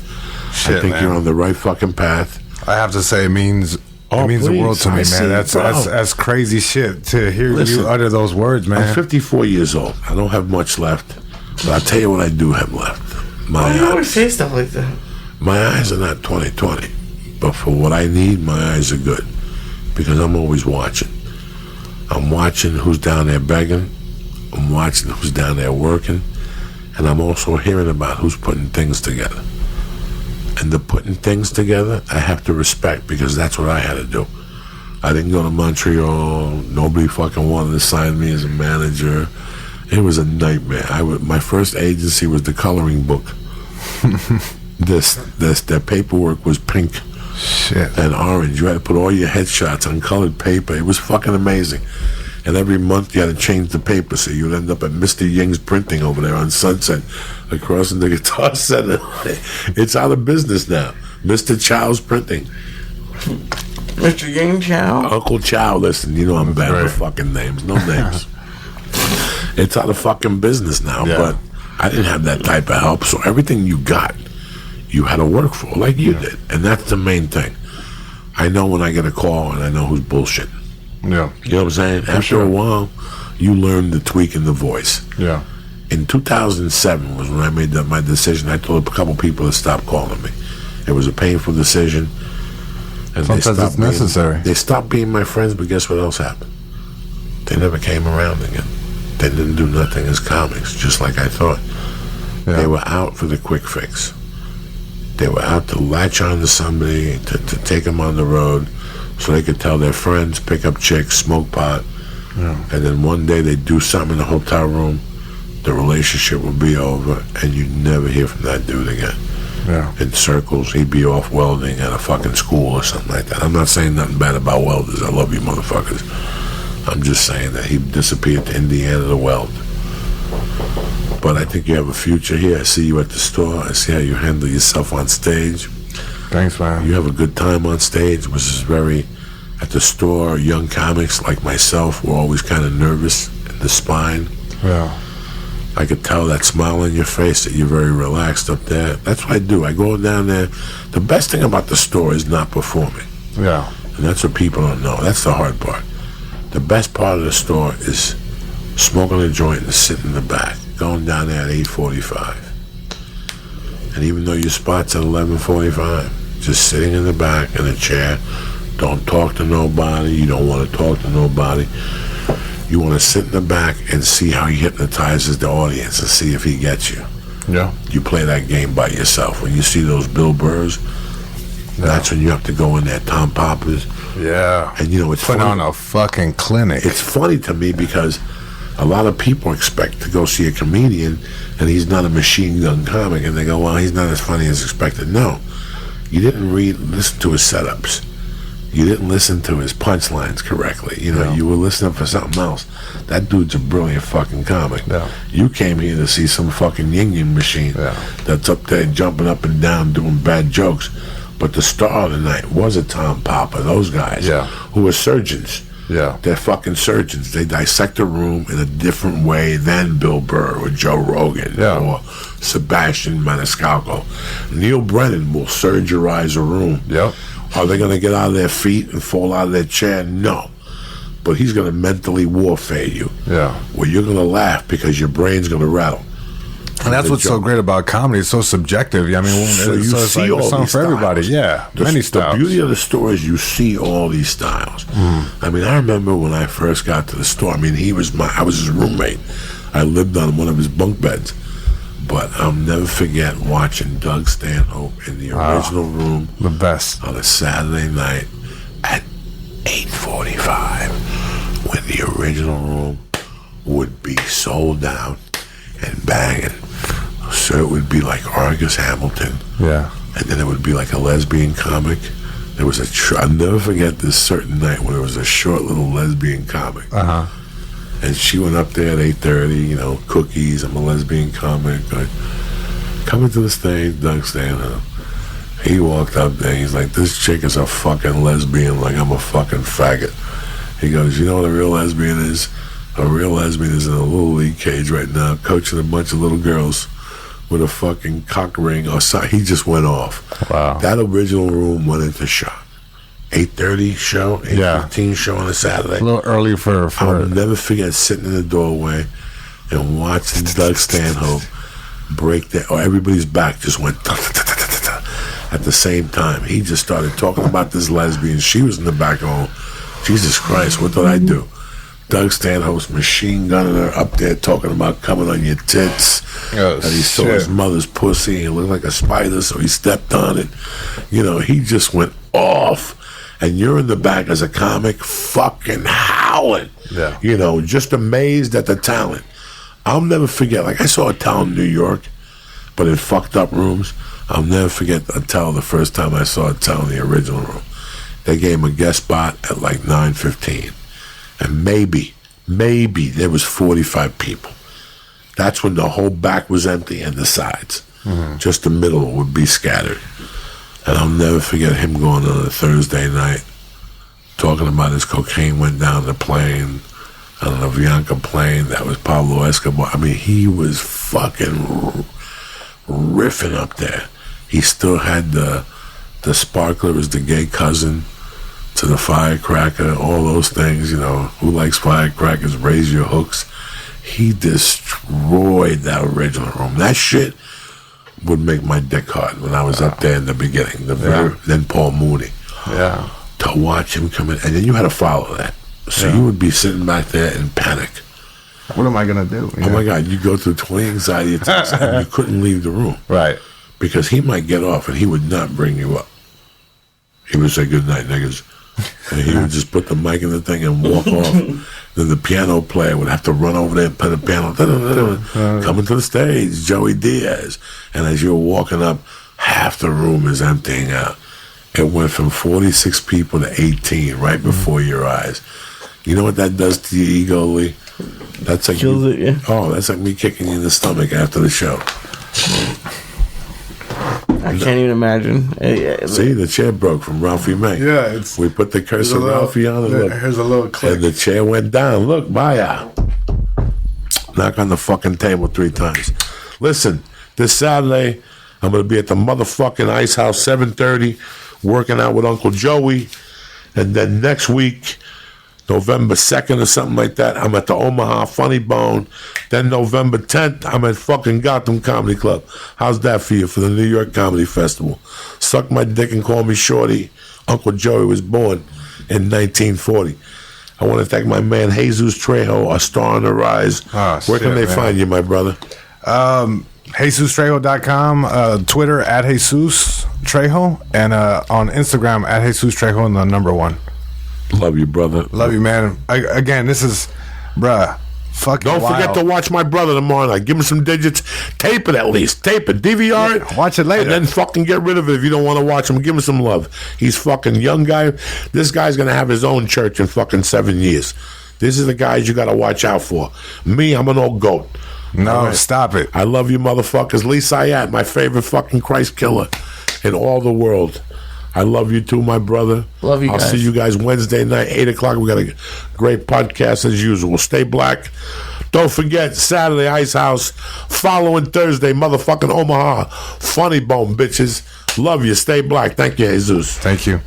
Shit, I think man. you're on the right fucking path. I have to say, it means It means the world to me, man. Bro. That's crazy shit to hear Listen, you utter those words, man. I'm 54 years old. I don't have much left, but I'll tell you what I do have left. Why do you always say stuff like that? My eyes are not 20/20, but for what I need, my eyes are good because I'm always watching. I'm watching who's down there begging. I'm watching who's down there working, and I'm also hearing about who's putting things together. And the putting things together, I have to respect because that's what I had to do. I didn't go to Montreal. Nobody fucking wanted to sign me as a manager. It was a nightmare. My first agency was the coloring book. Their paperwork was pink and orange. You had to put all your headshots on colored paper. It was fucking amazing. And every month you had to change the paper, so you'd end up at Mr. Ying's printing over there on Sunset, across from the Guitar Center. It's out of business now. Mr. Chow's printing. Mr. Ying Chow? Uncle Chow, listen, you know I'm bad with fucking names. No names. It's out of fucking business now, but I didn't have that type of help, so everything you got, you had to work for, like you did. And that's the main thing. I know when I get a call and I know who's bullshitting. Yeah. You know what I'm saying? After a while, you learn the tweak in the voice. Yeah. In 2007 was when I made my decision. I told a couple people to stop calling me. It was a painful decision. And sometimes it's necessary. They stopped being my friends, but guess what else happened? They never came around again. They didn't do nothing as comics, just like I thought. Yeah. They were out for the quick fix. They were out to latch on to somebody, to take them on the road, so they could tell their friends, pick up chicks, smoke pot, and then one day they'd do something in the hotel room, the relationship would be over, and you'd never hear from that dude again. Yeah. In circles, he'd be off welding at a fucking school or something like that. I'm not saying nothing bad about welders. I love you motherfuckers. I'm just saying that he disappeared to Indiana to weld. But I think you have a future here. I see you at the store. I see how you handle yourself on stage. Thanks, man. You have a good time on stage, which is very, at the store, young comics like myself were always kind of nervous in the spine. Yeah. I could tell that smile on your face that you're very relaxed up there. That's what I do. I go down there. The best thing about the store is not performing. Yeah. And that's what people don't know. That's the hard part. The best part of the store is smoking a joint and sitting in the back, going down there at 8:45. And even though your spot's at 11:45, just sitting in the back in a chair, don't talk to nobody, you don't want to talk to nobody. You want to sit in the back and see how he hypnotizes the audience and see if he gets you. Yeah. You play that game by yourself. When you see those Bill Burrs, that's when you have to go in there, Tom Poppers. Yeah. And you know, it's put funny. On a fucking clinic. It's funny to me because a lot of people expect to go see a comedian and he's not a machine gun comic, and they go, well, he's not as funny as expected. No. You didn't listen to his setups. You didn't listen to his punchlines correctly. You know, you were listening for something else. That dude's a brilliant fucking comic. Yeah. You came here to see some fucking yin machine that's up there jumping up and down doing bad jokes. But the star of the night was a Tom Popper, those guys who are surgeons. Yeah. They're fucking surgeons. They dissect a room in a different way than Bill Burr or Joe Rogan or Sebastian Maniscalco. Neil Brennan will surgerize a room. Yep. Are they going to get out of their feet and fall out of their chair? No. But he's going to mentally warfare you. Yeah. Where you're going to laugh because your brain's going to rattle. And that's what's so great about comedy. It's so subjective. I mean, so you see all it's not these for everybody. styles. Yeah, many styles. The beauty of the store is you see all these styles. I mean, I remember when I first got to the store. I mean, I was his roommate. I lived on one of his bunk beds. But I'll never forget watching Doug Stanhope in the original room. The best. On a Saturday night at 8:45 when the original room would be sold out and banging. So it would be like Argus Hamilton. Yeah. And then it would be like a lesbian comic. There was I'll never forget this certain night when there was a short little lesbian comic. Uh-huh. And she went up there at 8:30, you know, cookies, I'm a lesbian comic. Coming to the stage, Doug Stanhope. He walked up there, he's like, this chick is a fucking lesbian, like I'm a fucking faggot. He goes, you know what a real lesbian is? A real lesbian is in a little league cage right now, coaching a bunch of little girls with a fucking cock ring or something. He just went off. Wow. That original room went into shock. 8:30 show, 8:15 show on a Saturday. A little early for I'll never forget sitting in the doorway and watching Doug Stanhope break that. Or everybody's back just went at the same time. He just started talking about this lesbian. She was in the back going, Jesus Christ, what did I do? Doug Stanhope's machine gunning her up there talking about coming on your tits. Oh, and he saw his mother's pussy and it looked like a spider, so he stepped on it. You know, he just went off. And you're in the back as a comic fucking howling. Yeah. You know, just amazed at the talent. I'll never forget, like I saw a talent in New York, but in fucked up rooms. I'll never forget until the first time I saw a talent in the original room. They gave him a guest spot at like 9:15. And maybe there was 45 people. That's when the whole back was empty and the sides. Just the middle would be scattered. And I'll never forget him going on a Thursday night talking about his cocaine went down the plane, on an Avianca plane that was Pablo Escobar. I mean, he was fucking riffing up there. He still had the sparkler as the gay cousin to the firecracker, all those things, you know, who likes firecrackers, raise your hooks. He destroyed that original room. That shit would make my dick hard when I was up there in the beginning. Then Paul Mooney. Yeah. To watch him come in, and then you had to follow that. So you would be sitting back there in panic. What am I going to do? Oh my God, you go through 20 anxiety attacks and you couldn't leave the room. Right. Because he might get off and he would not bring you up. He would say, good night, niggas. And he would just put the mic in the thing and walk off. Then the piano player would have to run over there and play the piano. Coming to the stage, Joey Diaz. And as you're walking up, half the room is emptying out. It went from 46 people to 18 right before your eyes. You know what that does to your ego, Lee? That's like Kills it, yeah. Oh, that's like me kicking you in the stomach after the show. I can't even imagine. See, the chair broke from Ralphie May. Yeah, we put the curse of Ralphie on it. Look, here's a little click. And the chair went down. Look, bye. Knock on the fucking table 3 times. Listen, this Saturday, I'm going to be at the motherfucking Ice House, 7:30, working out with Uncle Joey. And then next week, November 2nd or something like that, I'm at the Omaha Funny Bone. Then November 10th, I'm at fucking Gotham Comedy Club. How's that for you for the New York Comedy Festival? Suck my dick and call me Shorty. Uncle Joey was born in 1940. I want to thank my man Jesus Trejo, a star on the rise. Where can they find you, my brother? JesusTrejo.com, Twitter at Jesus Trejo, and on Instagram at Jesus Trejo and the number 1. Love you, brother. Love you, man. Again, this is, bruh, fucking Don't forget to watch my brother tomorrow night. Give him some digits. Tape it at least. Tape it. DVR it. Watch it later. And then fucking get rid of it if you don't want to watch him. Give him some love. He's fucking young guy. This guy's going to have his own church in fucking 7 years. This is the guys you got to watch out for. Me, I'm an old goat. No, stop it. I love you motherfuckers. Lee Syatt, my favorite fucking Christ killer in all the world. I love you too, my brother. Love you guys. I'll see you guys Wednesday night, 8 o'clock. We got a great podcast as usual. Stay black. Don't forget, Saturday, Ice House. Following Thursday, motherfucking Omaha. Funny Bone, bitches. Love you. Stay black. Thank you, Jesus. Thank you.